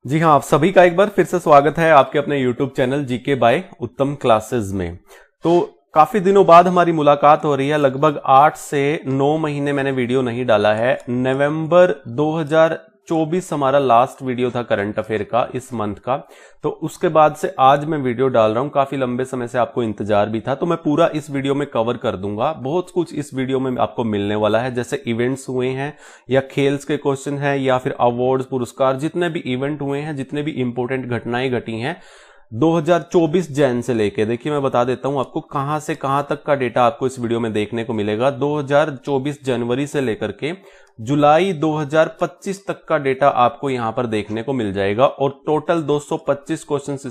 जी हाँ, आप सभी का एक बार फिर से स्वागत है आपके अपने YouTube चैनल जीके बाय उत्तम क्लासेस में। तो काफी दिनों बाद हमारी मुलाकात हो रही है। लगभग 8 से 9 महीने मैंने वीडियो नहीं डाला है। नवंबर 2024 हमारा लास्ट वीडियो था करंट अफेयर का, इस मंथ का। तो उसके बाद से आज मैं वीडियो डाल रहा हूं। काफी लंबे समय से आपको इंतजार भी था, तो मैं पूरा इस वीडियो में कवर कर दूंगा। बहुत कुछ इस वीडियो में आपको मिलने वाला है, जैसे इवेंट्स हुए हैं या खेल्स के क्वेश्चन है या फिर अवार्ड्स पुरस्कार, जितने भी इवेंट हुए हैं, जितने भी इंपॉर्टेंट घटनाएं घटी हैं 2024 जैन से लेके, देखिए मैं बता देता हूं आपको कहां से कहां तक का डेटा आपको इस वीडियो में देखने को मिलेगा। 2024 जनवरी से लेकर के जुलाई 2025 तक का डेटा आपको यहां पर देखने को मिल जाएगा और टोटल 225 क्वेश्चंस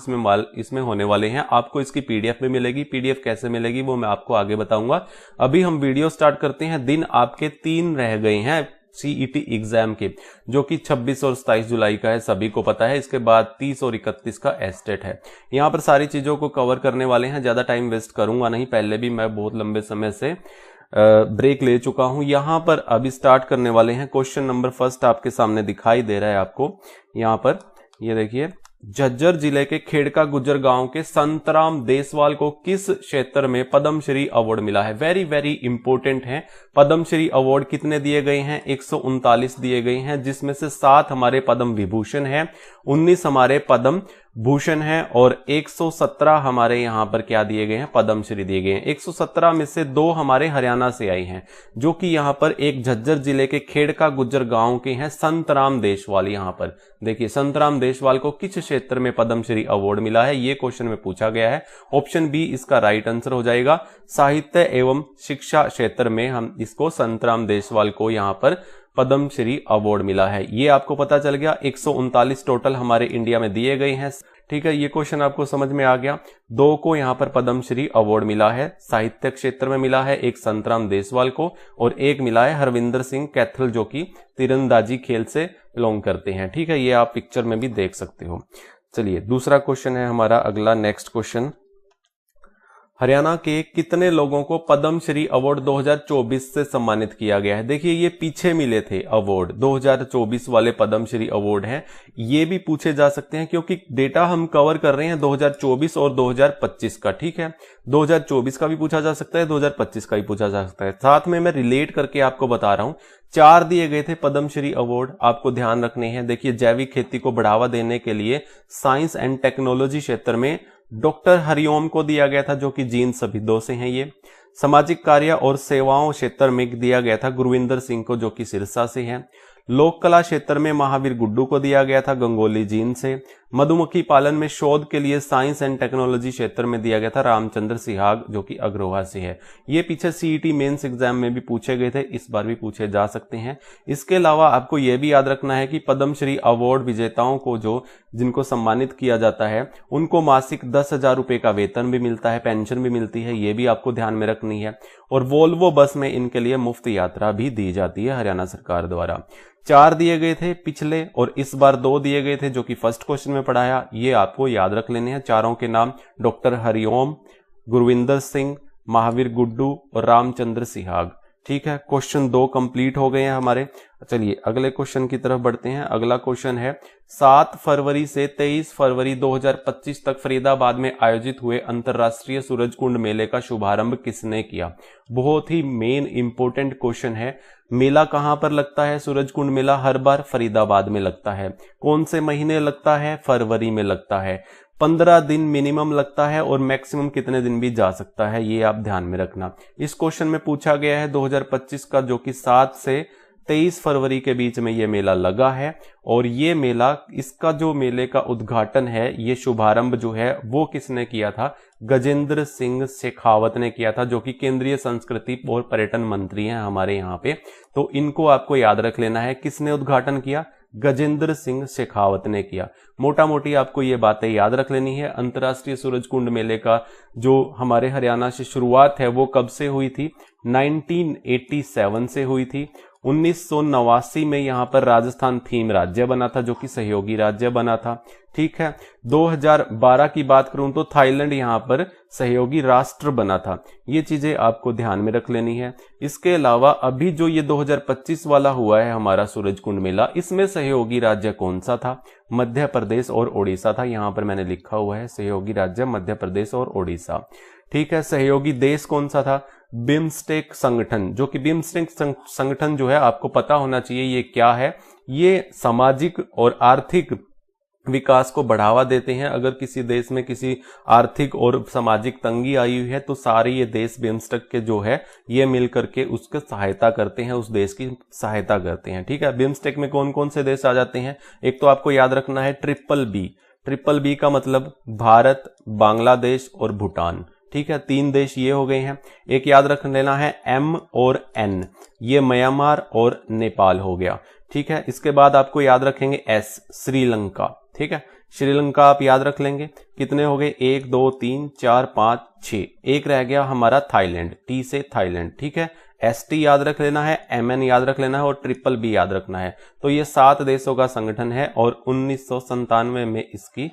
इसमें होने वाले हैं। आपको इसकी पीडीएफ भी मिलेगी। पीडीएफ कैसे मिलेगी वो मैं आपको आगे बताऊंगा। अभी हम वीडियो स्टार्ट करते हैं। दिन आपके 3 रह गए हैं सीईटी एग्जाम के, जो कि 26 और 27 जुलाई का है, सभी को पता है। इसके बाद 30 और 31 का एस्टेट है। यहां पर सारी चीजों को कवर करने वाले हैं, ज्यादा टाइम वेस्ट करूंगा नहीं। पहले भी मैं बहुत लंबे समय से ब्रेक ले चुका हूं। यहां पर अभी स्टार्ट करने वाले हैं। क्वेश्चन नंबर फर्स्ट आपके सामने दिखाई दे रहा है आपको यहां पर, ये देखिए। झज्जर जिले के खेड़का गुज्जर गांव के संतराम देसवाल को किस क्षेत्र में पद्मश्री अवार्ड मिला है? वेरी वेरी इंपॉर्टेंट है। पद्मश्री अवार्ड कितने दिए गए हैं? 139 दिए गए हैं, जिसमें से 7 हमारे पद्म विभूषण हैं, 19 हमारे पद्म भूषण है और 117 हमारे यहां पर क्या दिए गए हैं? पद्मश्री दिए गए हैं। 117 में से 2 हमारे हरियाणा से आई हैं, जो कि यहां पर एक झज्जर जिले के खेड़का गुज्जर गांव के हैं संतराम देशवाल। यहां पर देखिए, संतराम देशवाल को किस क्षेत्र में पद्मश्री अवार्ड मिला है, ये क्वेश्चन में पूछा गया है। ऑप्शन बी इसका राइट आंसर हो जाएगा। साहित्य एवं शिक्षा क्षेत्र में हम इसको संतराम देशवाल को यहां पर पद्मश्री अवार्ड मिला है। ये आपको पता चल गया। 139 टोटल हमारे इंडिया में दिए गए हैं। ठीक है, ये क्वेश्चन आपको समझ में आ गया। 2 को यहां पर पद्मश्री अवार्ड मिला है, साहित्य क्षेत्र में मिला है, एक संतराम देशवाल को और एक मिला है हरविंदर सिंह कैथल, जो कि तीरंदाजी खेल से बिलोंग करते हैं। ठीक है, ये आप पिक्चर में भी देख सकते हो। चलिए, दूसरा क्वेश्चन है हमारा अगला, नेक्स्ट क्वेश्चन। हरियाणा के कितने लोगों को पद्मश्री अवार्ड 2024 से सम्मानित किया गया है? देखिए, ये पीछे मिले थे अवार्ड, 2024 वाले पद्मश्री अवार्ड हैं। ये भी पूछे जा सकते हैं क्योंकि डेटा हम कवर कर रहे हैं 2024 और 2025 का। ठीक है, 2024 का भी पूछा जा सकता है, 2025 का भी पूछा जा सकता है। साथ में मैं रिलेट करके आपको बता रहा हूं। 4 दिए गए थे पद्मश्री अवार्ड, आपको ध्यान रखने हैं। देखिए, जैविक खेती को बढ़ावा देने के लिए साइंस एंड टेक्नोलॉजी क्षेत्र में डॉक्टर हरिओम को दिया गया था, जो कि जींद सभिदो से हैं ये। सामाजिक कार्य और सेवाओं क्षेत्र में दिया गया था गुरविंदर सिंह को, जो कि सिरसा से हैं। लोक कला क्षेत्र में महावीर गुड्डू को दिया गया था गंगोली जींद से। मधुमक्खी पालन में शोध के लिए साइंस एंड टेक्नोलॉजी क्षेत्र में दिया गया था रामचंद्र सिहाग, जो कि अग्रोहा से है। ये पीछे सीईटी मेंस एग्जाम में भी पूछे गए थे, इस बार भी पूछे जा सकते हैं। इसके अलावा आपको यह भी याद रखना है कि पद्मश्री अवार्ड विजेताओं को जिनको सम्मानित किया जाता है, उनको मासिक 10,000 रुपए का वेतन भी मिलता है, पेंशन भी मिलती है। ये भी आपको ध्यान में रखनी है। और वोल्वो बस में इनके लिए मुफ्त यात्रा भी दी जाती है हरियाणा सरकार द्वारा। 4 दिए गए थे पिछले और इस बार 2 दिए गए थे, जो कि फर्स्ट क्वेश्चन में पढ़ाया। ये आपको याद रख लेने हैं। चारों के नाम डॉक्टर हरिओम, गुरविंदर सिंह, महावीर गुड्डू और रामचंद्र सिहाग। ठीक है, क्वेश्चन 2 कंप्लीट हो गए हैं हमारे। चलिए अगले क्वेश्चन की तरफ बढ़ते हैं। अगला क्वेश्चन है, 7 फरवरी से 23 फरवरी 2025 तक फरीदाबाद में आयोजित हुए अंतर्राष्ट्रीय सूरजकुंड मेले का शुभारंभ किसने किया? बहुत ही मेन इंपॉर्टेंट क्वेश्चन है। मेला कहां पर लगता है? सूरजकुंड मेला हर बार फरीदाबाद में लगता है। कौन से महीने लगता है? फरवरी में लगता है। 15 दिन मिनिमम लगता है और मैक्सिमम कितने दिन भी जा सकता है, ये आप ध्यान में रखना। इस क्वेश्चन में पूछा गया है 2025 का, जो कि 7 से 23 फरवरी के बीच में ये मेला लगा है। और ये मेला, इसका जो मेले का उद्घाटन है, ये शुभारंभ जो है वो किसने किया था? गजेंद्र सिंह शेखावत ने किया था, जो कि केंद्रीय संस्कृति और पर्यटन मंत्री हैं हमारे यहाँ पे। तो इनको आपको याद रख लेना है। किसने उद्घाटन किया? गजेंद्र सिंह शेखावत ने किया। मोटा मोटी आपको ये बातें याद रख लेनी है। अंतर्राष्ट्रीय सूरजकुंड मेले का जो हमारे हरियाणा से शुरुआत है वो कब से हुई थी? 1987 से हुई थी। 1989 में यहां पर राजस्थान थीम राज्य बना था, जो कि सहयोगी राज्य बना था। ठीक है, 2012 की बात करूं तो थाईलैंड यहां पर सहयोगी राष्ट्र बना था। ये चीजें आपको ध्यान में रख लेनी है। इसके अलावा अभी जो ये 2025 वाला हुआ है हमारा सूरजकुंड मेला, इसमें सहयोगी राज्य कौन सा था? मध्य प्रदेश और ओडिशा था। यहां पर मैंने लिखा हुआ है सहयोगी राज्य मध्य प्रदेश और ओडिशा। ठीक है, सहयोगी देश कौन सा था? बिम्स्टेक संगठन, जो कि बिम्स्टेक संगठन जो है आपको पता होना चाहिए ये क्या है। ये सामाजिक और आर्थिक विकास को बढ़ावा देते हैं। अगर किसी देश में किसी आर्थिक और सामाजिक तंगी आई हुई है तो सारे ये देश बिम्स्टेक के जो है ये मिलकर के उसकी सहायता करते हैं, उस देश की सहायता करते हैं। ठीक है, बिम्स्टेक में कौन कौन से देश आ जाते हैं? एक तो आपको याद रखना है ट्रिपल बी। ट्रिपल बी का मतलब भारत, बांग्लादेश और भूटान। ठीक है, 3 देश ये हो गए हैं। एक याद रख लेना है एम और एन, ये म्यांमार और नेपाल हो गया। ठीक है, इसके बाद आपको याद रखेंगे एस, श्रीलंका। ठीक है, श्रीलंका आप याद रख लेंगे। कितने हो गए? 1 2 3 4 5 6। एक रह गया हमारा थाईलैंड, टी से थाईलैंड। ठीक है, एस टी याद रख लेना है, एम एन याद रख लेना है और ट्रिपल बी याद रखना है। तो ये 7 देशों का संगठन है और 1997 में इसकी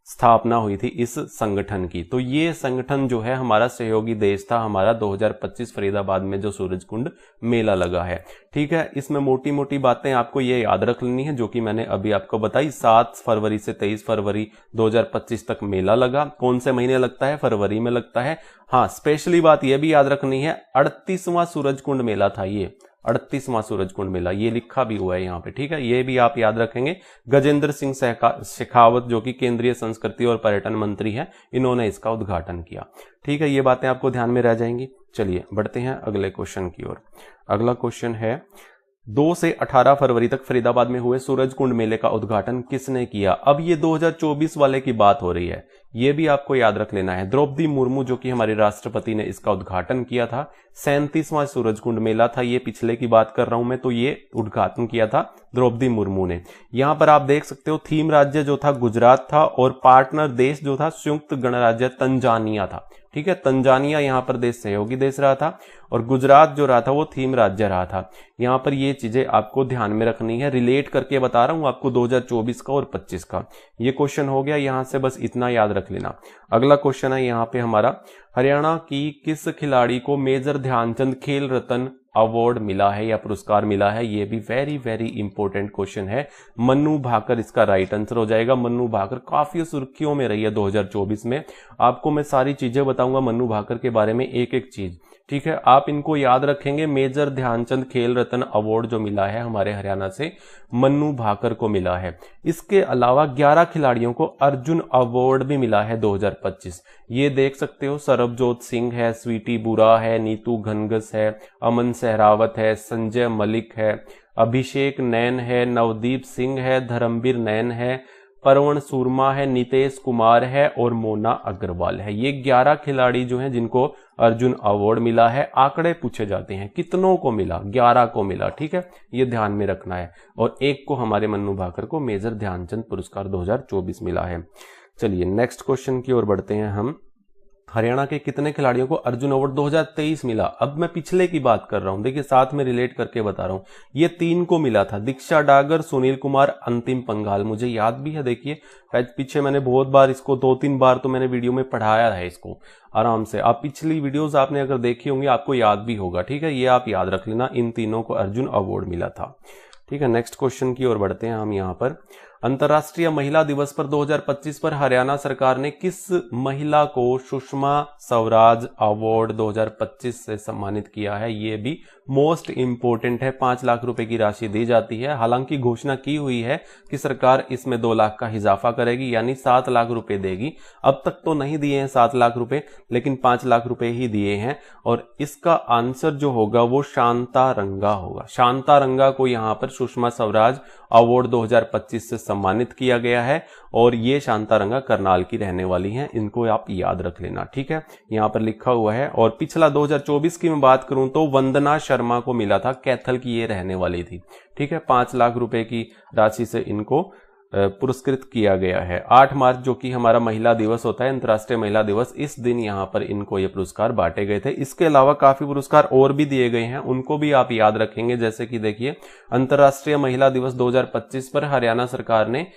स्थापना हुई थी इस संगठन की। तो ये संगठन जो है हमारा सहयोगी देश था हमारा 2025 फरीदाबाद में जो सूरजकुंड मेला लगा है। ठीक है, इसमें मोटी मोटी बातें आपको ये याद रख लेनी है जो कि मैंने अभी आपको बताई। 7 फरवरी से 23 फरवरी 2025 तक मेला लगा। कौन से महीने लगता है? फरवरी में लगता है। हाँ, स्पेशली बात यह भी याद रखनी है, 38वां सूरजकुंड मेला था ये, 38वां सूरजकुंड मेला, ये लिखा भी हुआ है यहाँ पे। ठीक है, ये भी आप याद रखेंगे। गजेंद्र सिंह शेखावत जो कि केंद्रीय संस्कृति और पर्यटन मंत्री हैं, इन्होंने इसका उद्घाटन किया। ठीक है, ये बातें आपको ध्यान में रह जाएंगी। चलिए बढ़ते हैं अगले क्वेश्चन की ओर। अगला क्वेश्चन है 2 से 18 फरवरी तक फरीदाबाद में हुए सूरजकुंड मेले का उद्घाटन किसने किया? अब ये 2024 वाले की बात हो रही है, ये भी आपको याद रख लेना है। द्रौपदी मुर्मू जो कि हमारी राष्ट्रपति ने इसका उद्घाटन किया था। 37वां सूरजकुंड मेला था, ये पिछले की बात कर रहा हूं मैं, तो ये उद्घाटन किया था द्रौपदी मुर्मू ने। यहां पर आप देख सकते हो थीम राज्य जो था गुजरात था और पार्टनर देश जो था संयुक्त गणराज्य तंजानिया था। ठीक है, तंजानिया यहां पर देश सहयोगी देश रहा था और गुजरात जो रहा था वो थीम राज्य रहा था। यहां पर ये चीजें आपको ध्यान में रखनी है, रिलेट करके बता रहा हूं आपको 2024 का और 25 का। ये क्वेश्चन हो गया, यहां से बस इतना याद रख लेना। अगला क्वेश्चन है यहाँ पे हमारा, हरियाणा की किस खिलाड़ी को मेजर ध्यानचंद खेल रत्न अवार्ड मिला है या पुरस्कार मिला है? ये भी वेरी वेरी इंपॉर्टेंट क्वेश्चन है। मन्नू भाकर इसका राइट आंसर हो जाएगा। मन्नू भाकर काफी सुर्खियों में रही है 2024 में। आपको मैं सारी चीजें बताऊंगा मन्नू भाकर के बारे में, एक एक चीज। ठीक है, आप इनको याद रखेंगे। मेजर ध्यानचंद खेल रत्न अवार्ड जो मिला है हमारे हरियाणा से, मन्नू भाकर को मिला है। इसके अलावा 11 खिलाड़ियों को अर्जुन अवार्ड भी मिला है 2025। ये देख सकते हो, सरबजोत सिंह है, स्वीटी बुरा है, नीतू घनघस है, अमन सहरावत है, संजय मलिक है, अभिषेक नैन है, नवदीप सिंह है, धर्मवीर नैन है, परवण सूरमा है, नितेश कुमार है और मोना अग्रवाल है। ये 11 खिलाड़ी जो हैं जिनको अर्जुन अवार्ड मिला है। आंकड़े पूछे जाते हैं कितनों को मिला? 11 को मिला। ठीक है, ये ध्यान में रखना है। और एक को हमारे मन्नू भाकर को मेजर ध्यानचंद पुरस्कार 2024 मिला है। चलिए नेक्स्ट क्वेश्चन की ओर बढ़ते हैं हम। हरियाणा के कितने खिलाड़ियों को अर्जुन अवार्ड 2023 मिला? अब मैं पिछले की बात कर रहा हूं, देखिए साथ में रिलेट करके बता रहा हूं। ये 3 को मिला था, दीक्षा डागर, सुनील कुमार, अंतिम पंघाल। मुझे याद भी है, देखिए पीछे मैंने बहुत बार इसको 2-3 बार तो मैंने वीडियो में पढ़ाया है इसको आराम से। आप पिछली वीडियोस आपने अगर देखी होंगी आपको याद भी होगा। ठीक है, ये आप याद रख लेना, इन तीनों को अर्जुन अवार्ड मिला था। ठीक है, नेक्स्ट क्वेश्चन की ओर बढ़ते हैं हम। यहाँ पर अंतर्राष्ट्रीय महिला दिवस पर 2025 पर हरियाणा सरकार ने किस महिला को सुषमा स्वराज अवार्ड 2025 से सम्मानित किया है? ये भी मोस्ट इंपोर्टेंट है। 5 लाख रुपए की राशि दी जाती है। हालांकि घोषणा की हुई है कि सरकार इसमें 2 लाख का इजाफा करेगी, यानी 7 लाख रुपए देगी। अब तक तो नहीं दिए हैं 7 लाख रुपए, लेकिन 5 लाख रुपए ही दिए हैं। और इसका आंसर जो होगा वो शांता रंगा होगा। शांता रंगा को यहाँ पर सुषमा स्वराज अवार्ड 2025 से सम्मानित किया गया है और ये शांता रंगा करनाल की रहने वाली हैं। इनको आप याद रख लेना। ठीक है, यहाँ पर लिखा हुआ है। और पिछला 2024 की मैं बात करूं तो वंदना शर्मा को मिला था, कैथल की ये रहने वाली थी। ठीक है, 5 लाख रुपए की राशि से इनको पुरस्कृत किया गया है। 8 मार्च जो कि हमारा महिला दिवस होता है, अंतर्राष्ट्रीय महिला दिवस, इस दिन यहाँ पर इनको ये पुरस्कार बांटे गए थे। इसके अलावा काफी पुरस्कार और भी दिए गए हैं, उनको भी आप याद रखेंगे। जैसे कि देखिए, अंतर्राष्ट्रीय महिला दिवस 2025 पर हरियाणा सरकार ने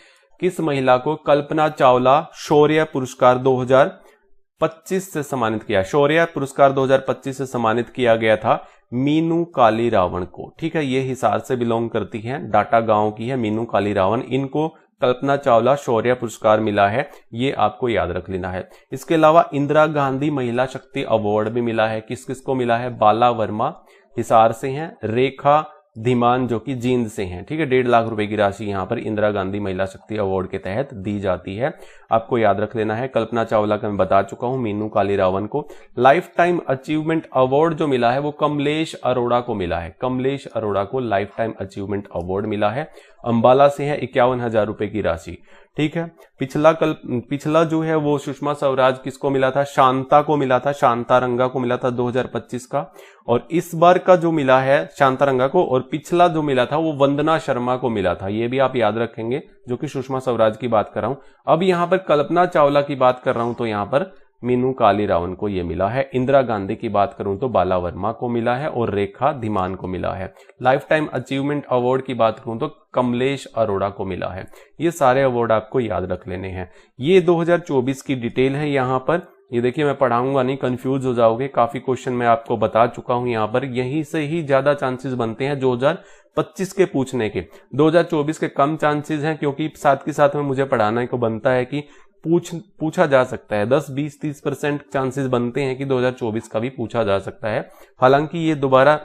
किस महिला को कल्पना चावला शौर्य पुरस्कार 2025 से सम्मानित किया? शौर्य पुरस्कार 2025 से सम्मानित किया गया था मीनू काली रावण को। ठीक है, ये हिसार से बिलोंग करती है, डाटा गांव की है मीनू काली रावण। इनको कल्पना चावला शौर्य पुरस्कार मिला है, ये आपको याद रख लेना है। इसके अलावा इंदिरा गांधी महिला शक्ति अवार्ड भी मिला है। किस किस को मिला है? बाला वर्मा हिसार से हैं, रेखा धीमान जो कि जींद से हैं। ठीक है, 1.5 लाख रुपए की राशि यहां पर इंदिरा गांधी महिला शक्ति अवार्ड के तहत दी जाती है, आपको याद रख लेना है। कल्पना चावला का मैं बता चुका हूं, मीनू काली रावण को। लाइफ टाइम अचीवमेंट अवार्ड जो मिला है वो कमलेश अरोड़ा को मिला है। कमलेश अरोड़ा को लाइफ टाइम अचीवमेंट अवार्ड मिला है। अंबाला से है, 51,000 रुपए की राशि। ठीक है, पिछला जो है वो सुषमा स्वराज किसको मिला था? शांता को मिला था, शांता रंगा को मिला था 2025 का। और इस बार का जो मिला है शांता रंगा को, और पिछला जो मिला था वो वंदना शर्मा को मिला था। ये भी आप याद रखेंगे, जो कि सुषमा स्वराज की बात कर रहा हूं। अब यहां पर कल्पना चावला की बात कर रहा हूं तो यहां पर मीनू काली रावण को ये मिला है। इंदिरा गांधी की बात करूं तो बाला वर्मा को मिला है और रेखा धीमान को मिला है। लाइफ टाइम अचीवमेंट अवार्ड की बात करूं तो कमलेश अरोड़ा को मिला है। ये सारे अवार्ड आपको याद रख लेने हैं। ये 2024 की डिटेल है। यहाँ पर ये देखिए, मैं पढ़ाऊंगा नहीं, कंफ्यूज हो जाओगे। काफी क्वेश्चन मैं आपको बता चुका हूं। यहाँ पर यहीं से ही ज्यादा चांसेस बनते हैं 2025 के पूछने के। 2024 के कम चांसेस हैं, क्योंकि साथ के साथ में मुझे पढ़ाना को बनता है कि पूछा जा सकता है। 10, 20, 30% चांसेस बनते हैं कि 2024 का भी पूछा जा सकता है। हालांकि ये दोबारा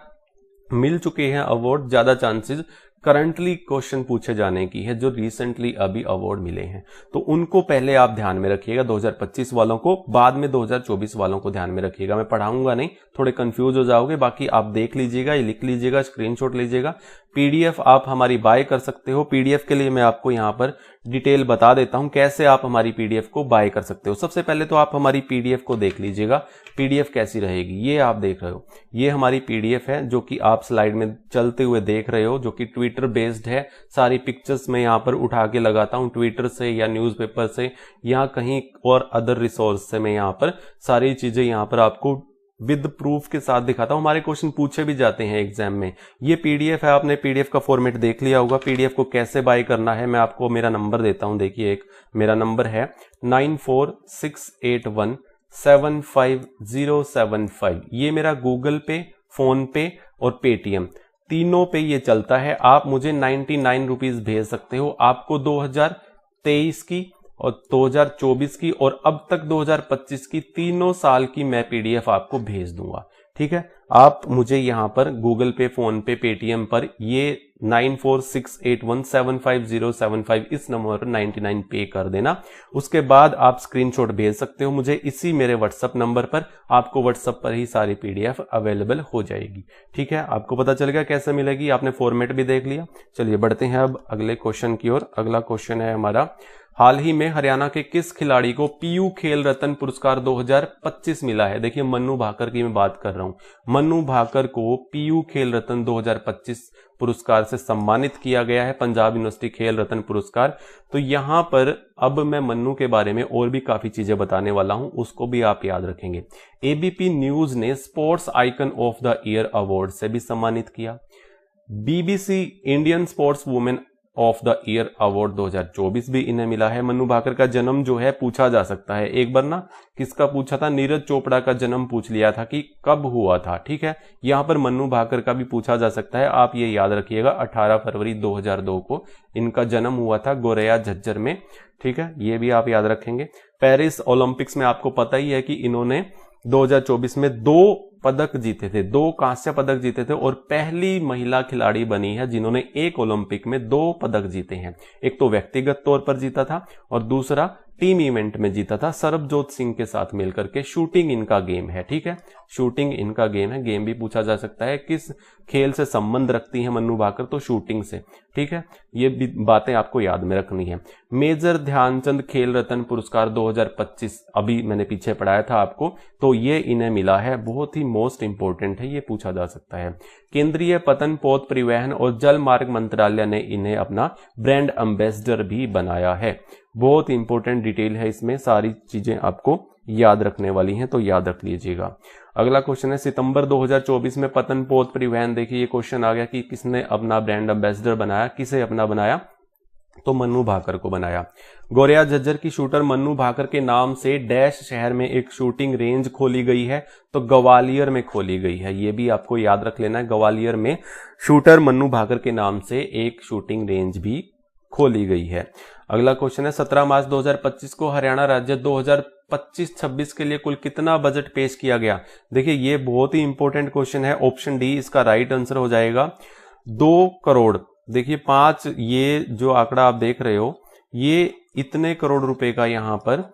मिल चुके हैं अवार्ड, ज्यादा चांसेस करंटली क्वेश्चन पूछे जाने की है, जो रिसेंटली अभी अवार्ड मिले हैं, तो उनको पहले आप ध्यान में रखिएगा। 2025 वालों को, बाद में 2024 वालों को ध्यान में रखिएगा। मैं पढ़ाऊंगा नहीं, थोड़े कंफ्यूज हो जाओगे। बाकी आप देख लीजिएगा, ये लिख लीजिएगा, स्क्रीनशॉट लीजिएगा। पीडीएफ आप हमारी बाय कर सकते हो। पीडीएफ के लिए मैं आपको यहाँ पर डिटेल बता देता हूं कैसे आप हमारी पीडीएफ को बाय कर सकते हो। सबसे पहले तो आप हमारी पीडीएफ को देख लीजिएगा, पीडीएफ कैसी रहेगी। ये आप देख रहे हो, ये हमारी पीडीएफ है जो कि आप स्लाइड में चलते हुए देख रहे हो, जो कि ट्विटर बेस्ड है। सारी पिक्चर्स मैं यहाँ पर उठा के लगाता हूँ ट्विटर से या न्यूज़पेपर से या कहीं और अदर रिसोर्स से। मैं यहाँ पर सारी चीजें यहाँ पर आपको विद प्रूफ के साथ दिखाता हूं। हमारे क्वेश्चन पूछे भी जाते हैं एग्जाम में। ये पीडीएफ है, आपने पीडीएफ का फॉर्मेट देख लिया होगा। पीडीएफ को कैसे बाय करना है मैं आपको मेरा नंबर देता हूं। देखिए, एक मेरा नंबर है 9468175075। ये मेरा गूगल पे, फोन पे और पेटीएम तीनों पे ये चलता है। आप मुझे 99 रुपीज भेज सकते हो। आपको 2023 की और 2024 की और अब तक 2025 की तीनों साल की मैं पीडीएफ आपको भेज दूंगा। ठीक है, आप मुझे यहां पर गूगल पे, फोन पे, पेटीएम पर ये 9468175075 इस नंबर पर 99 पे कर देना। उसके बाद आप स्क्रीनशॉट भेज सकते हो मुझे इसी मेरे व्हाट्सएप नंबर पर। आपको व्हाट्सएप पर ही सारी पीडीएफ अवेलेबल हो जाएगी। ठीक है, आपको पता चल गया कैसे मिलेगी, आपने फॉर्मेट भी देख लिया। चलिए बढ़ते हैं अब अगले क्वेश्चन की ओर। अगला क्वेश्चन है हमारा, हाल ही में हरियाणा के किस खिलाड़ी को पीयू खेल रत्न पुरस्कार 2025 मिला है? देखिए, मन्नू भाकर की मैं बात कर रहा हूं। मन्नू भाकर को पीयू खेल रत्न 2025 पुरस्कार से सम्मानित किया गया है, पंजाब यूनिवर्सिटी खेल रत्न पुरस्कार। तो यहां पर अब मैं मन्नू के बारे में और भी काफी चीजें बताने वाला हूं, उसको भी आप याद रखेंगे। एबीपी न्यूज ने sports icon of the year award से भी सम्मानित किया। BBC Indian sports women of the year award 2024 भी इन्हें मिला है। मन्नू भाकर का जन्म जो है पूछा जा सकता है। एक बार ना किसका पूछा था, नीरज चोपड़ा का जन्म पूछ लिया था कि कब हुआ था। ठीक है, यहां पर मन्नू भाकर का भी पूछा जा सकता है। आप ये याद रखिएगा, 18 फरवरी 2002 को इनका जन्म हुआ था गोरैया झज्जर में। ठीक है, ये भी आप याद रखेंगे। पेरिस ओलंपिक्स में आपको पता ही है कि इन्होंने 2024 में 2 पदक जीते थे, 2 कांस्य पदक जीते थे और पहली महिला खिलाड़ी बनी है जिन्होंने एक ओलंपिक में 2 पदक जीते हैं। एक तो व्यक्तिगत तौर पर जीता था और दूसरा टीम इवेंट में जीता था सरबजोत सिंह के साथ मिलकर के। शूटिंग इनका गेम है, ठीक है, शूटिंग इनका गेम है। गेम भी पूछा जा सकता है किस खेल से संबंध रखती है मन्नू भाकर, तो शूटिंग से, ठीक है, ये भी बातें आपको याद में रखनी है। मेजर ध्यानचंद खेल रत्न पुरस्कार 2025 अभी मैंने पीछे पढ़ाया था आपको, तो ये इन्हें मिला है, बहुत ही मोस्ट इंपॉर्टेंट है, ये पूछा जा सकता है। केंद्रीय पतन पोत परिवहन और जल मार्ग मंत्रालय ने इन्हें अपना ब्रांड एम्बेसडर भी बनाया है। बहुत इंपॉर्टेंट डिटेल है इसमें, सारी चीजें आपको याद रखने वाली हैं, तो याद रख लीजिएगा। अगला क्वेश्चन है सितंबर 2024 में पतन पोत परिवहन, देखिए ये क्वेश्चन आ गया कि किसने अपना ब्रांड एम्बेसडर बनाया, किसे अपना बनाया, तो मन्नू भाकर को बनाया। गोरिया झज्जर की शूटर मन्नू भाकर के नाम से डैश शहर में एक शूटिंग रेंज खोली गई है, तो ग्वालियर में खोली गई है, ये भी आपको याद रख लेना है। ग्वालियर में शूटर मन्नू भाकर के नाम से एक शूटिंग रेंज भी खोली गई है। अगला क्वेश्चन है 17 मार्च 2025 को हरियाणा राज्य 2025-26 के लिए कुल कितना बजट पेश किया गया। देखिए ये बहुत ही इंपॉर्टेंट क्वेश्चन है, ऑप्शन डी इसका राइट आंसर हो जाएगा 2 करोड़। देखिए 5, ये जो आंकड़ा आप देख रहे हो ये इतने करोड़ रुपए का यहाँ पर,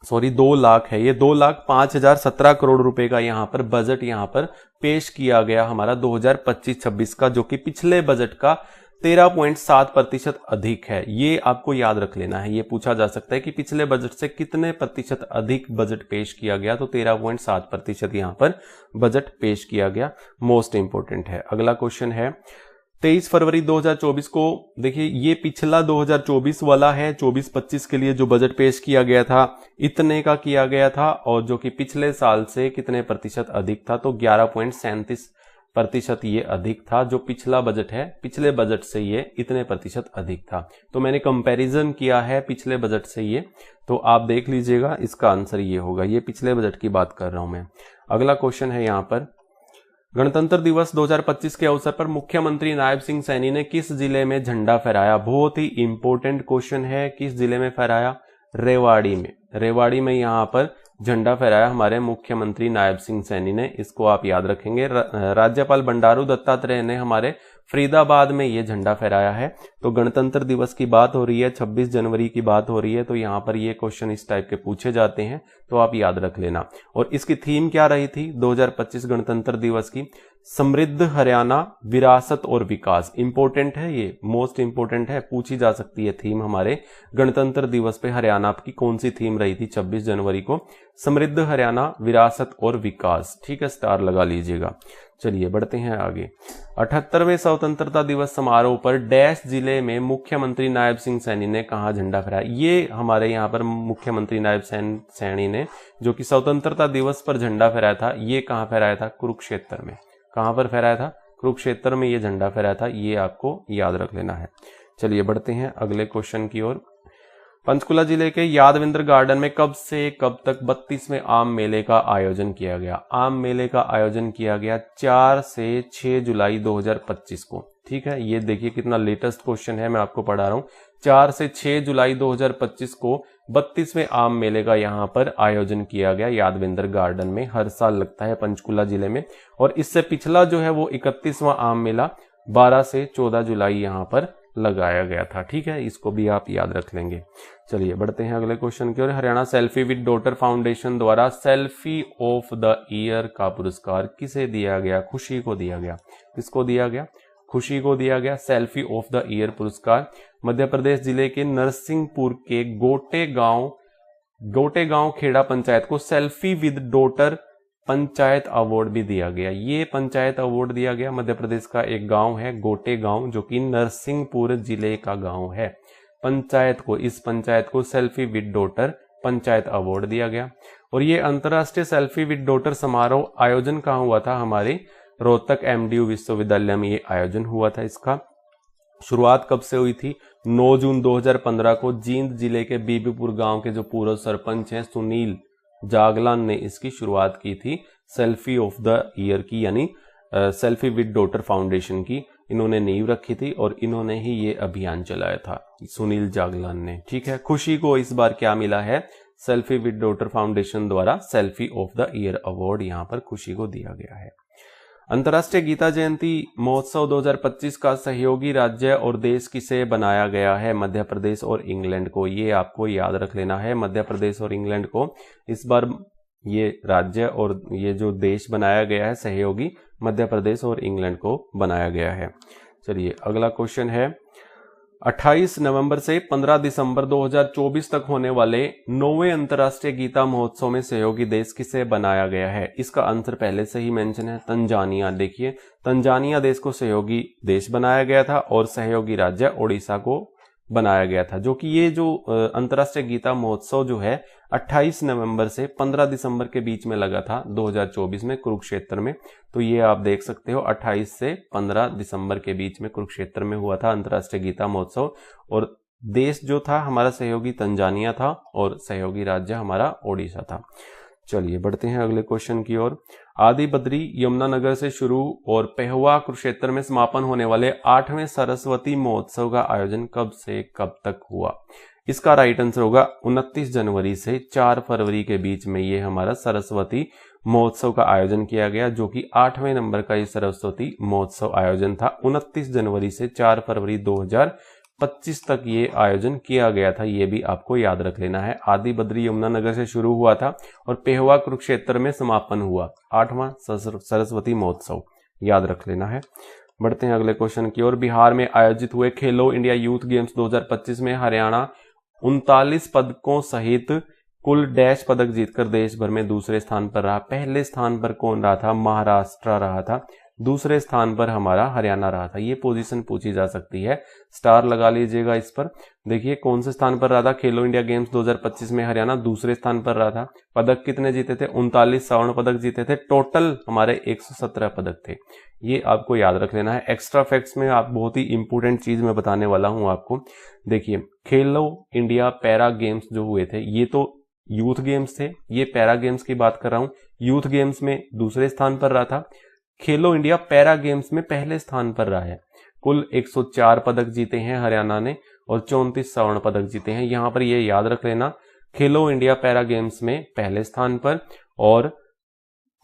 सॉरी 2 लाख है, ये 2,05,017 करोड़ रुपए का यहाँ पर बजट यहाँ पर पेश किया गया हमारा 2025-26 का, जो कि पिछले बजट का 13.7% अधिक है। ये आपको याद रख लेना है, ये पूछा जा सकता है कि पिछले बजट से कितने प्रतिशत अधिक बजट पेश किया गया, तो 13.7% यहां पर बजट पेश किया गया, मोस्ट इंपोर्टेंट है। अगला क्वेश्चन है 23 फरवरी 2024 को, देखिए ये पिछला 2024 वाला है, 24-25 के लिए जो बजट पेश किया गया था इतने का किया गया था, और जो कि पिछले साल से कितने प्रतिशत अधिक था, तो 11.37% ये अधिक था। जो पिछला बजट है पिछले बजट से ये इतने प्रतिशत अधिक था, तो मैंने कंपैरिजन किया है पिछले बजट से ये, तो आप देख लीजिएगा इसका आंसर ये होगा, ये पिछले बजट की बात कर रहा हूं मैं। अगला क्वेश्चन है यहाँ पर गणतंत्र दिवस 2025 के अवसर पर मुख्यमंत्री नायब सिंह सैनी ने किस जिले में झंडा फहराया। बहुत ही इंपॉर्टेंट क्वेश्चन है, किस जिले में फहराया, रेवाड़ी में। रेवाड़ी में यहाँ पर झंडा फहराया हमारे मुख्यमंत्री नायब सिंह सैनी ने, इसको आप याद रखेंगे। राज्यपाल बंडारू दत्तात्रेय ने हमारे फरीदाबाद में ये झंडा फहराया है। तो गणतंत्र दिवस की बात हो रही है, 26 जनवरी की बात हो रही है, तो यहाँ पर ये क्वेश्चन इस टाइप के पूछे जाते हैं, तो आप याद रख लेना। और इसकी थीम क्या रही थी 2025 गणतंत्र दिवस की, समृद्ध हरियाणा, विरासत और विकास। इंपॉर्टेंट है ये, मोस्ट इंपॉर्टेंट है, पूछी जा सकती है थीम हमारे गणतंत्र दिवस पे हरियाणा की कौन सी थीम रही थी 26 जनवरी को, समृद्ध हरियाणा, विरासत और विकास, ठीक है, स्टार लगा लीजिएगा। चलिए बढ़ते हैं आगे। 78वें स्वतंत्रता दिवस समारोह पर डैश जिले में मुख्यमंत्री नायब सिंह सैनी ने कहा झंडा फहराया। ये हमारे यहाँ पर मुख्यमंत्री नायब सैनी ने जो कि स्वतंत्रता दिवस पर झंडा फहराया था, ये कहाँ फहराया था, कुरुक्षेत्र में। कहां पर फहराया था, कुरुक्षेत्र में ये झंडा फहराया था, ये आपको याद रख लेना है। चलिए बढ़ते हैं अगले क्वेश्चन की ओर। पंचकुला जिले के यादविंद्र गार्डन में कब से कब तक 32वें आम मेले का आयोजन किया गया। आम मेले का आयोजन किया गया 4 से 6 जुलाई 2025 को, ठीक है। ये देखिए कितना लेटेस्ट क्वेश्चन है, मैं आपको पढ़ा रहा हूं। 4 से 6 जुलाई 2025 को 32वें आम मेले का यहाँ पर आयोजन किया गया यादविंद्र गार्डन में, हर साल लगता है पंचकुला जिले में। और इससे पिछला जो है वो 31वां आम मेला 12 से 14 जुलाई यहाँ पर लगाया गया था, ठीक है, इसको भी आप याद रख लेंगे। चलिए बढ़ते हैं अगले क्वेश्चन की ओर। Haryana selfie with daughter foundation द्वारा सेल्फी ऑफ द ईयर का पुरस्कार किसे दिया गया, खुशी को दिया गया। किसको दिया गया, खुशी को दिया गया सेल्फी ऑफ द ईयर पुरस्कार। मध्य प्रदेश जिले के नरसिंहपुर के गोटे गांव खेड़ा पंचायत को selfie with daughter panchayat award भी दिया गया। ये पंचायत अवार्ड दिया गया, मध्य प्रदेश का एक गांव है गोटे गांव, जो कि नरसिंहपुर जिले का गांव है। पंचायत को, इस पंचायत को selfie with daughter panchayat award दिया गया। और ये अंतर्राष्ट्रीय सेल्फी विद डॉटर समारोह आयोजन कहाँ हुआ था, हमारे रोहतक एमडीयू विश्वविद्यालय में ये आयोजन हुआ था। इसका शुरुआत कब से हुई थी, 9 जून 2015 को जींद जिले के बीबीपुर गांव के जो पूर्व सरपंच हैं सुनील जागलान ने इसकी शुरुआत की थी, सेल्फी ऑफ द ईयर की, यानी सेल्फी विद डॉटर फाउंडेशन की इन्होंने नींव रखी थी और इन्होंने ही ये अभियान चलाया था, सुनील जागलान ने, ठीक है। खुशी को इस बार क्या मिला है, सेल्फी विद डॉटर फाउंडेशन द्वारा selfie of the year award यहाँ पर खुशी को दिया गया है। अंतर्राष्ट्रीय गीता जयंती महोत्सव 2025 का सहयोगी राज्य और देश किसे बनाया गया है? मध्य प्रदेश और इंग्लैंड को। ये आपको याद रख लेना है, मध्य प्रदेश और इंग्लैंड को इस बार ये राज्य और ये जो देश बनाया गया है सहयोगी, मध्य प्रदेश और इंग्लैंड को बनाया गया है। चलिए अगला क्वेश्चन है, 28 नवंबर से 15 दिसंबर 2024 तक होने वाले 9वें अंतर्राष्ट्रीय गीता महोत्सव में सहयोगी देश किसे बनाया गया है? इसका आंसर पहले से ही मेंशन है, तंजानिया। देखिए तंजानिया देश को सहयोगी देश बनाया गया था और सहयोगी राज्य ओडिशा को बनाया गया था, जो कि ये जो अंतर्राष्ट्रीय गीता महोत्सव जो है 28 नवंबर से 15 दिसंबर के बीच में लगा था 2024 में कुरुक्षेत्र में। तो ये आप देख सकते हो 28 से 15 दिसंबर के बीच में कुरुक्षेत्र में हुआ था अंतर्राष्ट्रीय गीता महोत्सव, और देश जो था हमारा सहयोगी तंजानिया था और सहयोगी राज्य हमारा ओडिशा था। चलिए बढ़ते हैं अगले क्वेश्चन की ओर। आदि बद्री यमुनानगर से शुरू और पेहवा कुरुक्षेत्र में समापन होने वाले 8वें सरस्वती महोत्सव का आयोजन कब से कब तक हुआ? इसका राइट आंसर होगा 29 जनवरी से 4 फरवरी के बीच में ये हमारा सरस्वती महोत्सव का आयोजन किया गया, जो कि 8वें नंबर का ये सरस्वती महोत्सव आयोजन था। 29 जनवरी से 4 फरवरी 2025 तक ये आयोजन किया गया था, ये भी आपको याद रख लेना है। आदि बद्री यमुनानगर से शुरू हुआ था और पेहवा कुरुक्षेत्र में समापन हुआ 8वां सरस्वती महोत्सव, याद रख लेना है। बढ़ते हैं अगले क्वेश्चन की ओर। बिहार में आयोजित हुए खेलो इंडिया यूथ गेम्स 2025 में हरियाणा 39 पदकों सहित कुल डैश पदक जीतकर देश भर में दूसरे स्थान पर रहा। पहले स्थान पर कौन रहा था? महाराष्ट्र रहा था। दूसरे स्थान पर हमारा हरियाणा रहा था। ये पोजीशन पूछी जा सकती है, स्टार लगा लीजिएगा इस पर। देखिए कौन से स्थान पर रहा था खेलो इंडिया गेम्स 2025 में? हरियाणा दूसरे स्थान पर रहा था। पदक कितने जीते थे? 39 स्वर्ण पदक जीते थे। टोटल हमारे 117 पदक थे। ये आपको याद रख लेना है। एक्स्ट्रा फैक्ट्स में आप बहुत ही इंपॉर्टेंट चीज मैं बताने वाला हूं आपको। देखिए खेलो इंडिया पैरा गेम्स जो हुए थे ये तो यूथ गेम्स थे, ये पैरा गेम्स की बात कर रहा हूं। यूथ गेम्स में दूसरे स्थान पर रहा था, खेलो इंडिया पैरा गेम्स में पहले स्थान पर रहा है। कुल 104 पदक जीते हैं हरियाणा ने और 34 स्वर्ण पदक जीते हैं। यहां पर ये याद रख लेना, खेलो इंडिया पैरा गेम्स में पहले स्थान पर और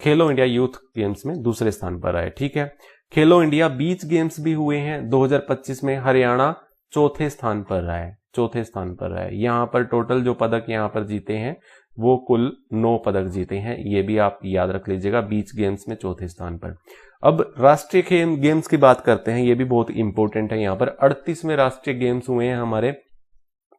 खेलो इंडिया यूथ गेम्स में दूसरे स्थान पर रहा है। ठीक है, खेलो इंडिया बीच गेम्स भी हुए हैं 2025 में, हरियाणा चौथे स्थान पर रहा है, चौथे स्थान पर रहा है। यहां पर टोटल जो पदक यहां पर जीते हैं वो कुल 9 पदक जीते हैं, ये भी आप याद रख लीजिएगा, बीच गेम्स में चौथे स्थान पर। अब राष्ट्रीय गेम्स की बात करते हैं, ये भी बहुत इंपॉर्टेंट है। यहाँ पर 38वें राष्ट्रीय गेम्स हुए हैं हमारे,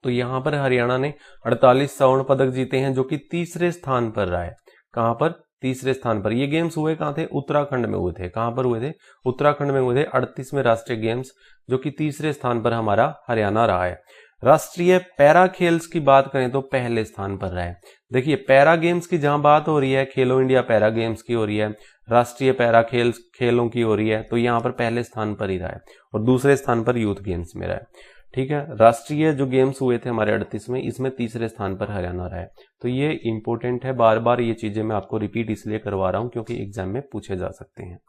तो यहाँ पर हरियाणा ने 48 स्वर्ण पदक जीते हैं, जो कि तीसरे स्थान पर रहा है। कहां पर? तीसरे स्थान पर। ये गेम्स हुए कहां थे? उत्तराखंड में हुए थे। कहां पर हुए थे? उत्तराखंड में हुए थे 38वें राष्ट्रीय गेम्स, जो कि तीसरे स्थान पर हमारा हरियाणा रहा है। राष्ट्रीय पैरा खेल्स की बात करें तो पहले स्थान पर रहा है। देखिए पैरा गेम्स की जहां बात हो रही है, खेलो इंडिया पैरा गेम्स की हो रही है, राष्ट्रीय पैरा खेलों की हो रही है, तो यहां पर पहले स्थान पर ही रहा है और दूसरे स्थान पर यूथ गेम्स में रहा है। ठीक है, राष्ट्रीय जो गेम्स हुए थे हमारे 38 में, इसमें तीसरे स्थान पर हरियाणा रहा है। तो ये इंपॉर्टेंट है, बार बार ये चीजें मैं आपको रिपीट इसलिए करवा रहा हूं क्योंकि एग्जाम में पूछे जा सकते हैं।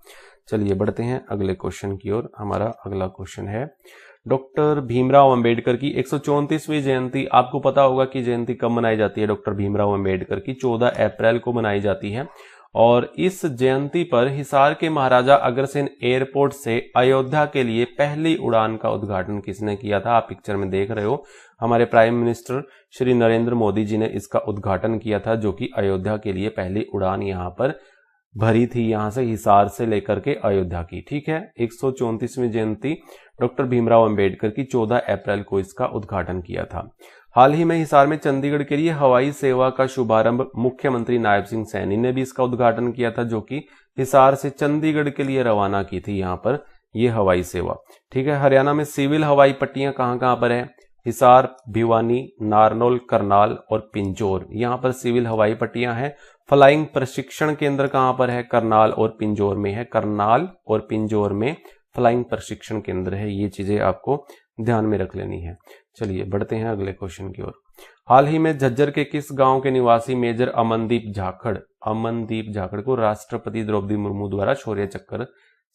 चलिए बढ़ते हैं अगले क्वेश्चन की ओर। हमारा अगला क्वेश्चन है, डॉक्टर भीमराव अंबेडकर की 134वीं जयंती, आपको पता होगा कि जयंती कब मनाई जाती है डॉक्टर भीमराव अंबेडकर की? 14 अप्रैल को मनाई जाती है। और इस जयंती पर हिसार के महाराजा अग्रसेन एयरपोर्ट से अयोध्या के लिए पहली उड़ान का उद्घाटन किसने किया था? आप पिक्चर में देख रहे हो, हमारे प्राइम मिनिस्टर श्री नरेंद्र मोदी जी ने इसका उद्घाटन किया था, जो कि अयोध्या के लिए पहली उड़ान यहां पर भरी थी, यहां से हिसार से लेकर के अयोध्या की। ठीक है, 134वीं जयंती डॉक्टर भीमराव अंबेडकर की 14 अप्रैल को इसका उद्घाटन किया था। हाल ही में हिसार में चंडीगढ़ के लिए हवाई सेवा का शुभारंभ मुख्यमंत्री नायब सिंह सैनी ने भी इसका उद्घाटन किया था, जो कि हिसार से चंडीगढ़ के लिए रवाना की थी यहाँ पर ये हवाई सेवा। ठीक है, हरियाणा में सिविल हवाई पट्टियां कहाँ कहाँ पर है? हिसार, भिवानी, नारनौल, करनाल और पिंजौर, यहाँ पर सिविल हवाई पट्टियां हैं। फ्लाइंग प्रशिक्षण केंद्र कहाँ पर है? करनाल और पिंजौर में है। करनाल और पिंजौर में फ्लाइंग प्रशिक्षण केंद्र है। ये चीजें आपको ध्यान में रख लेनी है। चलिए बढ़ते हैं अगले क्वेश्चन की ओर। हाल ही में झज्जर के किस गांव के निवासी मेजर अमनदीप झाखड़ को राष्ट्रपति द्रौपदी मुर्मू द्वारा शौर्य चक्र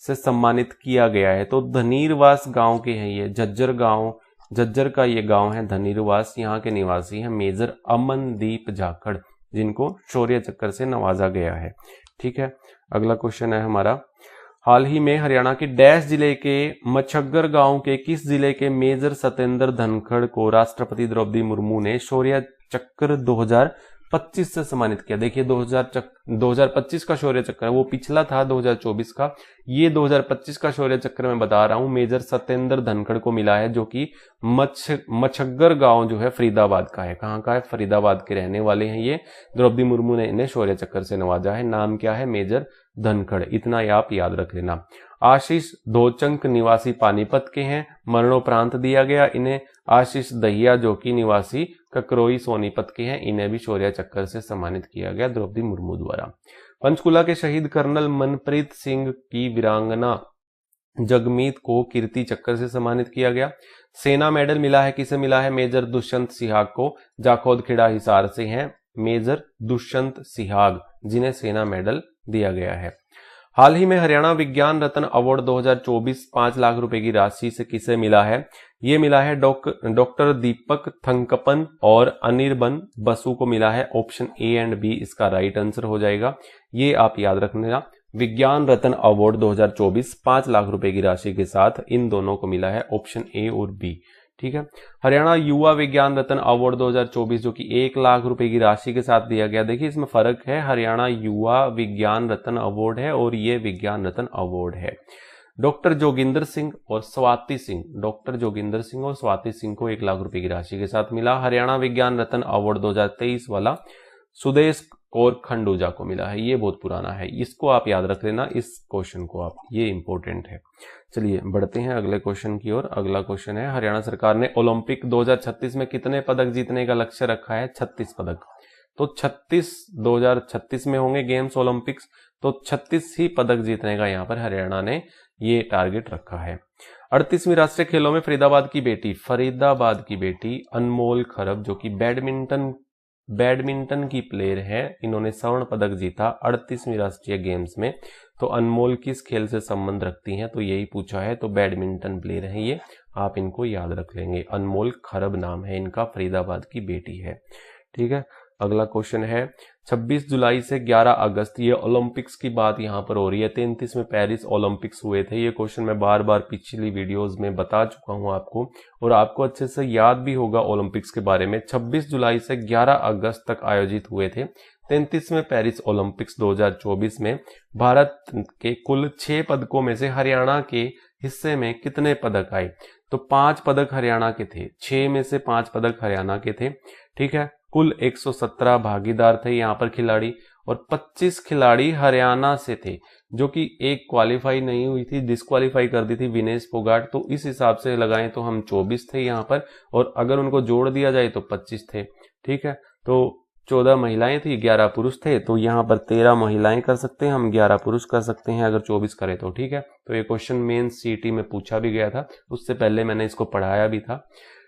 से सम्मानित किया गया है? तो धनीरवास गांव के हैं ये, झज्जर गांव, झज्जर का ये गांव है धनीरवास, यहाँ के निवासी हैं मेजर अमनदीप झाखड़, जिनको शौर्य चक्र से नवाजा गया है। ठीक है, अगला क्वेश्चन है हमारा, हाल ही में हरियाणा के डैश जिले के मछग्गर गांव के किस जिले के मेजर सत्येंद्र धनखड़ को राष्ट्रपति द्रौपदी मुर्मू ने शौर्य चक्र 2025 से सम्मानित किया। देखिए 2025 का शौर्य चक्र वो पिछला था 2024 का, ये 2025 का शौर्य चक्र मैं बता रहा हूं मेजर सत्येंद्र धनखड़ को मिला है, जो कि मछग्गर गांव जो है फरीदाबाद का है। कहां का है? फरीदाबाद के रहने वाले हैं ये। द्रौपदी मुर्मू ने इन्हें शौर्य चक्र से नवाजा है। नाम क्या है? मेजर धनखड़। इतना आप याद रख लेना। आशीष धोचंक निवासी पानीपत के हैं, मरणोपरांत दिया गया इन्हें। आशीष दहिया जो कि निवासी ककरोई सोनीपत के हैं, इन्हें भी शौर्य चक्र से सम्मानित किया गया द्रौपदी मुर्मू द्वारा। पंचकुला के शहीद कर्नल मनप्रीत सिंह की वीरांगना जगमीत को कीर्ति चक्र से सम्मानित किया गया। सेना मेडल मिला है, किसे मिला है? मेजर दुष्यंत सिहाग को, जाखोद खेड़ा हिसार से हैं मेजर दुष्यंत सिहाग, जिन्हें सेना मेडल दिया गया है। हाल ही में हरियाणा विज्ञान रत्न अवार्ड 2024 5 लाख रुपए की राशि से किसे मिला है? ये मिला है डॉक्टर दीपक थंकपन और अनिर्बन बसु को मिला है। ऑप्शन ए एंड बी इसका राइट आंसर हो जाएगा। ये आप याद रखना। विज्ञान रत्न अवार्ड 2024 5 लाख रुपए की राशि के साथ इन दोनों को मिला है, ऑप्शन ए और बी। ठीक है। हरियाणा युवा विज्ञान रत्न अवार्ड 2024 जो कि 1 लाख रुपए की राशि के साथ दिया गया। देखिए इसमें फर्क है, हरियाणा युवा विज्ञान रत्न अवार्ड है और ये विज्ञान रत्न अवार्ड है। डॉक्टर जोगिंदर सिंह और स्वाति सिंह, डॉक्टर जोगिंदर सिंह और स्वाति सिंह को 1 लाख रुपए की राशि के साथ मिला। हरियाणा विज्ञान रत्न अवार्ड 2023 वाला सुदेश और खंडूजा को मिला है। ये बहुत पुराना है, इसको आप याद रख लेना, इस क्वेश्चन को आप, ये इंपॉर्टेंट है। चलिए बढ़ते हैं अगले क्वेश्चन की ओर। अगला क्वेश्चन है, हरियाणा सरकार ने ओलंपिक 2036 में कितने पदक जीतने का लक्ष्य रखा है? 36 पदक। तो 2036 में होंगे गेम्स ओलंपिक्स, तो 36 ही पदक जीतने का यहाँ पर हरियाणा ने ये टारगेट रखा है। 38वीं राष्ट्रीय खेलों में फरीदाबाद की बेटी अनमोल खरब जो कि बैडमिंटन की प्लेयर है, इन्होंने स्वर्ण पदक जीता 38वीं राष्ट्रीय गेम्स में। तो अनमोल किस खेल से संबंध रखती हैं? तो यही पूछा है, तो बैडमिंटन प्लेयर है ये, आप इनको याद रख लेंगे। अनमोल खरब नाम है इनका, फरीदाबाद की बेटी है। ठीक है। अगला क्वेश्चन है, 26 जुलाई से 11 अगस्त ये ओलंपिक्स की बात यहाँ पर हो रही है। 33 में पेरिस ओलंपिक्स हुए थे। ये क्वेश्चन मैं बार बार पिछली वीडियोस में बता चुका हूँ आपको, और आपको अच्छे से याद भी होगा ओलंपिक्स के बारे में। 26 जुलाई से 11 अगस्त तक आयोजित हुए थे 33 में पेरिस ओलंपिक्स 2024 में। भारत के कुल 6 पदकों में से हरियाणा के हिस्से में कितने पदक आए? तो 5 पदक हरियाणा के थे, 6 में से 5 पदक हरियाणा के थे। ठीक है। कुल 117 भागीदार थे यहाँ पर खिलाड़ी, और 25 खिलाड़ी हरियाणा से थे, जो कि एक क्वालिफाई नहीं हुई थी, डिस्क्वालीफाई कर दी थी विनेश फोगाट। तो इस हिसाब से लगाएं तो हम 24 थे यहाँ पर, और अगर उनको जोड़ दिया जाए तो 25 थे। ठीक है। तो 14 महिलाएं थी, 11 पुरुष थे, तो यहाँ पर 13 महिलाएं कर सकते हैं हम, 11 पुरुष कर सकते हैं अगर 24 करें तो। ठीक है। तो ये क्वेश्चन मेन सीटी में पूछा भी गया था, उससे पहले मैंने इसको पढ़ाया भी था।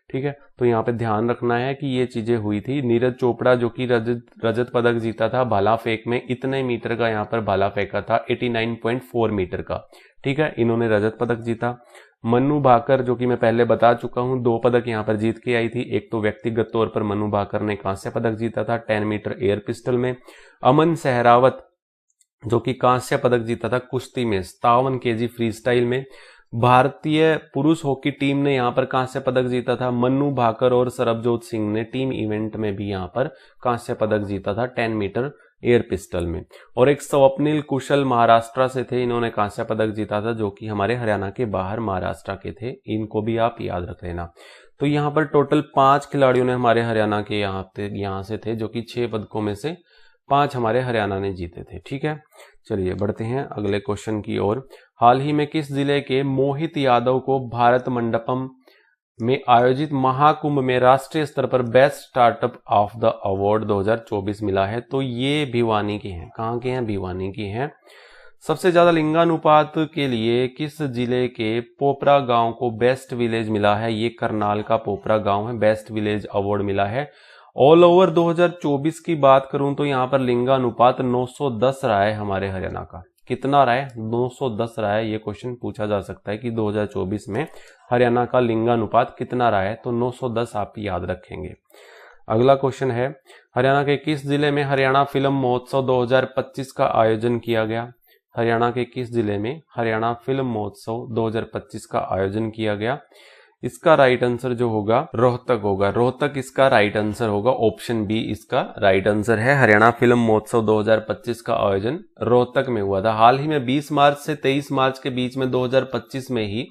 ठीक है। तो यहाँ पे ध्यान रखना है कि ये चीजें हुई थी। नीरज चोपड़ा जो कि रजत पदक जीता था भाला फेंक में, इतने मीटर का यहाँ पर भाला फेंका था, 89.4 मीटर का। ठीक है। इन्होंने रजत पदक जीता। मनु भाकर जो कि मैं पहले बता चुका हूं, 2 पदक यहाँ पर जीत के आई थी। एक तो व्यक्तिगत तौर पर मनु भाकर ने कांस्य पदक जीता था 10 मीटर एयर पिस्टल में। अमन सहरावत जो कि कांस्य पदक जीता था कुश्ती में 57 केजी फ्री स्टाइल में। भारतीय पुरुष हॉकी टीम ने यहाँ पर कांस्य पदक जीता था। मनु भाकर और सरबजोत सिंह ने टीम इवेंट में भी यहाँ पर कांस्य पदक जीता था 10 मीटर एयर पिस्टल में। और एक स्वप्निल कुशल महाराष्ट्र से थे, इन्होंने कांस्य पदक जीता था, जो कि हमारे हरियाणा के बाहर महाराष्ट्र के थे। इनको भी आप याद रख लेना। तो यहाँ पर टोटल 5 खिलाड़ियों ने हमारे हरियाणा के यहाँ से थे, जो कि 6 पदकों में से 5 हमारे हरियाणा ने जीते थे। ठीक है। चलिए बढ़ते हैं अगले क्वेश्चन की ओर। हाल ही में किस जिले के मोहित यादव को भारत मंडपम में आयोजित महाकुंभ में राष्ट्रीय स्तर पर best startup of the award 2024 मिला है? तो ये भिवानी के हैं। कहाँ के हैं? भिवानी के हैं। सबसे ज्यादा लिंगानुपात के लिए किस जिले के पोपरा गांव को बेस्ट विलेज मिला है? ये करनाल का पोपरा गांव है, बेस्ट विलेज अवार्ड मिला है। ऑल ओवर 2024 की बात करूं तो यहाँ पर लिंगानुपात 910 रहा है हमारे हरियाणा का। कितना रहा है? 910 रहा है। ये क्वेश्चन पूछा जा सकता है कि 2024 में हरियाणा का लिंगानुपात कितना रहा है, तो 910 आप याद रखेंगे। अगला क्वेश्चन है, हरियाणा के किस जिले में हरियाणा फिल्म महोत्सव 2025 का आयोजन किया गया? हरियाणा के किस जिले में हरियाणा फिल्म महोत्सव 2025 का आयोजन किया गया? इसका राइट आंसर जो होगा रोहतक होगा। रोहतक इसका राइट आंसर होगा। ऑप्शन बी इसका राइट आंसर है। हरियाणा फिल्म महोत्सव 2025 का आयोजन रोहतक में हुआ था। हाल ही में 20 मार्च से 23 मार्च के बीच में 2025 में ही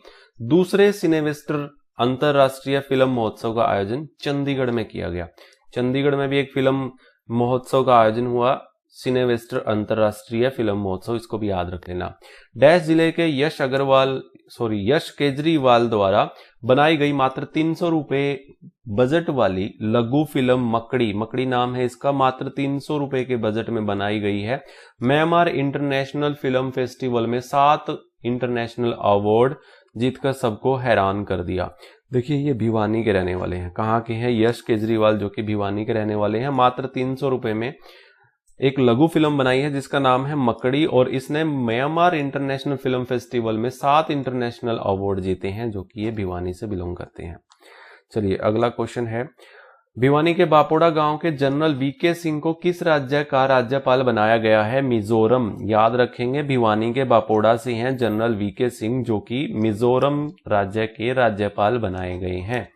दूसरे सिनेवेस्टर अंतरराष्ट्रीय फिल्म महोत्सव का आयोजन चंडीगढ़ में किया गया। चंडीगढ़ में भी एक फिल्म महोत्सव का आयोजन हुआ, सिनेवेस्टर अंतरराष्ट्रीय फिल्म महोत्सव, इसको भी याद रख लेना। डैश जिले के यश केजरीवाल द्वारा बनाई गई मात्र 300 रुपए बजट वाली लघु फिल्म मकड़ी नाम है इसका, मात्र 300 रुपए के बजट में बनाई गई है। म्यांमार इंटरनेशनल फिल्म फेस्टिवल में 7 इंटरनेशनल अवार्ड जीतकर सबको हैरान कर दिया। देखिए ये भिवानी के रहने वाले हैं। कहाँ के हैं? यश केजरीवाल जो कि भिवानी के रहने वाले हैं। मात्र 300 रुपए में एक लघु फिल्म बनाई है जिसका नाम है मकड़ी, और इसने म्यांमार इंटरनेशनल फिल्म फेस्टिवल में 7 इंटरनेशनल अवार्ड जीते हैं, जो कि ये भिवानी से बिलोंग करते हैं। चलिए अगला क्वेश्चन है, भिवानी के बापोड़ा गांव के जनरल वीके सिंह को किस राज्य का राज्यपाल बनाया गया है? मिजोरम। याद रखेंगे, भिवानी के बापोड़ा से हैं जनरल वीके सिंह, जो कि मिजोरम राज्य के राज्यपाल बनाए गए हैं।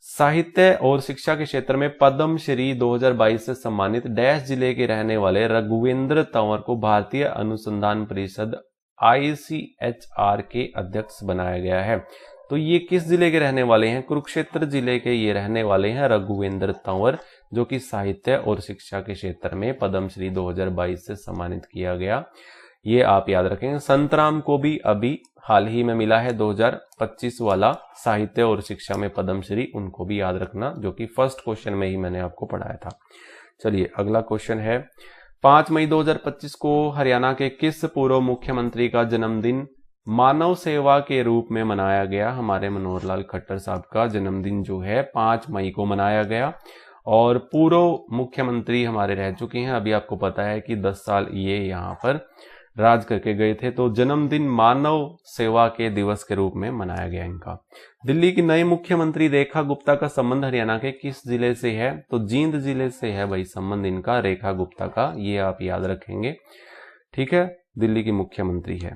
साहित्य और शिक्षा के क्षेत्र में पद्म श्री 2022 से सम्मानित डैश जिले के रहने वाले रघुवेंद्र तंवर को भारतीय अनुसंधान परिषद ICHR के अध्यक्ष बनाया गया है। तो ये किस जिले के रहने वाले हैं? कुरुक्षेत्र जिले के ये रहने वाले हैं रघुवेंद्र तंवर, जो कि साहित्य और शिक्षा के क्षेत्र में पद्म श्री 2022 से सम्मानित किया गया। ये आप याद रखेंगे। संतराम को भी अभी हाल ही में मिला है 2025 वाला साहित्य और शिक्षा में पद्मश्री, उनको भी याद रखना, जो कि फर्स्ट क्वेश्चन में ही मैंने आपको पढ़ाया था। चलिए अगला क्वेश्चन है, 5 मई 2025 को हरियाणा के किस पूर्व मुख्यमंत्री का जन्मदिन मानव सेवा के रूप में मनाया गया? हमारे मनोहर लाल खट्टर साहब का जन्मदिन जो है 5 मई को मनाया गया, और पूर्व मुख्यमंत्री हमारे रह चुके हैं। अभी आपको पता है कि 10 साल ये यहाँ पर राज करके गए थे, तो जन्मदिन मानव सेवा के दिवस के रूप में मनाया गया इनका। दिल्ली की नई मुख्यमंत्री रेखा गुप्ता का संबंध हरियाणा के किस जिले से है? तो जींद जिले से है भाई संबंध इनका, रेखा गुप्ता का, ये आप याद रखेंगे। ठीक है, दिल्ली की मुख्यमंत्री है।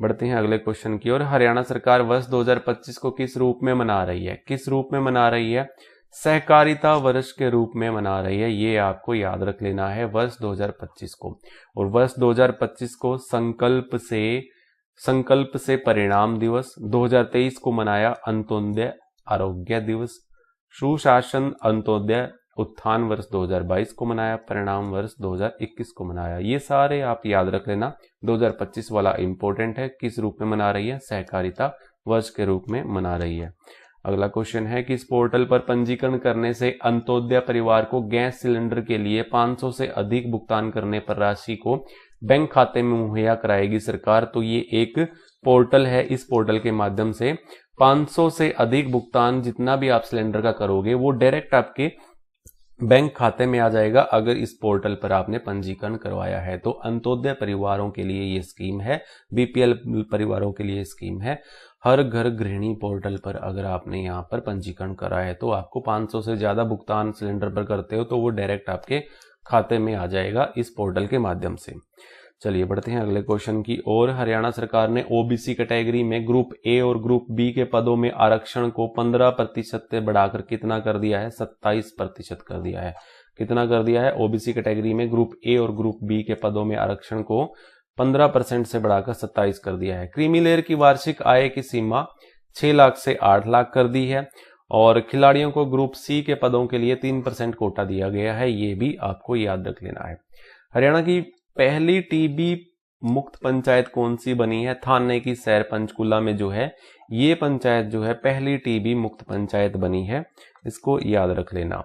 बढ़ते हैं अगले क्वेश्चन की ओर। हरियाणा सरकार वर्ष 2025 को किस रूप में मना रही है? किस रूप में मना रही है? सहकारिता वर्ष के रूप में मना रही है, ये आपको याद रख लेना है वर्ष 2025 को। और वर्ष 2025 को संकल्प से परिणाम दिवस, 2023 को मनाया अंत्योदय आरोग्य दिवस, सुशासन अंत्योदय उत्थान वर्ष 2022 को मनाया, परिणाम वर्ष 2021 को मनाया। ये सारे आप याद रख लेना। 2025 वाला इंपॉर्टेंट है, किस रूप में मना रही है? सहकारिता वर्ष के रूप में मना रही है। अगला क्वेश्चन है कि इस पोर्टल पर पंजीकरण करने से अंत्योदय परिवार को गैस सिलेंडर के लिए 500 से अधिक भुगतान करने पर राशि को बैंक खाते में मुहैया कराएगी सरकार। तो ये एक पोर्टल है, इस पोर्टल के माध्यम से 500 से अधिक भुगतान जितना भी आप सिलेंडर का करोगे वो डायरेक्ट आपके बैंक खाते में आ जाएगा, अगर इस पोर्टल पर आपने पंजीकरण करवाया है। तो अंत्योदय परिवारों के लिए ये स्कीम है, BPL परिवारों के लिए स्कीम है। हर घर गृहिणी पोर्टल पर अगर आपने यहाँ पर पंजीकरण करा है तो आपको 500 से ज्यादा भुगतान सिलेंडर पर करते हो तो वो डायरेक्ट आपके खाते में आ जाएगा इस पोर्टल के माध्यम से। चलिए बढ़ते हैं अगले क्वेश्चन की ओर। हरियाणा सरकार ने OBC कैटेगरी में ग्रुप A और ग्रुप B के पदों में आरक्षण को 15% से बढ़ाकर कितना कर दिया है? 27% कर दिया है। कितना कर दिया है? OBC कैटेगरी में ग्रुप A और ग्रुप B के पदों में आरक्षण को 15% से बढ़ाकर 27 कर दिया है। क्रीमी लेयर की वार्षिक आय की सीमा 6 लाख से 8 लाख कर दी है, और खिलाड़ियों को ग्रुप C के पदों के लिए 3% कोटा दिया गया है, ये भी आपको याद रख लेना है। हरियाणा की पहली TB मुक्त पंचायत कौन सी बनी है? थाने की सैर पंचकुला में जो है ये पंचायत जो है पहली TB मुक्त पंचायत बनी है, इसको याद रख लेना।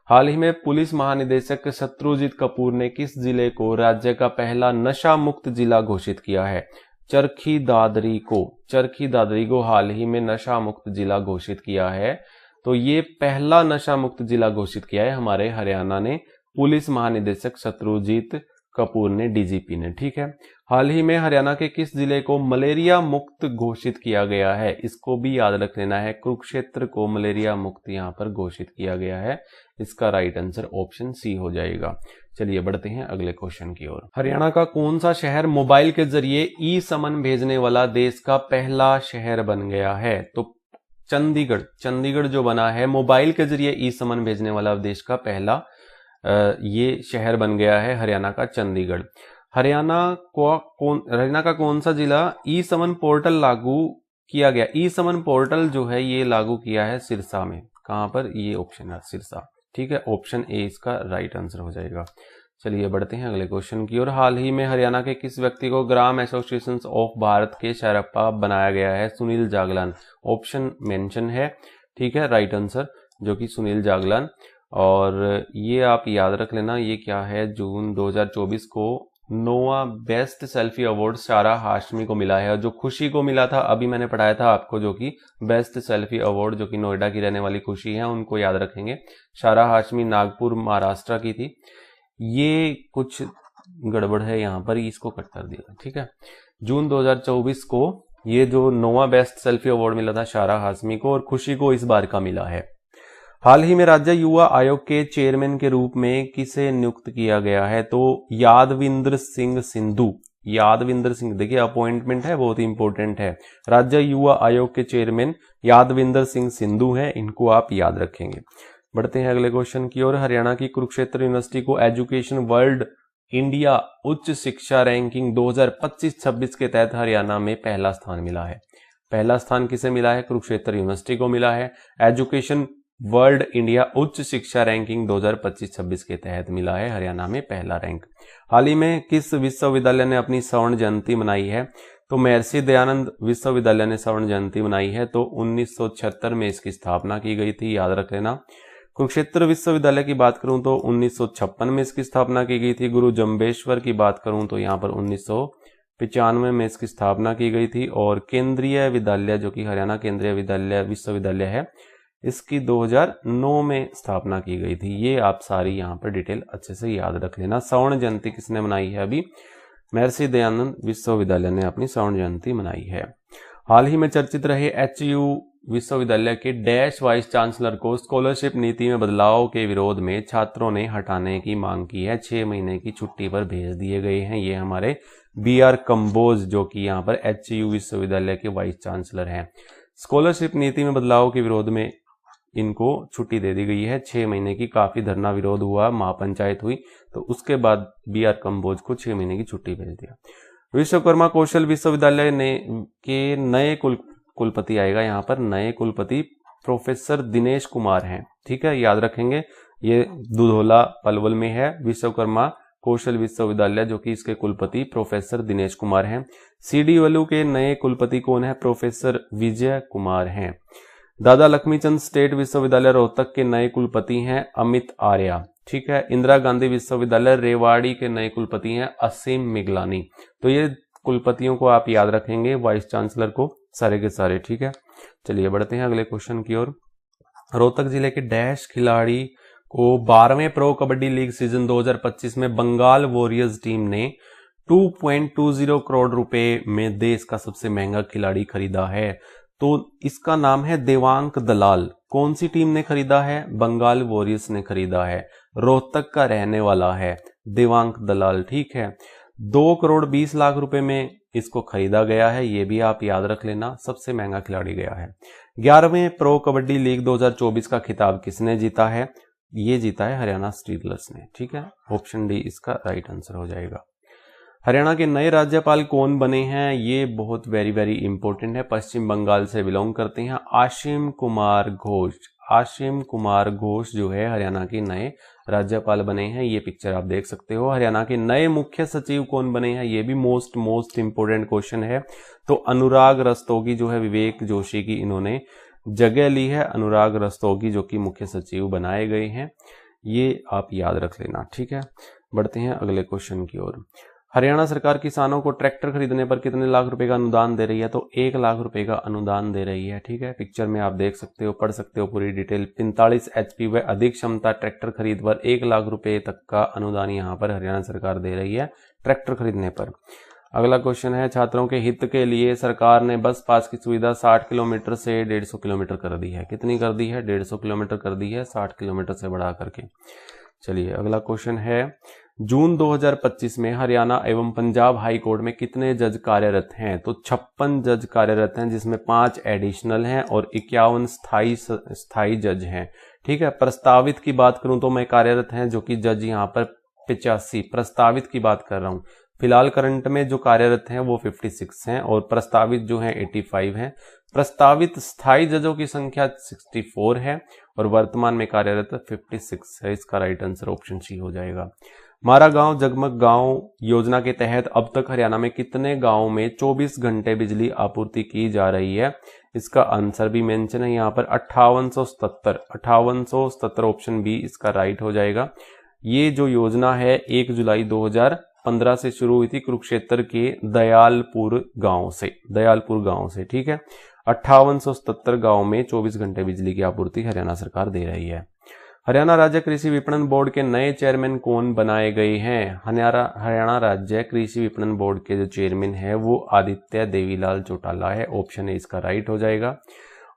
हाल ही में पुलिस महानिदेशक शत्रुजीत कपूर ने किस जिले को राज्य का पहला नशा मुक्त जिला घोषित किया है? चरखी दादरी को हाल ही में नशा मुक्त जिला घोषित किया है। तो ये पहला नशा मुक्त जिला घोषित किया है हमारे हरियाणा ने, पुलिस महानिदेशक शत्रुजीत कपूर ने, डीजीपी ने। ठीक है। हाल ही में हरियाणा के किस जिले को मलेरिया मुक्त घोषित किया गया है? इसको भी याद रख लेना है, कुरुक्षेत्र को मलेरिया मुक्त यहां पर घोषित किया गया है। इसका राइट आंसर ऑप्शन सी हो जाएगा। चलिए बढ़ते हैं अगले क्वेश्चन की ओर। हरियाणा का कौन सा शहर मोबाइल के जरिए ई समन भेजने वाला देश का पहला शहर बन गया है? तो चंडीगढ़ जो बना है मोबाइल के जरिए ई समन भेजने वाला देश का पहला ये शहर बन गया है हरियाणा का चंडीगढ़। हरियाणा का कौन सा जिला ई समन पोर्टल लागू किया गया? ई समन पोर्टल जो है ये लागू किया है सिरसा में। कहां पर? ये ऑप्शन है सिरसा। ठीक है, ऑप्शन ए इसका राइट आंसर हो जाएगा। चलिए बढ़ते हैं अगले क्वेश्चन की ओर। हाल ही में हरियाणा के किस व्यक्ति को ग्राम एसोसिएशन ऑफ भारत के शेरपा बनाया गया है? सुनील जागलान। ऑप्शन मेंशन है। ठीक है, राइट आंसर जो कि सुनील जागलान। और ये आप याद रख लेना, ये क्या है, जून 2024 को नोवा बेस्ट सेल्फी अवार्ड सारा हाशमी को मिला है। और जो खुशी को मिला था अभी मैंने पढ़ाया था आपको, जो कि बेस्ट सेल्फी अवार्ड जो कि नोएडा की रहने वाली खुशी है, उनको याद रखेंगे। सारा हाशमी नागपुर महाराष्ट्र की थी। ये कुछ गड़बड़ है यहाँ पर, इसको कट कर दिया। ठीक है, जून 2024 को ये जो नोवा बेस्ट सेल्फी अवार्ड मिला था सारा हाशमी को, और खुशी को इस बार का मिला है। हाल ही में राज्य युवा आयोग के चेयरमैन के रूप में किसे नियुक्त किया गया है? तो यादविंद्र सिंह सिंधु। यादविंद्र सिंह, देखिए अपॉइंटमेंट है, बहुत ही इंपॉर्टेंट है। राज्य युवा आयोग के चेयरमैन यादविंद्र सिंह सिंधु हैं, इनको आप याद रखेंगे। बढ़ते हैं अगले क्वेश्चन की ओर। हरियाणा की कुरुक्षेत्र यूनिवर्सिटी को एजुकेशन वर्ल्ड इंडिया उच्च शिक्षा रैंकिंग 2025-26 के तहत हरियाणा में पहला स्थान मिला है। पहला स्थान किसे मिला है? कुरुक्षेत्र यूनिवर्सिटी को मिला है। एजुकेशन वर्ल्ड इंडिया उच्च शिक्षा रैंकिंग 2025-26 के तहत मिला है हरियाणा में पहला रैंक। हाल ही में किस विश्वविद्यालय ने अपनी स्वर्ण जयंती मनाई है? तो महर्षि दयानंद विश्वविद्यालय ने स्वर्ण जयंती मनाई है। तो 1976 में इसकी स्थापना की गई थी, याद रख लेना। कुरुक्षेत्र विश्वविद्यालय की बात करूं तो 1956 में इसकी स्थापना की गई थी। गुरु जम्बेश्वर की बात करूं तो यहाँ पर 1995 में इसकी स्थापना की गई थी। और केंद्रीय विद्यालय जो कि हरियाणा केंद्रीय विश्वविद्यालय है, इसकी 2009 में स्थापना की गई थी। ये आप सारी यहाँ पर डिटेल अच्छे से याद रख लेना। स्वर्ण जयंती किसने मनाई है? अभी महर्षि दयानंद विश्वविद्यालय ने अपनी स्वर्ण जयंती मनाई है। हाल ही में चर्चित रहे HU विश्वविद्यालय के डैश वाइस चांसलर को स्कॉलरशिप नीति में बदलाव के विरोध में छात्रों ने हटाने की मांग की है। 6 महीने की छुट्टी पर भेज दिए गए हैं। ये हमारे BR कंबोज जो कि यहाँ पर HU विश्वविद्यालय के वाइस चांसलर हैं। स्कॉलरशिप नीति में बदलाव के विरोध में इनको छुट्टी दे दी गई है 6 महीने की। काफी धरना विरोध हुआ, महापंचायत हुई, तो उसके बाद BR कंबोज को 6 महीने की छुट्टी भेज दिया। विश्वकर्मा कौशल विश्वविद्यालय के नए कुलपति आएगा यहाँ पर। नए कुलपति प्रोफेसर दिनेश कुमार हैं। ठीक है, याद रखेंगे। ये दुधौला पलवल में है विश्वकर्मा कौशल विश्वविद्यालय, जो कि इसके कुलपति प्रोफेसर दिनेश कुमार हैं। CDWLU के नए कुलपति कौन है? प्रोफेसर विजय कुमार हैं। दादा लक्ष्मीचंद स्टेट विश्वविद्यालय रोहतक के नए कुलपति हैं अमित आर्या। ठीक है, इंदिरा गांधी विश्वविद्यालय रेवाड़ी के नए कुलपति हैं असीम मिगलानी। तो ये कुलपतियों को आप याद रखेंगे, वाइस चांसलर को, सारे के सारे। ठीक है, चलिए बढ़ते हैं अगले क्वेश्चन की ओर। रोहतक जिले के डैश खिलाड़ी को 12वें प्रो कबड्डी लीग सीजन 2025 में बंगाल वॉरियर्स टीम ने 2.20 करोड़ रुपए में देश का सबसे महंगा खिलाड़ी खरीदा है। तो इसका नाम है देवांक दलाल। कौन सी टीम ने खरीदा है? बंगाल वॉरियर्स ने खरीदा है। रोहतक का रहने वाला है देवांक दलाल। ठीक है, 2 करोड़ 20 लाख रुपए में इसको खरीदा गया है। ये भी आप याद रख लेना, सबसे महंगा खिलाड़ी गया है। 11वें प्रो कबड्डी लीग 2024 का खिताब किसने जीता है? ये जीता है हरियाणा स्टीलर्स ने। ठीक है, ऑप्शन डी इसका राइट आंसर हो जाएगा। हरियाणा के नए राज्यपाल कौन बने हैं? ये बहुत वेरी इंपॉर्टेंट है। पश्चिम बंगाल से बिलोंग करते हैं आशिम कुमार घोष। आशिम कुमार घोष जो है हरियाणा के नए राज्यपाल बने हैं। ये पिक्चर आप देख सकते हो। हरियाणा के नए मुख्य सचिव कौन बने हैं? ये भी मोस्ट इंपोर्टेंट क्वेश्चन है। तो अनुराग रस्तोगी जो है विवेक जोशी की इन्होंने जगह ली है। अनुराग रस्तोगी जो कि मुख्य सचिव बनाए गए हैं, ये आप याद रख लेना। ठीक है, बढ़ते हैं अगले क्वेश्चन की ओर। हरियाणा सरकार किसानों को ट्रैक्टर खरीदने पर कितने लाख रुपए का अनुदान दे रही है? तो 1 लाख रुपए का अनुदान दे रही है। ठीक है, पिक्चर में आप देख सकते हो, पढ़ सकते हो पूरी डिटेल। 45 HP व अधिक क्षमता ट्रैक्टर खरीद पर 1 लाख रुपए तक का अनुदान यहाँ पर हरियाणा सरकार दे रही है ट्रैक्टर खरीदने पर। अगला क्वेश्चन है, छात्रों के हित के लिए सरकार ने बस पास की सुविधा 60 किलोमीटर से 150 किलोमीटर कर दी है। कितनी कर दी है? 150 किलोमीटर कर दी है, 60 किलोमीटर से बढ़ा करके। चलिए अगला क्वेश्चन है, जून 2025 में हरियाणा एवं पंजाब हाई कोर्ट में कितने जज कार्यरत हैं? तो 56 जज कार्यरत हैं, जिसमें 5 एडिशनल हैं और 51 स्थायी जज हैं। ठीक है, प्रस्तावित की बात करूं तो मैं कार्यरत हैं जो कि जज यहाँ पर 85, प्रस्तावित की बात कर रहा हूं। फिलहाल करंट में जो कार्यरत हैं वो 56 हैं और प्रस्तावित जो हैं 85 हैं। प्रस्तावित स्थायी जजों की संख्या 64 है और वर्तमान में कार्यरत 56 है। इसका राइट आंसर ऑप्शन सी हो जाएगा। मारा गांव जगमग गांव योजना के तहत अब तक हरियाणा में कितने गांवों में 24 घंटे बिजली आपूर्ति की जा रही है? इसका आंसर भी मेंशन है यहाँ पर 5877 ऑप्शन बी इसका राइट हो जाएगा। ये जो योजना है 1 जुलाई 2015 से शुरू हुई थी कुरुक्षेत्र के दयालपुर गांव से। ठीक है, 5877 गांव में 24 घंटे बिजली की आपूर्ति हरियाणा सरकार दे रही है। हरियाणा राज्य कृषि विपणन बोर्ड के नए चेयरमैन कौन बनाए गए हैं? हरियाणा राज्य कृषि विपणन बोर्ड के जो चेयरमैन है वो आदित्य देवीलाल चौटाला है। ऑप्शन ए इसका राइट हो जाएगा।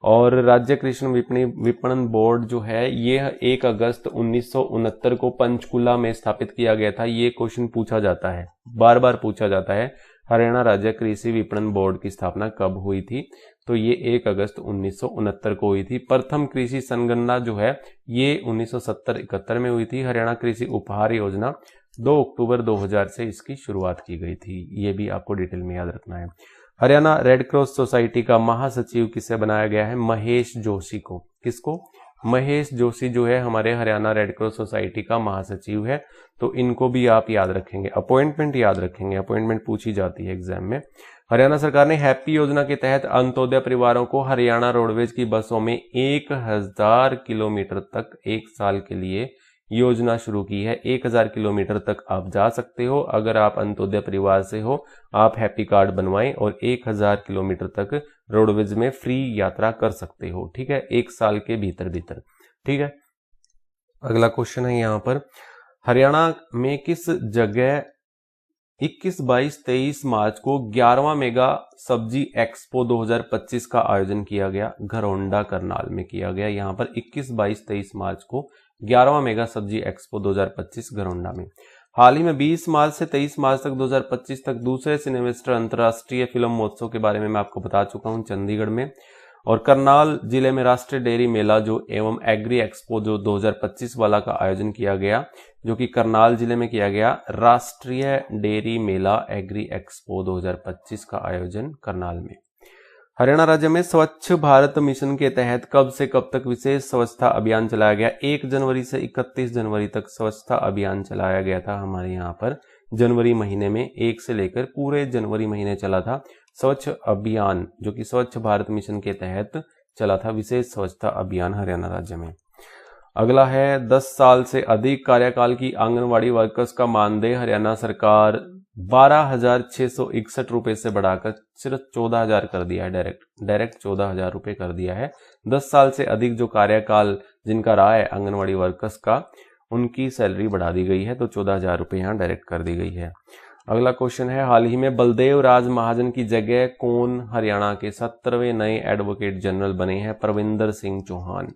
और राज्य कृषि विपणन बोर्ड जो है ये 1 अगस्त 1969 को पंचकुला में स्थापित किया गया था। ये क्वेश्चन पूछा जाता है, बार बार पूछा जाता है, हरियाणा राज्य कृषि विपणन बोर्ड की स्थापना कब हुई थी? तो ये 1 अगस्त 1969 को हुई थी। प्रथम कृषि संगणना जो है ये 1970-71 में हुई थी। हरियाणा कृषि उपहार योजना 2 अक्टूबर 2000 से इसकी शुरुआत की गई थी। ये भी आपको डिटेल में याद रखना है। हरियाणा रेड क्रॉस सोसाइटी का महासचिव किसे बनाया गया है? महेश जोशी को। किसको? महेश जोशी जो है हमारे हरियाणा रेड क्रॉस सोसाइटी का महासचिव है। तो इनको भी आप याद रखेंगे, अपॉइंटमेंट याद रखेंगे, अपॉइंटमेंट पूछी जाती है एग्जाम में। हरियाणा सरकार ने हैप्पी योजना के तहत अंत्योदय परिवारों को हरियाणा रोडवेज की बसों में 1000 किलोमीटर तक 1 साल के लिए योजना शुरू की है। 1000 किलोमीटर तक आप जा सकते हो अगर आप अंत्योदय परिवार से हो, आप हैप्पी कार्ड बनवाएं और 1000 किलोमीटर तक रोडवेज में फ्री यात्रा कर सकते हो। ठीक है, 1 साल के भीतर। ठीक है, अगला क्वेश्चन है यहाँ पर, हरियाणा में किस जगह 21, 22, 23 मार्च को 11वां मेगा सब्जी एक्सपो 2025 का आयोजन किया गया? घरौंडा करनाल में किया गया। यहाँ पर 21, 22, 23 मार्च को 11वां मेगा सब्जी एक्सपो 2025 घरौंडा में। हाल ही में 20 मार्च से 23 मार्च तक 2025 तक दूसरे सिनेमेस्टर अंतर्राष्ट्रीय फिल्म महोत्सव के बारे में मैं आपको बता चुका हूं चंडीगढ़ में। और करनाल जिले में राष्ट्रीय डेयरी मेला जो एवं एग्री एक्सपो जो 2025 वाला का आयोजन किया गया, जो कि करनाल जिले में किया गया। राष्ट्रीय डेयरी मेला एग्री एक्सपो 2025 का आयोजन करनाल में। हरियाणा राज्य में स्वच्छ भारत मिशन के तहत कब से कब तक विशेष स्वच्छता अभियान चलाया गया? 1 जनवरी से 31 जनवरी तक स्वच्छता अभियान चलाया गया था हमारे यहाँ पर। जनवरी महीने में 1 से लेकर पूरे जनवरी महीने चला था स्वच्छ अभियान, जो कि स्वच्छ भारत मिशन के तहत चला था विशेष स्वच्छता अभियान हरियाणा राज्य में। अगला है, 10 साल से अधिक कार्यकाल की आंगनवाड़ी वर्कर्स का मानदेय हरियाणा सरकार 12,661 रुपए से बढ़ाकर सिर्फ 14,000 कर दिया है। डायरेक्ट 14,000 रुपए कर दिया है। 10 साल से अधिक जो कार्यकाल जिनका रहा है आंगनवाड़ी वर्कर्स का, उनकी सैलरी बढ़ा दी गई है, तो 14,000 रुपए यहाँ डायरेक्ट कर दी गई है। अगला क्वेश्चन है, हाल ही में बलदेव राज महाजन की जगह कौन हरियाणा के 17वें नए एडवोकेट जनरल बने हैं? परविंदर सिंह चौहान।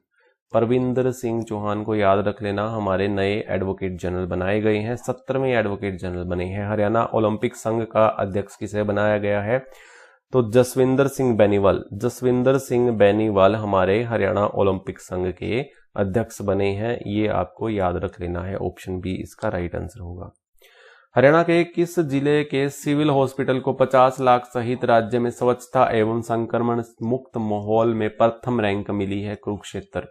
परविंदर सिंह चौहान को याद रख लेना, हमारे नए एडवोकेट जनरल बनाए गए हैं, 17वें एडवोकेट जनरल बने हैं। हरियाणा ओलंपिक संघ का अध्यक्ष किसे बनाया गया है? तो जसविंदर सिंह बेनीवाल। जसविंदर सिंह बेनीवाल हमारे हरियाणा ओलंपिक संघ के अध्यक्ष बने हैं। ये आपको याद रख लेना है, ऑप्शन बी इसका राइट आंसर होगा। हरियाणा के किस जिले के सिविल हॉस्पिटल को 50 लाख सहित राज्य में स्वच्छता एवं संक्रमण मुक्त माहौल में प्रथम रैंक मिली है? कुरुक्षेत्र।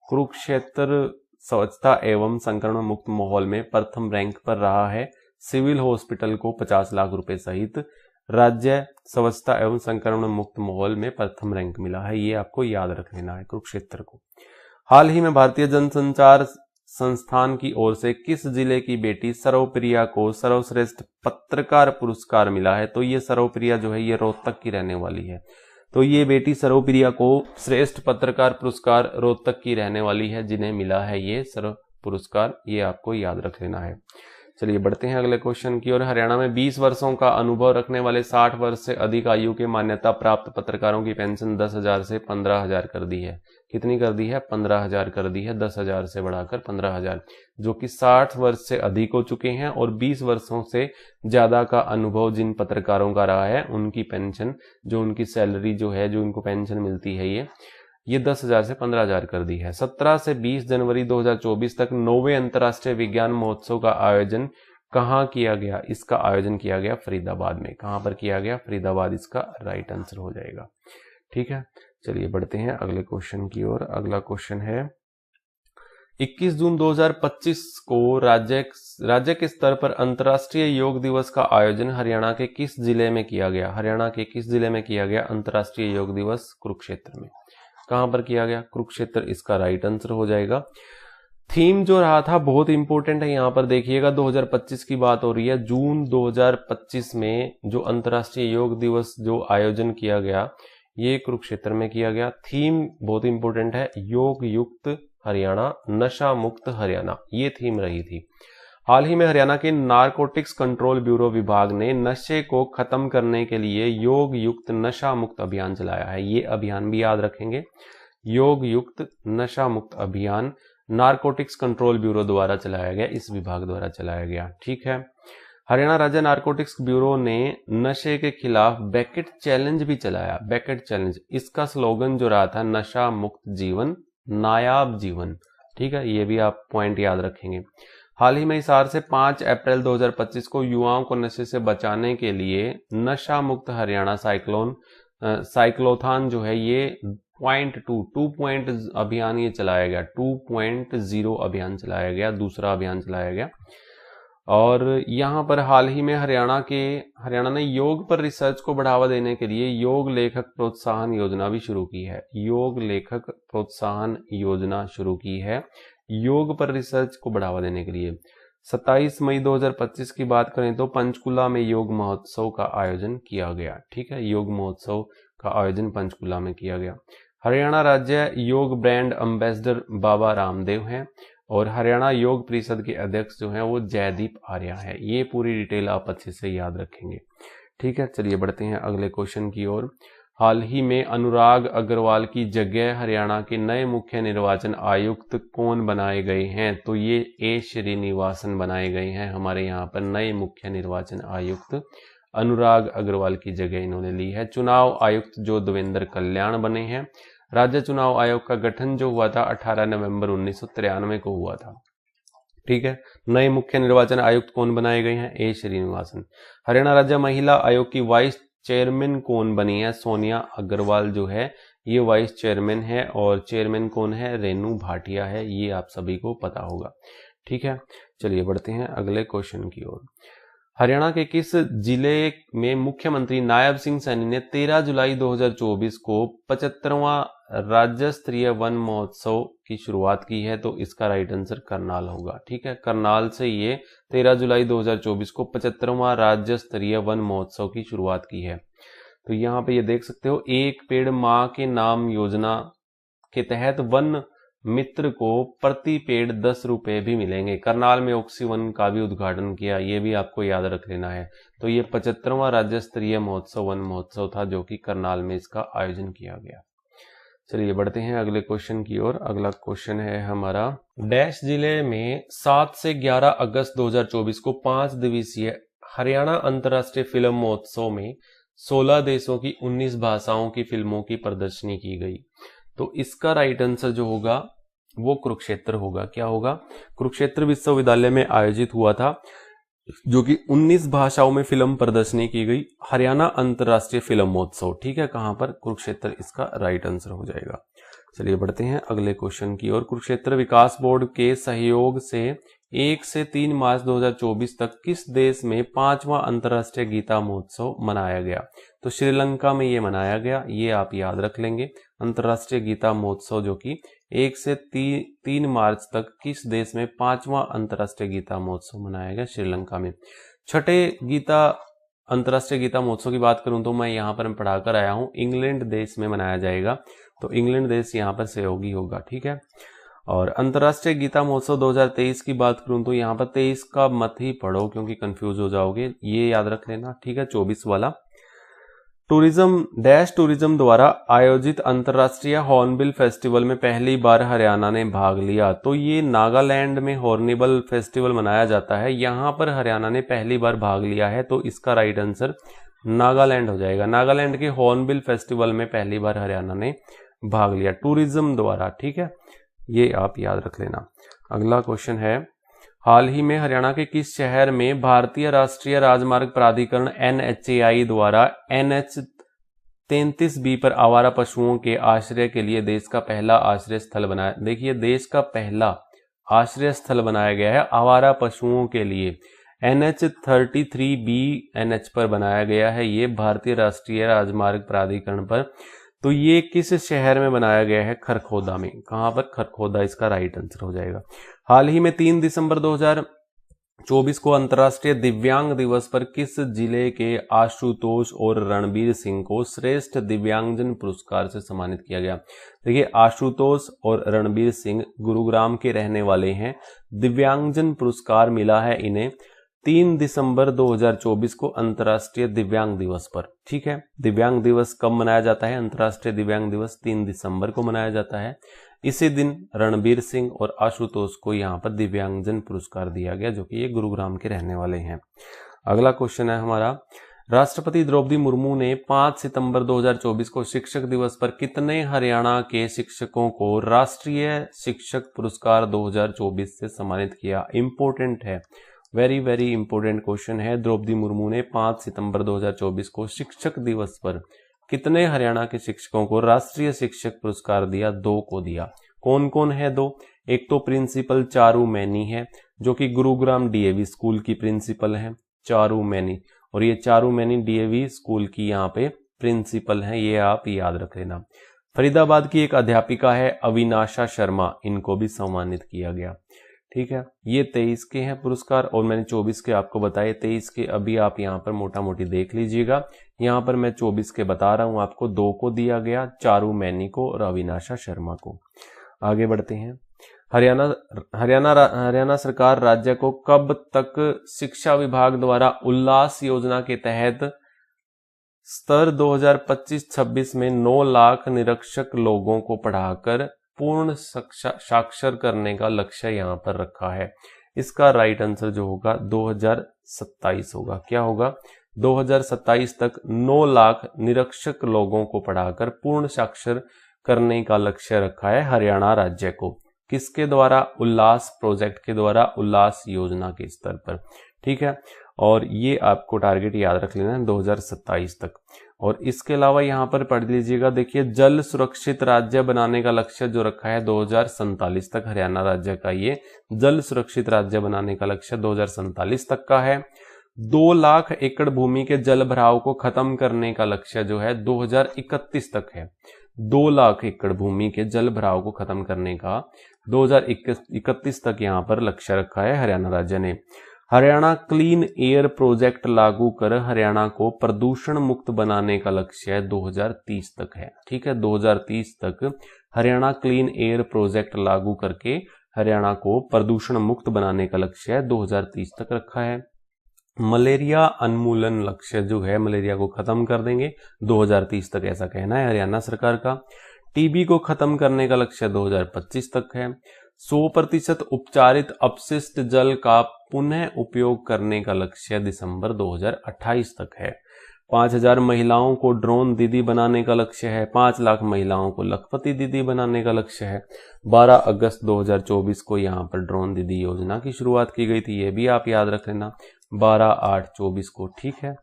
कुरुक्षेत्र स्वच्छता एवं संक्रमण मुक्त माहौल में प्रथम रैंक पर रहा है। सिविल हॉस्पिटल को 50 लाख रुपए सहित राज्य स्वच्छता एवं संक्रमण मुक्त माहौल में प्रथम रैंक मिला है। ये आपको याद रख लेना है, कुरुक्षेत्र को। हाल ही में भारतीय जनसंचार संस्थान की ओर से किस जिले की बेटी सर्वप्रिया को सर्वश्रेष्ठ पत्रकार पुरस्कार मिला है? तो ये सर्वप्रिया जो है ये रोहतक की रहने वाली है। तो ये बेटी सर्वप्रिया को श्रेष्ठ पत्रकार पुरस्कार रोहतक की रहने वाली है, जिन्हें मिला है ये सर्व पुरस्कार, ये आपको याद रख लेना है। चलिए बढ़ते हैं अगले क्वेश्चन की ओर। हरियाणा में 20 वर्षों का अनुभव रखने वाले 60 वर्ष से अधिक आयु के मान्यता प्राप्त पत्रकारों की पेंशन 10,000 से 15,000 कर दी है। कितनी कर दी है? 15,000 कर दी है, 10,000 से बढ़ाकर 15,000। जो कि 60 वर्ष से अधिक हो चुके हैं और 20 वर्षों से ज्यादा का अनुभव जिन पत्रकारों का रहा है, उनकी पेंशन, जो उनकी सैलरी जो है, जो उनको पेंशन मिलती है, ये 10,000 से 15,000 कर दी है। 17 से 20 जनवरी 2024 तक 9वें अंतर्राष्ट्रीय विज्ञान महोत्सव का आयोजन कहाँ किया गया? इसका आयोजन किया गया फरीदाबाद में। कहाँ पर किया गया? फरीदाबाद इसका राइट आंसर हो जाएगा। ठीक है, चलिए बढ़ते हैं अगले क्वेश्चन की ओर। अगला क्वेश्चन है 21 जून 2025 को राज्य के स्तर पर अंतर्राष्ट्रीय योग दिवस का आयोजन हरियाणा के किस जिले में किया गया? हरियाणा के किस जिले में किया गया अंतर्राष्ट्रीय योग दिवस? कुरुक्षेत्र में। कहां पर किया गया? कुरुक्षेत्र इसका राइट आंसर हो जाएगा। थीम जो रहा था बहुत इंपॉर्टेंट है, यहां पर देखिएगा 2025 की बात हो रही है। जून 2025 में जो अंतर्राष्ट्रीय योग दिवस जो आयोजन किया गया, ये कुरुक्षेत्र में किया गया। थीम बहुत इंपॉर्टेंट है, योग युक्त हरियाणा, नशा मुक्त हरियाणा, ये थीम रही थी। हाल ही में हरियाणा के नारकोटिक्स कंट्रोल ब्यूरो विभाग ने नशे को खत्म करने के लिए योग युक्त नशा मुक्त अभियान चलाया है। ये अभियान भी याद रखेंगे, योग युक्त नशा मुक्त अभियान नारकोटिक्स कंट्रोल ब्यूरो द्वारा चलाया गया, इस विभाग द्वारा चलाया गया। ठीक है, हरियाणा राज्य नारकोटिक्स ब्यूरो ने नशे के खिलाफ बैकेट चैलेंज भी चलाया। बैकेट चैलेंज, इसका स्लोगन जो रहा था, नशा मुक्त जीवन नायाब जीवन। ठीक है, ये भी आप पॉइंट याद रखेंगे। हाल ही में हिसार से 5 अप्रैल 2025 को युवाओं को नशे से बचाने के लिए नशा मुक्त हरियाणा साइक्लोथॉन जो है, ये 2 अभियान ये चलाया गया, 2.0 अभियान चलाया गया, दूसरा अभियान चलाया गया। और यहाँ पर हाल ही में हरियाणा ने योग पर रिसर्च को बढ़ावा देने के लिए योग लेखक प्रोत्साहन योजना भी शुरू की है। योग लेखक प्रोत्साहन योजना शुरू की है योग पर रिसर्च को बढ़ावा देने के लिए। 27 मई 2025 की बात करें तो पंचकुला में योग महोत्सव का आयोजन किया गया। ठीक है, योग महोत्सव का आयोजन पंचकुला में किया गया। हरियाणा राज्य योग ब्रांड एम्बेसडर बाबा रामदेव हैं और हरियाणा योग परिषद के अध्यक्ष जो हैं वो जयदीप आर्या है। ये पूरी डिटेल आप अच्छे से याद रखेंगे। ठीक है, चलिए बढ़ते हैं अगले क्वेश्चन की ओर। हाल ही में अनुराग अग्रवाल की जगह हरियाणा के नए मुख्य निर्वाचन आयुक्त कौन बनाए गए हैं? तो ये ए श्रीनिवासन बनाए गए हैं। हमारे यहाँ पर नए मुख्य निर्वाचन आयुक्त अनुराग अग्रवाल की जगह इन्होंने ली है। चुनाव आयुक्त जो देवेंद्र कल्याण बने हैं। राज्य चुनाव आयोग का गठन जो हुआ था 18 नवंबर 1993 को हुआ था। ठीक है, नए मुख्य निर्वाचन आयुक्त कौन बनाए गए हैं? ए श्रीनिवासन। हरियाणा राज्य महिला आयोग की वाइस चेयरमैन कौन बनी है? सोनिया अग्रवाल जो है ये वाइस चेयरमैन है और चेयरमैन कौन है? रेनू भाटिया है। ये आप सभी को पता होगा। ठीक है, चलिए बढ़ते हैं अगले क्वेश्चन की ओर। हरियाणा के किस जिले में मुख्यमंत्री नायब सिंह सैनी ने 13 जुलाई 2024 को 75वां राज्य स्तरीय वन महोत्सव की शुरुआत की है? तो इसका राइट आंसर करनाल होगा। ठीक है, करनाल से ये 13 जुलाई 2024 को 75वां राज्य स्तरीय वन महोत्सव की शुरुआत की है। तो यहाँ पे ये देख सकते हो, एक पेड़ माँ के नाम योजना के तहत वन मित्र को प्रति पेड़ 10 रुपए भी मिलेंगे। करनाल में ऑक्सीवन का भी उद्घाटन किया, ये भी आपको याद रख लेना है। तो ये 75वां राज्य स्तरीय महोत्सव वन महोत्सव था जो कि करनाल में इसका आयोजन किया गया। चलिए बढ़ते हैं अगले क्वेश्चन की ओर। अगला क्वेश्चन है हमारा, डैश जिले में 7 से 11 अगस्त 2024 को 5 दिवसीय हरियाणा अंतर्राष्ट्रीय फिल्म महोत्सव में 16 देशों की 19 भाषाओं की फिल्मों की प्रदर्शनी की गई। तो इसका राइट आंसर जो होगा वो कुरुक्षेत्र होगा। क्या होगा? कुरुक्षेत्र विश्वविद्यालय में आयोजित हुआ था, जो कि 19 भाषाओं में फिल्म प्रदर्शनी की गई, हरियाणा अंतर्राष्ट्रीय फिल्म महोत्सव। ठीक है, कहां पर? कुरुक्षेत्र इसका राइट आंसर हो जाएगा। चलिए बढ़ते हैं अगले क्वेश्चन की ओर। कुरुक्षेत्र विकास बोर्ड के सहयोग से 1 से 3 मार्च 2024 तक किस देश में 5वां अंतर्राष्ट्रीय गीता महोत्सव मनाया गया? तो श्रीलंका में ये मनाया गया, ये आप याद रख लेंगे। अंतर्राष्ट्रीय गीता महोत्सव जो कि 1 से 3 मार्च तक किस देश में 5वां अंतर्राष्ट्रीय गीता महोत्सव मनाया गया? श्रीलंका में। छठे अंतर्राष्ट्रीय गीता महोत्सव की बात करूं तो मैं यहाँ पर पढ़ाकर आया हूं, इंग्लैंड देश में मनाया जाएगा, तो इंग्लैंड देश यहाँ पर सहयोगी होगा, ठीक है। और अंतर्राष्ट्रीय गीता महोत्सव 2023 की बात करूं तो यहाँ पर 23 का मत ही पढ़ो क्योंकि कंफ्यूज हो जाओगे, ये याद रख लेना, ठीक है। 24 वाला टूरिज्म द्वारा आयोजित अंतर्राष्ट्रीय हॉर्नबिल फेस्टिवल में पहली बार हरियाणा ने भाग लिया। तो ये नागालैंड में हॉर्नबिल फेस्टिवल मनाया जाता है, यहाँ पर हरियाणा ने पहली बार भाग लिया है, तो इसका राइट आंसर नागालैंड हो जाएगा। नागालैंड के हॉर्नबिल फेस्टिवल में पहली बार हरियाणा ने भाग लिया टूरिज्म द्वारा, ठीक है, ये आप याद रख लेना। अगला क्वेश्चन है, हाल ही में हरियाणा के किस शहर में भारतीय राष्ट्रीय राजमार्ग प्राधिकरण NHAI द्वारा NH 33B पर आवारा पशुओं के आश्रय के लिए देश का पहला आश्रय स्थल बनाया? देखिए, देश का पहला आश्रय स्थल बनाया गया है आवारा पशुओं के लिए, NH 33B NH पर बनाया गया है, ये भारतीय राष्ट्रीय राजमार्ग प्राधिकरण पर। तो ये किस शहर में बनाया गया है? खरखोदा में। कहां पर? खरखोदा, इसका राइट आंसर हो जाएगा। हाल ही में 3 दिसंबर 2024 को अंतर्राष्ट्रीय दिव्यांग दिवस पर किस जिले के आशुतोष और रणबीर सिंह को श्रेष्ठ दिव्यांगजन पुरस्कार से सम्मानित किया गया? देखिए, आशुतोष और रणबीर सिंह गुरुग्राम के रहने वाले हैं, दिव्यांगजन पुरस्कार मिला है इन्हें 3 दिसंबर 2024 को अंतर्राष्ट्रीय दिव्यांग दिवस पर, ठीक है। दिव्यांग दिवस कब मनाया जाता है? अंतर्राष्ट्रीय दिव्यांग दिवस 3 दिसंबर को मनाया जाता है। इसी दिन रणबीर सिंह और आशुतोष को यहाँ पर दिव्यांगजन पुरस्कार दिया गया, जो कि ये गुरुग्राम के रहने वाले हैं। अगला क्वेश्चन है हमारा, राष्ट्रपति द्रौपदी मुर्मू ने 5 सितंबर 2024 को शिक्षक दिवस पर कितने हरियाणा के शिक्षकों को राष्ट्रीय शिक्षक पुरस्कार 2024 से सम्मानित किया? इंपॉर्टेंट है, वेरी वेरी इंपॉर्टेंट क्वेश्चन है। द्रौपदी मुर्मू ने 5 सितंबर 2024 को शिक्षक दिवस पर कितने हरियाणा के शिक्षकों को राष्ट्रीय शिक्षक पुरस्कार दिया? 2 को दिया। कौन कौन है 2? एक तो प्रिंसिपल चारू मैनी है, जो कि गुरुग्राम DAV स्कूल की प्रिंसिपल है, चारू मैनी, और ये चारू मैनी DAV स्कूल की यहाँ पे प्रिंसिपल है, ये आप याद रख लेना। फरीदाबाद की एक अध्यापिका है अविनाशा शर्मा, इनको भी सम्मानित किया गया, ठीक है। ये 23 के हैं पुरस्कार और मैंने 24 के आपको बताए, 23 के अभी आप यहाँ पर मोटा मोटी देख लीजिएगा। यहाँ पर मैं 24 के बता रहा हूँ आपको, 2 को दिया गया, चारू मैनी को और अविनाशा शर्मा को। आगे बढ़ते हैं। हरियाणा सरकार राज्य को कब तक शिक्षा विभाग द्वारा उल्लास योजना के तहत स्तर 2025-26 में 9 लाख निरक्षर लोगों को पढ़ाकर पूर्ण साक्षर करने का लक्ष्य यहाँ पर रखा है? इसका राइट आंसर जो होगा 2027 होगा। क्या होगा? 2027 तक 9 लाख निरक्षर लोगों को पढ़ाकर पूर्ण साक्षर करने का लक्ष्य रखा है हरियाणा राज्य को। किसके द्वारा? उल्लास प्रोजेक्ट के द्वारा, उल्लास योजना के स्तर पर, ठीक है। और ये आपको टारगेट याद रख लेना है 2027 तक। और इसके अलावा यहाँ पर पढ़ लीजिएगा, देखिए जल सुरक्षित राज्य बनाने का लक्ष्य जो रखा है 2047 तक हरियाणा राज्य का, ये जल सुरक्षित राज्य बनाने का लक्ष्य 2047 तक का है। 2 लाख एकड़ भूमि के जल भराव को खत्म करने का लक्ष्य जो है 2031 तक है। 2 लाख एकड़ भूमि के जल भराव को खत्म करने का 2031 तक यहाँ पर लक्ष्य रखा है हरियाणा राज्य ने। हरियाणा क्लीन एयर प्रोजेक्ट लागू कर हरियाणा को प्रदूषण मुक्त बनाने का लक्ष्य 2030 तक है, ठीक है। 2030 तक हरियाणा क्लीन एयर प्रोजेक्ट लागू करके हरियाणा को प्रदूषण मुक्त बनाने का लक्ष्य 2030 तक रखा है। मलेरिया उन्मूलन लक्ष्य जो है, मलेरिया को खत्म कर देंगे 2030 तक, ऐसा कहना है हरियाणा सरकार का। टीबी को खत्म करने का लक्ष्य 2025 तक है। 100% उपचारित अपशिष्ट जल का पुनः उपयोग करने का लक्ष्य दिसंबर 2028 तक है। 5000 महिलाओं को ड्रोन दीदी बनाने का लक्ष्य है। 5 लाख महिलाओं को लखपति दीदी बनाने का लक्ष्य है। 12 अगस्त 2024 को यहाँ पर ड्रोन दीदी योजना की शुरुआत की गई थी, ये भी आप याद रख लेना, 12/8/24 को, ठीक है।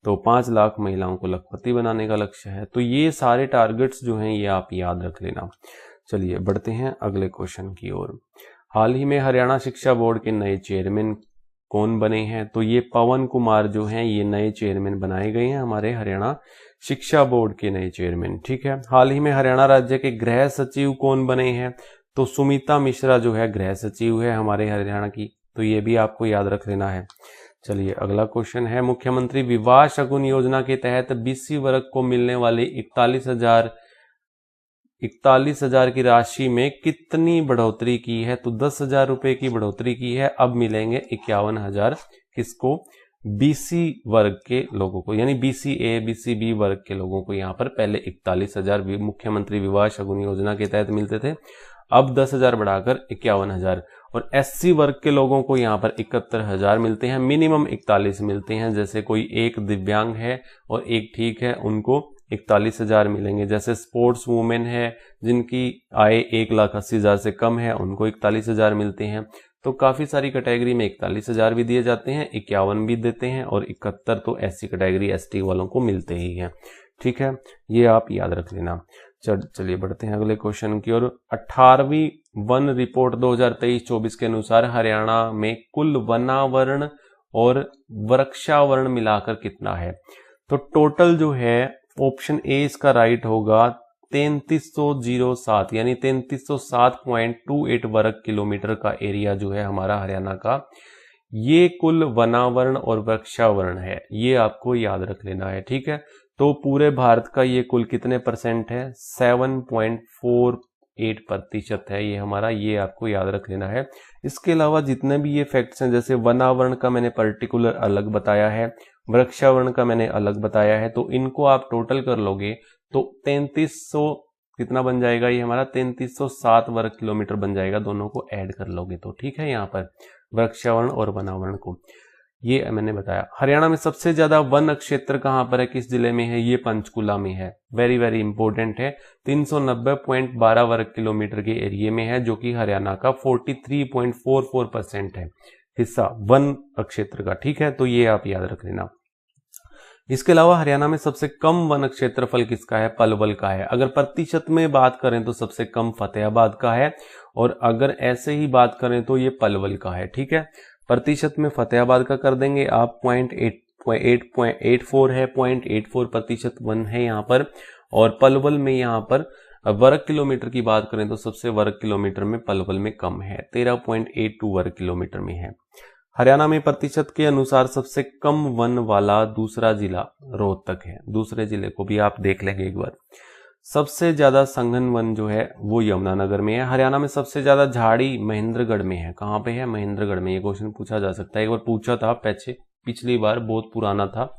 तो 5 लाख महिलाओं को लखपति बनाने का लक्ष्य है। तो ये सारे टारगेट्स जो हैं ये आप याद रख लेना। चलिए बढ़ते हैं अगले क्वेश्चन की ओर। हाल ही में हरियाणा शिक्षा बोर्ड के नए चेयरमैन कौन बने हैं? तो ये पवन कुमार जो हैं ये नए चेयरमैन बनाए गए हैं हमारे हरियाणा शिक्षा बोर्ड के नए चेयरमैन। ठीक है। हाल ही में हरियाणा राज्य के गृह सचिव कौन बने हैं? तो सुमिता मिश्रा जो है गृह सचिव है हमारे हरियाणा की, तो ये भी आपको याद रख लेना है। चलिए अगला क्वेश्चन है, मुख्यमंत्री विवाह शगुन योजना के तहत बीसी वर्ग को मिलने वाली 41,000 की राशि में कितनी बढ़ोतरी की है? तो 10,000 रुपए की बढ़ोतरी की है, अब मिलेंगे 51,000 किसको? बीसी वर्ग के लोगों को, यानी बीसी ए बीसी बी वर्ग के लोगों को। यहाँ पर पहले 41,000 मुख्यमंत्री विवाह शगुन योजना के तहत मिलते थे, अब 10,000 बढ़ाकर 51,000। और एससी वर्ग के लोगों को यहाँ पर 71,000 मिलते हैं, मिनिमम 41 मिलते हैं। जैसे कोई एक दिव्यांग है और एक ठीक है, उनको 41,000 मिलेंगे। जैसे स्पोर्ट्स वुमेन है जिनकी आय 1,80,000 से कम है, उनको 41,000 मिलते हैं। तो काफी सारी कैटेगरी में 41,000 भी दिए जाते हैं, 51 भी देते हैं और 71 तो ऐसी कैटेगरी एसटी वालों को मिलते ही हैं। ठीक है, ये आप याद रख लेना। चलिए बढ़ते हैं अगले क्वेश्चन की ओर। 18वीं वन रिपोर्ट 2023-24 के अनुसार हरियाणा में कुल वनावरण और वृक्षावरण मिलाकर कितना है? तो टोटल जो है ऑप्शन ए इसका राइट होगा 3307, यानी 3307.28 वर्ग किलोमीटर का एरिया जो है हमारा हरियाणा का, ये कुल वनावरण और वृक्षावरण है, ये आपको याद रख लेना है। ठीक है, तो पूरे भारत का ये कुल कितने परसेंट है? 7.48% है ये हमारा, ये आपको याद रख लेना है। इसके अलावा जितने भी ये फैक्ट्स हैं, जैसे वनावरण का मैंने पर्टिकुलर अलग बताया है, वृक्षावरण का मैंने अलग बताया है, तो इनको आप टोटल कर लोगे तो 3300 कितना बन जाएगा? ये हमारा 3307 वर्ग किलोमीटर बन जाएगा, दोनों को ऐड कर लोगे तो। ठीक है, यहाँ पर वृक्षावरण और वनावरण को ये मैंने बताया। हरियाणा में सबसे ज्यादा वन क्षेत्र कहां पर है, किस जिले में है? ये पंचकुला में है, वेरी वेरी इंपॉर्टेंट है। 390.12 वर्ग किलोमीटर के एरिया में है, जो कि हरियाणा का 43.44% है हिस्सा वन क्षेत्र का। ठीक है, तो ये आप याद रख लेना। इसके अलावा हरियाणा में सबसे कम वन क्षेत्रफल किसका है? पलवल का है। अगर प्रतिशत में बात करें तो सबसे कम फतेहाबाद का है, और अगर ऐसे ही बात करें तो ये पलवल का है। ठीक है, प्रतिशत में फतेहाबाद का कर देंगे आप 0.84 है, 0.84% वन है यहाँ पर। और पलवल में यहाँ पर वर्ग किलोमीटर की बात करें तो सबसे वर्ग किलोमीटर में पलवल में कम है, 13.82 वर्ग किलोमीटर में है। हरियाणा में प्रतिशत के अनुसार सबसे कम वन वाला दूसरा जिला रोहतक है, दूसरे जिले को भी आप देख लेंगे एक बार। सबसे ज्यादा संघन वन जो है वो यमुनानगर में है। हरियाणा में सबसे ज्यादा झाड़ी महेंद्रगढ़ में है। कहां पे है? महेंद्रगढ़ में। ये क्वेश्चन पूछा जा सकता है, एक बार पूछा था पिछली बार, बहुत पुराना था।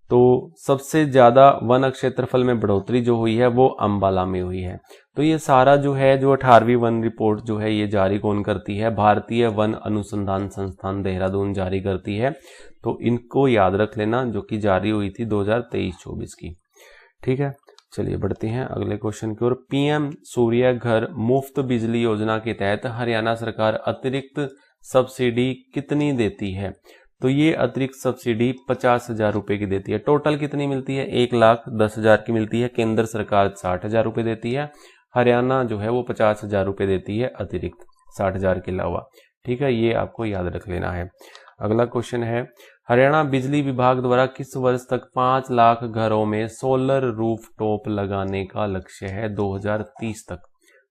तो सबसे ज्यादा वन क्षेत्रफल में बढ़ोतरी जो हुई है वो अंबाला में हुई है। तो ये सारा जो है, जो 18वीं वन रिपोर्ट जो है, ये जारी कौन करती है? भारतीय वन अनुसंधान संस्थान देहरादून जारी करती है। तो इनको याद रख लेना, जो कि जारी हुई थी 2023-24 की। ठीक है, चलिए बढ़ते हैं अगले क्वेश्चन की ओर। पीएम सूर्य घर मुफ्त बिजली योजना के तहत हरियाणा सरकार अतिरिक्त सब्सिडी कितनी देती है? तो ये अतिरिक्त सब्सिडी 50,000 रुपए की देती है। टोटल कितनी मिलती है? 1,10,000 की मिलती है। केंद्र सरकार 60,000 रुपए देती है, हरियाणा जो है वो 50,000 रुपए देती है अतिरिक्त 60,000 के अलावा। ठीक है, ये आपको याद रख लेना है। अगला क्वेश्चन है, हरियाणा बिजली विभाग द्वारा किस वर्ष तक 5 लाख घरों में सोलर रूफटॉप लगाने का लक्ष्य है? 2030 तक।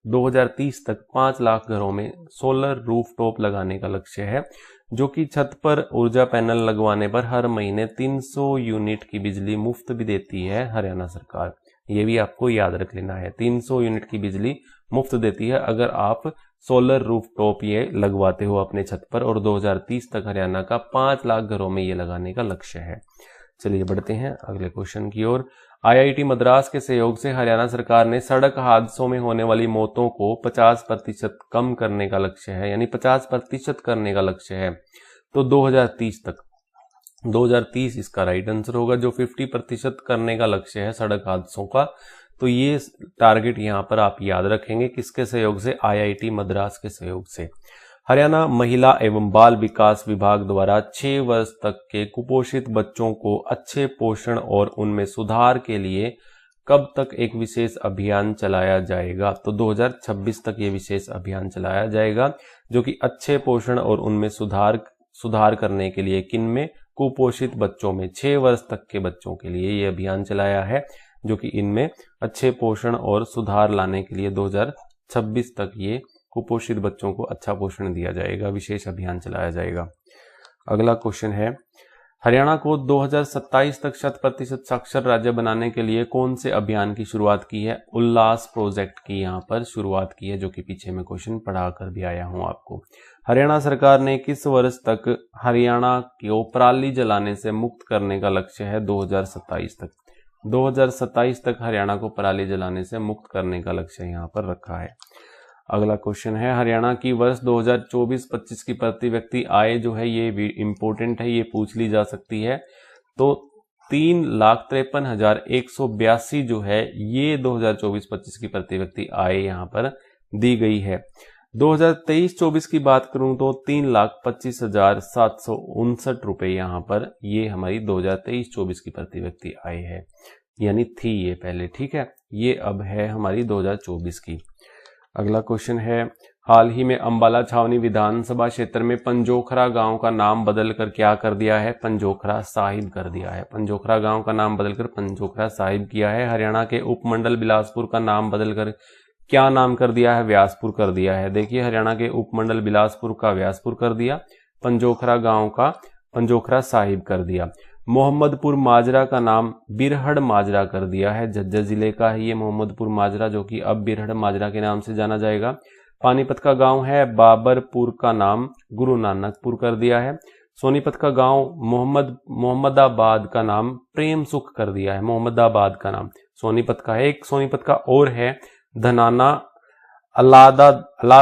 2030 तक 5 लाख घरों में सोलर रूफटॉप लगाने का लक्ष्य है, जो कि छत पर ऊर्जा पैनल लगवाने पर हर महीने 300 यूनिट की बिजली मुफ्त भी देती है हरियाणा सरकार। ये भी आपको याद रख लेना है, 300 यूनिट की बिजली मुफ्त देती है अगर आप सोलर रूफटॉप ये लगवाते हो अपने छत पर, और 2030 तक हरियाणा का 5 लाख घरों में ये लगाने का लक्ष्य है। चलिए बढ़ते हैं अगले क्वेश्चन की ओर। आईआईटी मद्रास के सहयोग से हरियाणा सरकार ने सड़क हादसों में होने वाली मौतों को 50% कम करने का लक्ष्य है, यानी 50% करने का लक्ष्य है। तो 2030 तक, 2030 इसका राइट आंसर होगा, जो 50% करने का लक्ष्य है सड़क हादसों का। तो ये टारगेट यहाँ पर आप याद रखेंगे, किसके सहयोग से? आईआईटी मद्रास के सहयोग से। हरियाणा महिला एवं बाल विकास विभाग द्वारा 6 वर्ष तक के कुपोषित बच्चों को अच्छे पोषण और उनमें सुधार के लिए कब तक एक विशेष अभियान चलाया जाएगा? तो 2026 तक ये विशेष अभियान चलाया जाएगा, जो कि अच्छे पोषण और उनमें सुधार करने के लिए, किनमें? कुपोषित बच्चों में, 6 वर्ष तक के बच्चों के लिए ये अभियान चलाया है, जो कि इनमें अच्छे पोषण और सुधार लाने के लिए 2026 तक ये कुपोषित बच्चों को अच्छा पोषण दिया जाएगा, विशेष अभियान चलाया जाएगा। अगला क्वेश्चन है, हरियाणा को 2027 तक 100% साक्षर राज्य बनाने के लिए कौन से अभियान की शुरुआत की है? उल्लास प्रोजेक्ट की यहाँ पर शुरुआत की है, जो कि पीछे में क्वेश्चन पढ़ा कर भी आया हूँ आपको। हरियाणा सरकार ने किस वर्ष तक हरियाणा को पराली जलाने से मुक्त करने का लक्ष्य है? 2027 तक। 2027 तक हरियाणा को पराली जलाने से मुक्त करने का लक्ष्य यहाँ पर रखा है। अगला क्वेश्चन है, हरियाणा की वर्ष 2024-25 की प्रति व्यक्ति आय जो है, ये भी इंपॉर्टेंट है, ये पूछ ली जा सकती है। तो 3,53,182 जो है ये 2024-25 की प्रति व्यक्ति आय यहाँ पर दी गई है। 2023-24 की बात करूं तो 3,25,759 रुपए यहाँ पर ये हमारी 2023-24 की प्रति व्यक्ति आय है, यानी थी ये पहले, ठीक है। ये अब है हमारी 2024 की। अगला क्वेश्चन है, हाल ही में अंबाला छावनी विधानसभा क्षेत्र में पंजोखरा गांव का नाम बदलकर क्या कर दिया है? पंजोखरा साहिब कर दिया है। पंजोखरा गांव का नाम बदलकर पंजोखरा साहिब किया है। हरियाणा के उपमंडल बिलासपुर का नाम बदलकर क्या नाम कर दिया है? व्यासपुर कर दिया है। देखिए, हरियाणा के उपमंडल बिलासपुर का व्यासपुर कर दिया, पंजोखरा गांव का पंजोखरा साहिब कर दिया। मोहम्मदपुर माजरा का नाम बिरहड़ माजरा कर दिया है। झज्जर जिले का है ये मोहम्मदपुर माजरा, जो कि अब बिरहड़ माजरा के नाम से जाना जाएगा। पानीपत का गांव है बाबरपुर का नाम गुरु नानकपुर कर दिया है। सोनीपत का गांव मोहम्मदाबाद का नाम प्रेम सुख कर दिया है। मोहम्मदाबाद का नाम सोनीपत का है। एक सोनीपत का और है धनाना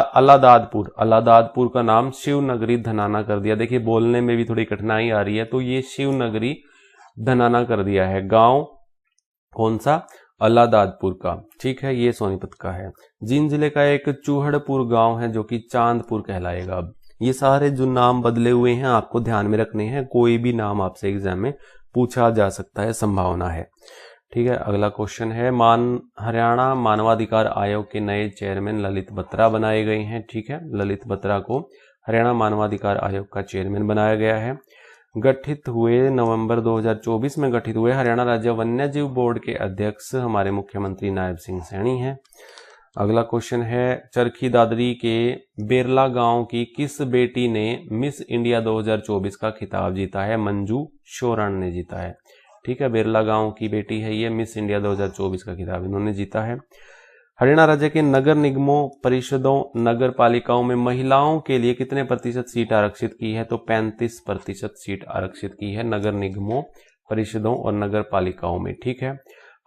अलादादपुर का नाम शिवनगरी धनाना कर दिया। देखिए, बोलने में भी थोड़ी कठिनाई आ रही है, तो ये शिवनगरी धनाना कर दिया है। गांव कौन सा? अलादादपुर का, ठीक है, ये सोनीपत का है। जींद जिले का एक चूहड़पुर गांव है, जो कि चांदपुर कहलाएगा। अब ये सारे जो नाम बदले हुए हैं आपको ध्यान में रखने हैं, कोई भी नाम आपसे एग्जाम में पूछा जा सकता है, संभावना है, ठीक है। अगला क्वेश्चन है, हरियाणा मानवाधिकार आयोग के नए चेयरमैन ललित बत्रा बनाए गए हैं, ठीक है। ललित बत्रा को हरियाणा मानवाधिकार आयोग का चेयरमैन बनाया गया है। गठित हुए नवंबर 2024 में गठित हुए हरियाणा राज्य वन्यजीव बोर्ड के अध्यक्ष हमारे मुख्यमंत्री नायब सिंह सैनी हैं। अगला क्वेश्चन है, चरखी दादरी के बेरला गांव की किस बेटी ने मिस इंडिया 2024 का खिताब जीता है? मंजू शोरण ने जीता है, ठीक है। बेरला गांव की बेटी है ये, मिस इंडिया 2024 का खिताब इन्होंने जीता है। हरियाणा राज्य के नगर निगमों, परिषदों, नगर पालिकाओं में महिलाओं के लिए कितने प्रतिशत सीट आरक्षित की है? तो 35% सीट आरक्षित की है नगर निगमों, परिषदों और नगर पालिकाओं में, ठीक है।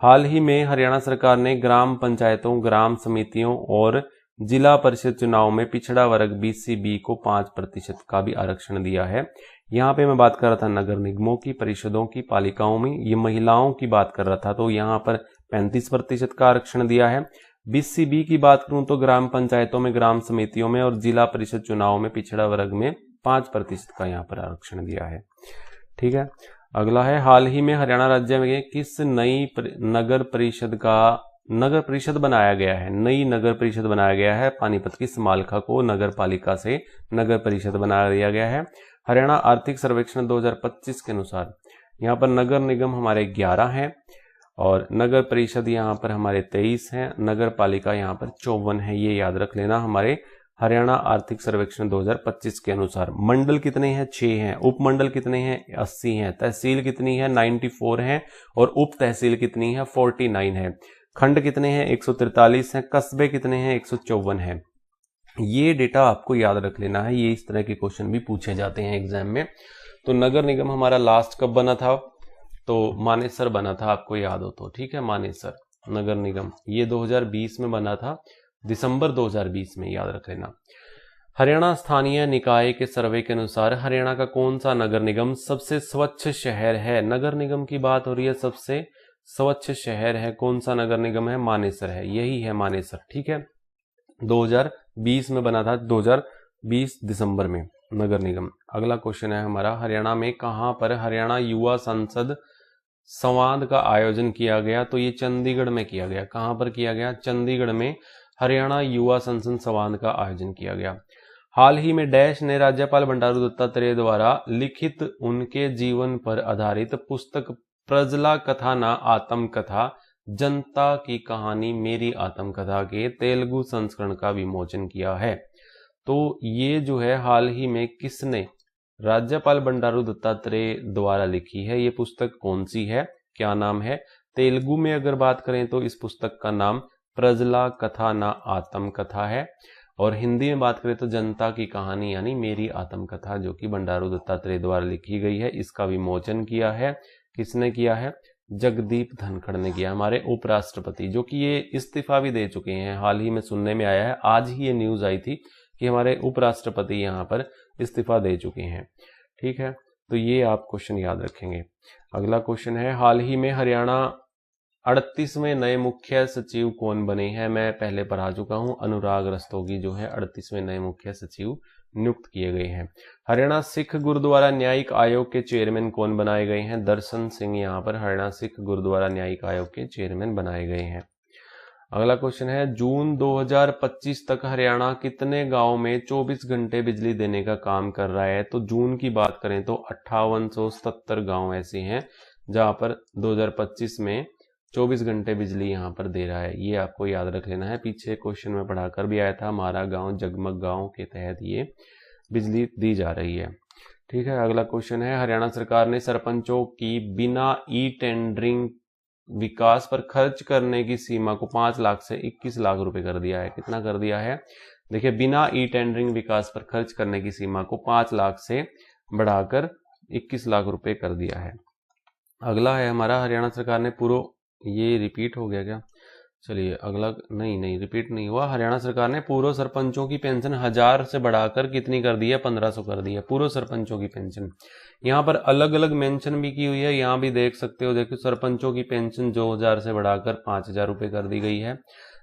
हाल ही में हरियाणा सरकार ने ग्राम पंचायतों, ग्राम समितियों और जिला परिषद चुनाव में पिछड़ा वर्ग BCB को 5% का भी आरक्षण दिया है। यहाँ पे मैं बात कर रहा था नगर निगमों की, परिषदों की, पालिकाओं में, ये महिलाओं की बात कर रहा था, तो यहाँ पर 35% का आरक्षण दिया है। BCB की बात करूं तो ग्राम पंचायतों में, ग्राम समितियों में और जिला परिषद चुनाव में पिछड़ा वर्ग में 5% का यहाँ पर आरक्षण दिया है, ठीक है। अगला है, हाल ही में हरियाणा राज्य में किस नई नगर परिषद बनाया गया है? नई नगर परिषद बनाया गया है। पानीपत की समालखा को नगर पालिका से नगर परिषद बना दिया गया है। हरियाणा आर्थिक सर्वेक्षण 2025 के अनुसार यहाँ पर नगर निगम हमारे 11 हैं और नगर परिषद यहाँ पर हमारे 23 हैं, नगर पालिका यहाँ पर 54 है, ये याद रख लेना। हमारे हरियाणा आर्थिक सर्वेक्षण 2025 के अनुसार मंडल कितने हैं? 6 हैं। उपमंडल कितने हैं? 80 हैं। तहसील कितनी है? 94 हैं और उप तहसील कितनी है? 49 है। खंड कितने हैं? 143 हैं। कस्बे कितने हैं? 154 हैं। ये डेटा आपको याद रख लेना है, ये इस तरह के क्वेश्चन भी पूछे जाते हैं एग्जाम में। तो नगर निगम हमारा लास्ट कब बना था? तो मानेसर बना था, आपको याद हो तो, ठीक है। मानेसर नगर निगम ये 2020 में बना था, दिसंबर 2020 में, याद रख लेना। हरियाणा स्थानीय निकाय के सर्वे के अनुसार हरियाणा का कौन सा नगर निगम सबसे स्वच्छ शहर है? नगर निगम की बात हो रही है, सबसे स्वच्छ शहर है, कौन सा नगर निगम है? मानेसर है, यही है मानेसर, ठीक है। 2020 में बना था, 2020 दिसंबर में नगर निगम। अगला क्वेश्चन है हमारा, हरियाणा में कहां पर हरियाणा युवा संसद संवाद का आयोजन किया गया, तो ये चंडीगढ़ में किया गया। कहां पर किया गया? चंडीगढ़ में हरियाणा युवा संसद संवाद का आयोजन किया गया। हाल ही में डैश ने राज्यपाल बंडारू दत्तात्रेय द्वारा लिखित उनके जीवन पर आधारित पुस्तक प्रजला कथा ना आत्मकथा जनता की कहानी मेरी आत्मकथा के तेलुगु संस्करण का विमोचन किया है। तो ये जो है हाल ही में किसने? राज्यपाल बंडारू दत्तात्रेय द्वारा लिखी है। ये पुस्तक कौन सी है, क्या नाम है? तेलुगु में अगर बात करें तो इस पुस्तक का नाम प्रजला कथा ना आत्मकथा है, और हिंदी में बात करें तो जनता की कहानी यानी मेरी आत्मकथा, जो कि बंडारू दत्तात्रेय द्वारा लिखी गई है। इसका विमोचन किया है, किसने किया है? जगदीप धनखड़ ने किया, हमारे उपराष्ट्रपति, जो कि ये इस्तीफा भी दे चुके हैं। हाल ही में सुनने में आया है, आज ही ये न्यूज आई थी कि हमारे उपराष्ट्रपति यहाँ पर इस्तीफा दे चुके हैं। ठीक है, तो ये आप क्वेश्चन याद रखेंगे। अगला क्वेश्चन है, हाल ही में हरियाणा 38वें नए मुख्य सचिव कौन बने हैं? मैं पहले पढ़ा चुका हूं, अनुराग रस्तोगी जो है 38वें नए मुख्य सचिव नियुक्त किए गए हैं। हरियाणा सिख गुरुद्वारा न्यायिक आयोग के चेयरमैन कौन बनाए गए हैं? दर्शन सिंह यहाँ पर हरियाणा सिख गुरुद्वारा न्यायिक आयोग के चेयरमैन बनाए गए हैं। अगला क्वेश्चन है, जून 2025 तक हरियाणा कितने गांव में 24 घंटे बिजली देने का काम कर रहा है? तो जून की बात करें तो 5877 गांव ऐसे हैं जहां पर 2025 में 24 घंटे बिजली यहां पर दे रहा है। ये आपको याद रख लेना है, पीछे क्वेश्चन में पढ़ाकर भी आया था। हमारा गांव जगमग गांव के तहत ये बिजली दी जा रही है। ठीक है, अगला क्वेश्चन है, हरियाणा सरकार ने सरपंचों की बिना ई टेंडरिंग विकास पर खर्च करने की सीमा को 5 लाख से 21 लाख रुपए कर दिया है। कितना कर दिया है? देखिए, बिना ई टेंडरिंग विकास पर खर्च करने की सीमा को 5 लाख से बढ़ाकर 21 लाख रुपए कर दिया है। अगला है हमारा, हरियाणा सरकार ने पूर्व, ये रिपीट हो गया क्या? चलिए अगला, नहीं रिपीट नहीं हुआ। हरियाणा सरकार ने पूर्व सरपंचों की पेंशन 1000 से बढ़ाकर कितनी कर दी है? 1500 कर दी है पूर्व सरपंचों की पेंशन। यहाँ पर अलग अलग मेंशन भी की हुई है, यहाँ भी देख सकते हो। देखो, सरपंचों की पेंशन 2000 से बढ़ाकर 5000 रुपए कर दी गई है।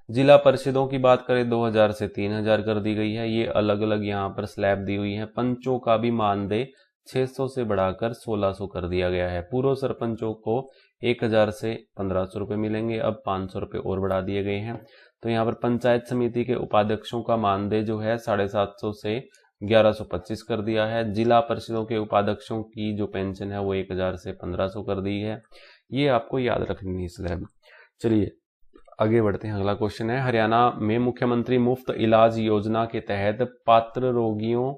जिला परिषदों की बात करें 2000 से 3000 कर दी गई है। ये अलग अलग यहाँ पर स्लैब दी हुई है। पंचों का भी मानदेय 600 से बढ़ाकर 1600 कर दिया गया है। पूर्व सरपंचों को 1000 से 1500 रुपए मिलेंगे, अब 500 रुपए और बढ़ा दिए गए हैं। तो यहाँ पर पंचायत समिति के उपाध्यक्षों का मानदेय जो है 750 से 1125 कर दिया है। जिला परिषदों के उपाध्यक्षों की जो पेंशन है वो 1000 से 1500 कर दी है। ये आपको याद रखनी है स्लैब। चलिए आगे बढ़ते हैं। अगला क्वेश्चन है, हरियाणा में मुख्यमंत्री मुफ्त इलाज योजना के तहत पात्र रोगियों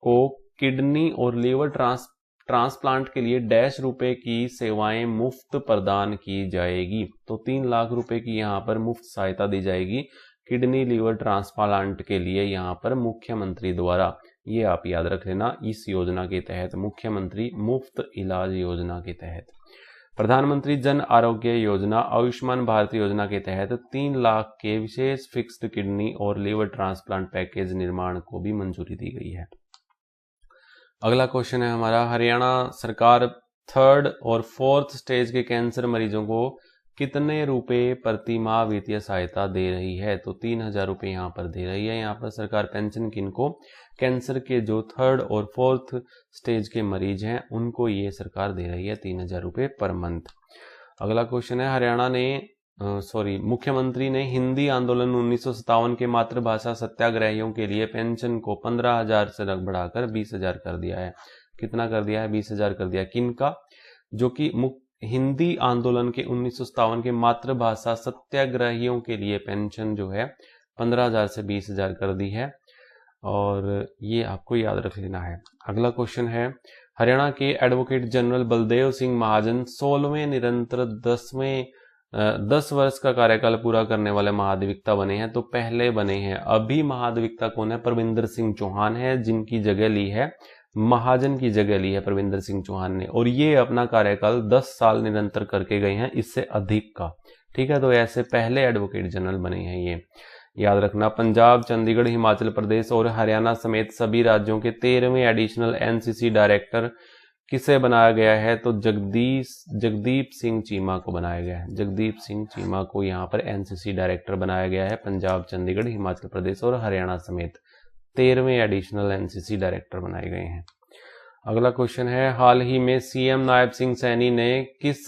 को किडनी और लीवर ट्रांसप्लांट के लिए डैश रुपए की सेवाएं मुफ्त प्रदान की जाएगी। तो 3 लाख रुपए की यहाँ पर मुफ्त सहायता दी जाएगी किडनी लीवर ट्रांसप्लांट के लिए यहाँ पर मुख्यमंत्री द्वारा। ये आप याद रख लेना, इस योजना के तहत, मुख्यमंत्री मुफ्त इलाज योजना के तहत। प्रधानमंत्री जन आरोग्य योजना आयुष्मान भारत योजना के तहत 3 लाख के विशेष फिक्स्ड किडनी और लीवर ट्रांसप्लांट पैकेज निर्माण को भी मंजूरी दी गई है। अगला क्वेश्चन है हमारा, हरियाणा सरकार 3rd और 4th स्टेज के कैंसर मरीजों को कितने रुपए प्रति माह वित्तीय सहायता दे रही है? तो 3000 रुपए यहाँ पर दे रही है। यहाँ पर सरकार पेंशन किनको? कैंसर के जो 3rd और 4th स्टेज के मरीज हैं उनको ये सरकार दे रही है 3000 रुपए पर मंथ। अगला क्वेश्चन है, हरियाणा ने मुख्यमंत्री ने हिंदी आंदोलन 1957 के मातृभाषा सत्याग्रहियों के लिए पेंशन को 15,000 से बढ़ाकर 20,000 कर दिया है। कितना कर दिया है? 20,000 कर दिया। किनका? जो कि हिंदी आंदोलन के 1957 के मातृभाषा सत्याग्रहियों के लिए पेंशन जो है 15,000 से 20,000 कर दी है, और ये आपको याद रख लेना है। अगला क्वेश्चन है, हरियाणा के एडवोकेट जनरल बलदेव सिंह महाजन 16वें निरंतर 10 वर्ष का कार्यकाल पूरा करने वाले महाधिवक्ता बने हैं। तो पहले बने हैं, अभी महाधिवक्ता कौन है? परविंदर सिंह चौहान है, जिनकी जगह ली है, महाजन की जगह ली है परविंदर सिंह चौहान ने, और ये अपना कार्यकाल 10 साल निरंतर करके गए हैं, इससे अधिक का। ठीक है, तो ऐसे पहले एडवोकेट जनरल बने हैं, ये याद रखना। पंजाब, चंडीगढ़, हिमाचल प्रदेश और हरियाणा समेत सभी राज्योों के 13वें एडिशनल एनसीसी डायरेक्टर किसे बनाया गया है? तो जगदीप सिंह चीमा को बनाया गया है। जगदीप सिंह चीमा को यहाँ पर एनसीसी डायरेक्टर बनाया गया है। पंजाब, चंडीगढ़, हिमाचल प्रदेश और हरियाणा समेत 13वें एडिशनल एनसीसी डायरेक्टर बनाए गए हैं। अगला क्वेश्चन है, हाल ही में सीएम नायब सिंह सैनी ने किस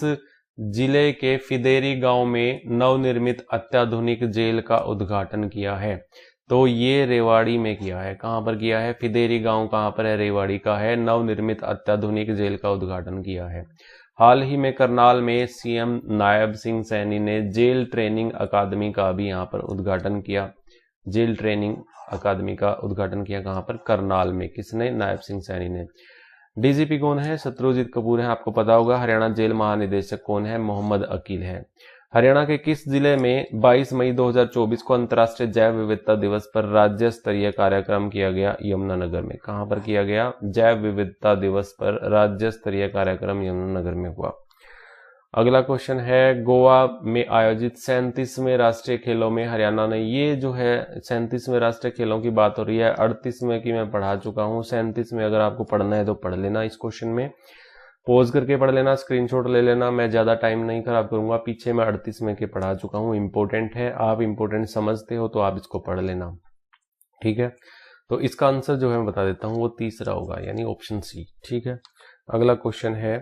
जिले के फिदेरी गांव में नवनिर्मित अत्याधुनिक जेल का उद्घाटन किया है? तो ये रेवाड़ी में किया है। कहां पर किया है? फिदेरी गांव कहां पर है? रेवाड़ी का है। नवनिर्मित अत्याधुनिक जेल का उद्घाटन किया है। हाल ही में करनाल में सीएम नायब सिंह सैनी ने जेल ट्रेनिंग अकादमी का भी यहां पर उद्घाटन किया। जेल ट्रेनिंग अकादमी का उद्घाटन किया कहां पर? करनाल में। किसने? नायब सिंह सैनी ने। डीजीपी कौन है? शत्रुजीत कपूर है, आपको पता होगा। हरियाणा जेल महानिदेशक कौन है? मोहम्मद अकील है। हरियाणा के किस जिले में 22 मई 2024 को अंतर्राष्ट्रीय जैव विविधता दिवस पर राज्य स्तरीय कार्यक्रम किया गया? यमुनानगर में। कहां पर किया गया? जैव विविधता दिवस पर राज्य स्तरीय कार्यक्रम यमुनानगर में हुआ। अगला क्वेश्चन है, गोवा में आयोजित 37वें राष्ट्रीय खेलों में हरियाणा ने, ये जो है 37वें राष्ट्रीय खेलों की बात हो रही है, 38वें की मैं पढ़ा चुका हूं। 37वें अगर आपको पढ़ना है तो पढ़ लेना, इस क्वेश्चन में पॉज करके पढ़ लेना, स्क्रीनशॉट ले लेना, मैं ज्यादा टाइम नहीं खराब करूंगा। पीछे मैं 38वें के पढ़ा चुका हूं, इंपॉर्टेंट है, आप इंपॉर्टेंट समझते हो तो आप इसको पढ़ लेना, ठीक है। तो इसका आंसर जो है मैं बता देता हूं, वो तीसरा होगा, यानी ऑप्शन सी, ठीक है। अगला क्वेश्चन है,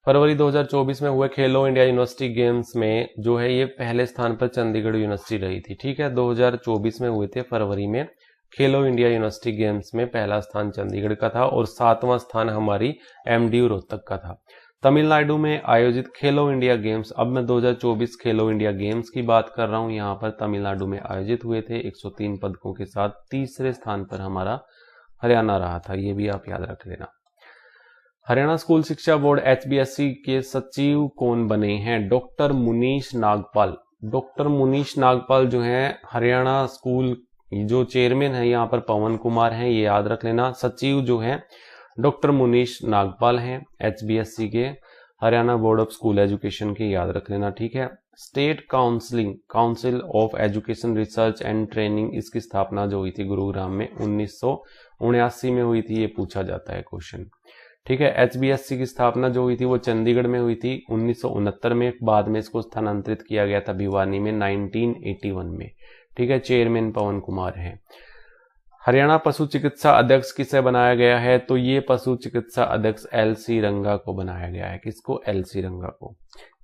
फरवरी 2024 में हुए खेलो इंडिया यूनिवर्सिटी गेम्स में जो है ये पहले स्थान पर चंडीगढ़ यूनिवर्सिटी रही थी, ठीक है। 2024 में हुए थे फरवरी में खेलो इंडिया यूनिवर्सिटी गेम्स में, पहला स्थान चंडीगढ़ का था और 7वां स्थान हमारी एमडीयू रोहतक का था। तमिलनाडु में आयोजित खेलो इंडिया गेम्स, अब मैं 2024 खेलो इंडिया गेम्स की बात कर रहा हूं, यहाँ पर तमिलनाडु में आयोजित हुए थे 103 पदकों के साथ। तीसरे स्थान पर हमारा हरियाणा रहा था, ये भी आप याद रख लेना। हरियाणा स्कूल शिक्षा बोर्ड HBSC के सचिव कौन बने हैं? डॉक्टर मुनीश नागपाल। डॉक्टर मुनीश नागपाल जो है हरियाणा स्कूल जो चेयरमैन है यहाँ पर पवन कुमार हैं, ये याद रख लेना। सचिव जो है डॉक्टर मुनीश नागपाल हैं HBSC के, Haryana board of school education के, याद रख लेना, ठीक है। State council of education research and training, इसकी स्थापना जो हुई थी गुरुग्राम में 1979 में हुई थी, ये पूछा जाता है क्वेश्चन, ठीक है। HBSC की स्थापना जो हुई थी वो चंडीगढ़ में हुई थी 1969 में, बाद में इसको स्थानांतरित किया गया था भिवानी में 1981 में, ठीक है। चेयरमैन पवन कुमार हैं। हरियाणा पशु चिकित्सा अध्यक्ष किसे बनाया गया है? तो ये पशु चिकित्सा अध्यक्ष LC रंगा को बनाया गया है। किसको? LC रंगा को,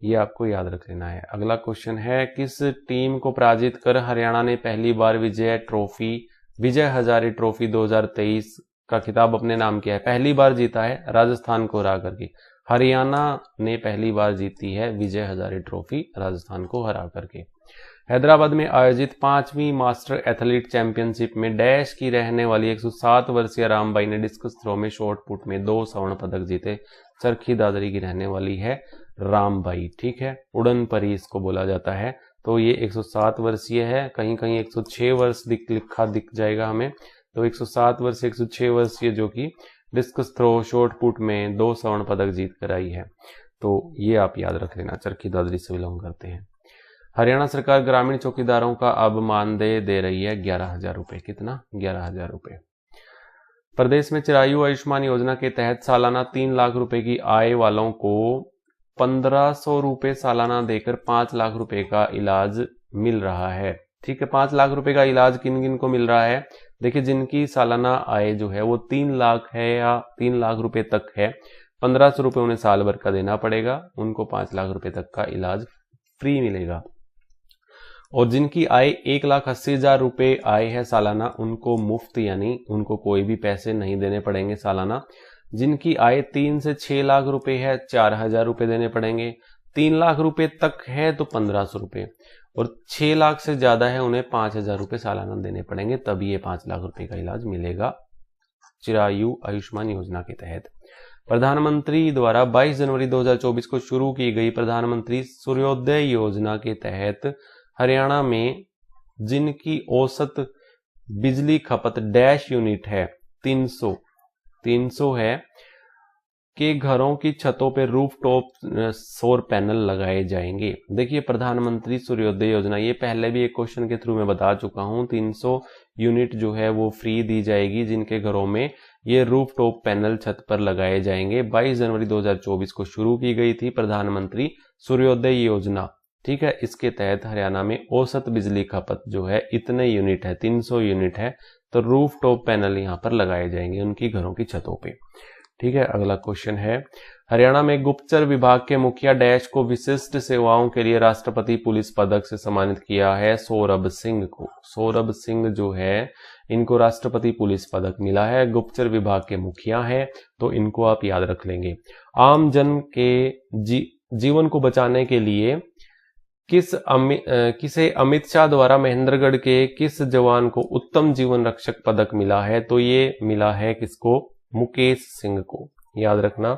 ये आपको याद रख लेना है। अगला क्वेश्चन है, किस टीम को पराजित कर हरियाणा ने पहली बार विजय हजारे ट्रॉफी 2023 का खिताब अपने नाम किया है? पहली बार जीता है राजस्थान को हरा करके। हरियाणा ने पहली बार जीती है विजय हजारे ट्रॉफी राजस्थान को हरा करके। हैदराबाद में आयोजित 5वीं मास्टर एथलीट चैंपियनशिप में डैश की रहने वाली 107 वर्षीय रामबाई ने डिस्कस थ्रो में शॉर्ट पुट में 2 स्वर्ण पदक जीते। चरखी दादरी की रहने वाली है रामबाई, ठीक है। उड़न परी इसको बोला जाता है। तो ये 107 वर्षीय है, कहीं कहीं 106 वर्ष लिखा दिख जाएगा हमें, तो 107 वर्ष 106 वर्षीय जो कि डिस्कस थ्रो शॉर्ट पुट में 2 स्वर्ण पदक जीत कर आई है। तो ये आप याद रख लेना, चरखी दादरी से बिलोंग करते हैं। हरियाणा सरकार ग्रामीण चौकीदारों का अब मानदेय दे रही है 11,000 रुपए। कितना? 11,000 रुपए। प्रदेश में चिरायु आयुष्मान योजना के तहत सालाना 3 लाख रुपए की आय वालों को 1500 रुपए सालाना देकर 5 लाख रुपए का इलाज मिल रहा है, ठीक है। 5 लाख रुपए का इलाज किन किन को मिल रहा है? देखिए, जिनकी सालाना आय जो है वो 3 लाख है या 3 लाख रुपए तक है, 1500 रुपए उन्हें साल भर का देना पड़ेगा, उनको 5 लाख रुपए तक का इलाज फ्री मिलेगा। और जिनकी आय 1,80,000 रुपए आय है सालाना, उनको मुफ्त, यानी उनको कोई भी पैसे नहीं देने पड़ेंगे सालाना। जिनकी आय 3 से 6 लाख रुपए है, 4,000 रुपए देने पड़ेंगे। 3 लाख रुपए तक है तो 1500 रुपए, और 6 लाख से ज्यादा है उन्हें 5,000 रुपए सालाना देने पड़ेंगे, तभी ये 5 लाख रुपए का इलाज मिलेगा चिरायु आयुष्मान योजना के तहत। प्रधानमंत्री द्वारा 22 जनवरी 2024 को शुरू की गई प्रधानमंत्री सूर्योदय योजना के तहत हरियाणा में जिनकी औसत बिजली खपत डैश यूनिट है 300 है, के घरों की छतों पे रूफटॉप सौर पैनल लगाए जाएंगे। देखिए, प्रधानमंत्री सूर्योदय योजना, ये पहले भी एक क्वेश्चन के थ्रू मैं बता चुका हूं, 300 यूनिट जो है वो फ्री दी जाएगी जिनके घरों में ये रूफटॉप पैनल छत पर लगाए जाएंगे। 22 जनवरी 2024 को शुरू की गई थी प्रधानमंत्री सूर्योदय योजना, ठीक है। इसके तहत हरियाणा में औसत बिजली खपत जो है इतने यूनिट है, 300 यूनिट है, तो रूफटॉप पैनल यहां पर लगाए जाएंगे उनकी घरों की छतों पे, ठीक है। अगला क्वेश्चन है, हरियाणा में गुप्तचर विभाग के मुखिया डैश को विशिष्ट सेवाओं के लिए राष्ट्रपति पुलिस पदक से सम्मानित किया है सौरभ सिंह को। सौरभ सिंह जो है इनको राष्ट्रपति पुलिस पदक मिला है, गुप्तचर विभाग के मुखिया है, तो इनको आप याद रख लेंगे। आम जन के जीवन को बचाने के लिए किसे अमित शाह द्वारा महेंद्रगढ़ के किस जवान को उत्तम जीवन रक्षक पदक मिला है, तो ये मिला है किसको, मुकेश सिंह को। याद रखना,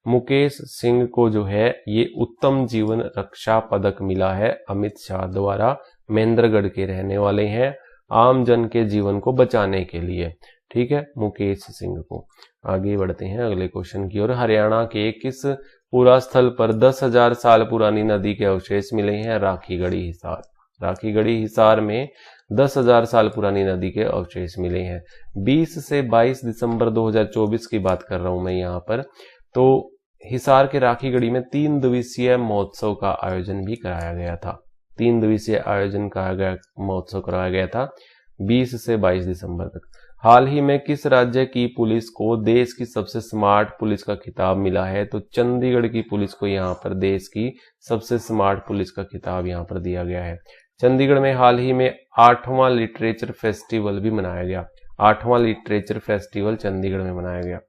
मुकेश सिंह को जो है ये उत्तम जीवन रक्षा पदक मिला है अमित शाह द्वारा, महेंद्रगढ़ के रहने वाले हैं, आम जन के जीवन को बचाने के लिए। ठीक है, मुकेश सिंह को। आगे बढ़ते हैं अगले क्वेश्चन की ओर। हरियाणा के किस पुरा स्थल पर 10,000 साल पुरानी नदी के अवशेष मिले हैं, राखीगढ़ी हिसार। राखीगढ़ी हिसार में 10,000 साल पुरानी नदी के अवशेष मिले हैं। 20 से 22 दिसंबर 2024 की बात कर रहा हूं मैं यहाँ पर। तो हिसार के राखीगढ़ी में 3 दिवसीय महोत्सव का आयोजन भी कराया गया था। 3 दिवसीय आयोजन महोत्सव कराया गया था 20 से 22 दिसंबर तक। हाल ही में किस राज्य की पुलिस को देश की सबसे स्मार्ट पुलिस का खिताब मिला है, तो चंडीगढ़ की पुलिस को यहाँ पर देश की सबसे स्मार्ट पुलिस का खिताब यहाँ पर दिया गया है। चंडीगढ़ में हाल ही में 8वां लिटरेचर फेस्टिवल भी मनाया गया। 8वां लिटरेचर फेस्टिवल चंडीगढ़ में मनाया गया।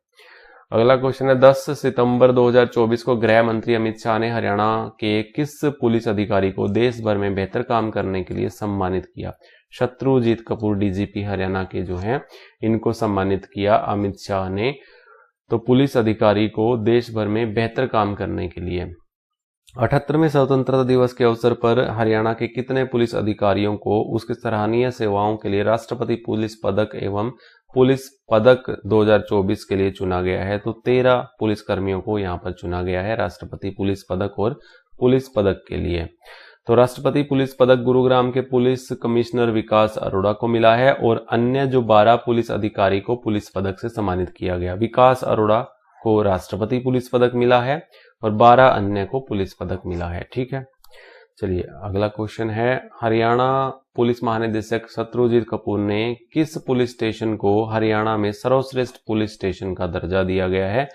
अगला क्वेश्चन है, 10 सितंबर 2024 को गृह मंत्री अमित शाह ने हरियाणा के किस पुलिस अधिकारी को देश भर में बेहतर काम करने के लिए सम्मानित किया। शत्रुजीत कपूर डीजीपी हरियाणा के जो हैं इनको सम्मानित किया अमित शाह ने। तो पुलिस अधिकारी को देश भर में बेहतर काम करने के लिए। 78वें स्वतंत्रता दिवस के अवसर पर हरियाणा के कितने पुलिस अधिकारियों को उसके सराहनीय सेवाओं के लिए राष्ट्रपति पुलिस पदक एवं पुलिस पदक 2024 के लिए चुना गया है, तो 13 पुलिस कर्मियों को यहाँ पर चुना गया है राष्ट्रपति पुलिस पदक और पुलिस पदक के लिए। तो राष्ट्रपति पुलिस पदक गुरुग्राम के पुलिस कमिश्नर विकास अरोड़ा को मिला है और अन्य जो 12 पुलिस अधिकारी को पुलिस पदक से सम्मानित किया गया। विकास अरोड़ा को राष्ट्रपति पुलिस पदक मिला है और 12 अन्य को पुलिस पदक मिला है। ठीक है, चलिए अगला क्वेश्चन है, हरियाणा पुलिस महानिदेशक शत्रुजीत कपूर ने किस पुलिस स्टेशन को हरियाणा में सर्वश्रेष्ठ पुलिस स्टेशन का दर्जा दिया गया है।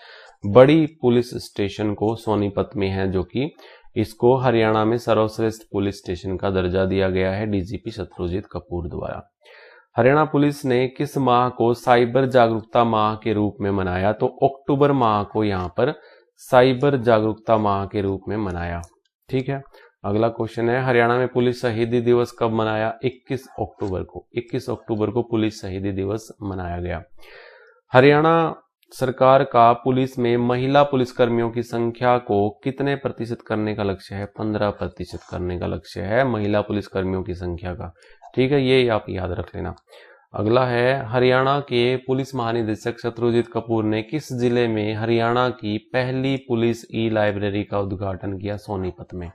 बड़ी पुलिस स्टेशन को सोनीपत में है, जो कि इसको हरियाणा में सर्वश्रेष्ठ पुलिस स्टेशन का दर्जा दिया गया है डीजीपी शत्रुजीत कपूर द्वारा। हरियाणा पुलिस ने किस माह को साइबर जागरूकता माह के रूप में मनाया, तो अक्टूबर माह को यहाँ पर साइबर जागरूकता माह के रूप में मनाया। ठीक है, अगला क्वेश्चन है, हरियाणा में पुलिस शहीदी दिवस कब मनाया। 21 अक्टूबर को। 21 अक्टूबर को पुलिस शहीदी दिवस मनाया गया। हरियाणा सरकार का पुलिस में महिला पुलिसकर्मियों की संख्या को कितने प्रतिशत करने का लक्ष्य है। 15% करने का लक्ष्य है महिला पुलिसकर्मियों की संख्या का। ठीक है, ये आप याद रख लेना। अगला है, हरियाणा के पुलिस महानिदेशक शत्रुजीत कपूर ने किस जिले में हरियाणा की पहली पुलिस ई लाइब्रेरी का उद्घाटन किया। सोनीपत में।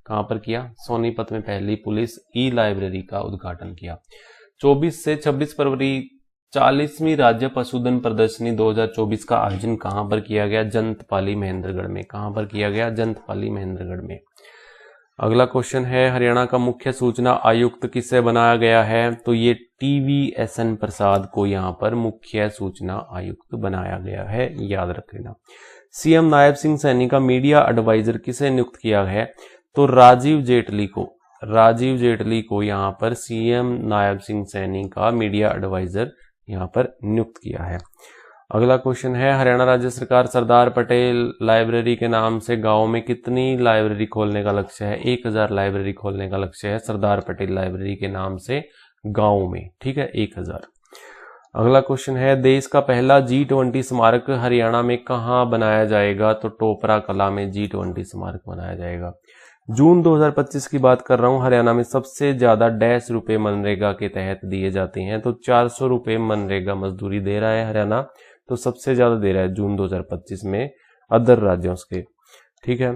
कहां पर किया, सोनीपत में पहली पुलिस ई लाइब्रेरी का उद्घाटन किया। 24 से 26 फरवरी 40वीं राज्य पशुधन प्रदर्शनी 2024 का आयोजन कहां पर किया गया। जंतपाली महेंद्रगढ़ में। कहां पर किया गया, जंतपाली महेंद्रगढ़ में। अगला क्वेश्चन है, हरियाणा का मुख्य सूचना आयुक्त किसे बनाया गया है, तो ये TVSN प्रसाद को यहाँ पर मुख्य सूचना आयुक्त बनाया गया है, याद रख लेना। सीएम नायब सिंह सैनी का मीडिया एडवाइजर किसे नियुक्त किया है, तो राजीव जेटली को। राजीव जेटली को यहाँ पर सीएम नायब सिंह सैनी का मीडिया एडवाइजर यहाँ पर नियुक्त किया है। अगला क्वेश्चन है, हरियाणा राज्य सरकार सरदार पटेल लाइब्रेरी के नाम से गांव में कितनी लाइब्रेरी खोलने का लक्ष्य है। 1000 लाइब्रेरी खोलने का लक्ष्य है सरदार पटेल लाइब्रेरी के नाम से गांव में। ठीक है, 1000। अगला क्वेश्चन है, देश का पहला G20 स्मारक हरियाणा में कहां बनाया जाएगा, तो टोपरा कला में G20 स्मारक बनाया जाएगा। जून 2025 की बात कर रहा हूं। हरियाणा में सबसे ज्यादा डैश रुपए मनरेगा के तहत दिए जाते हैं, तो 400 रुपए मनरेगा मजदूरी दे रहा है हरियाणा, तो सबसे ज्यादा दे रहा है जून 2025 में अदर राज्यों के। ठीक है,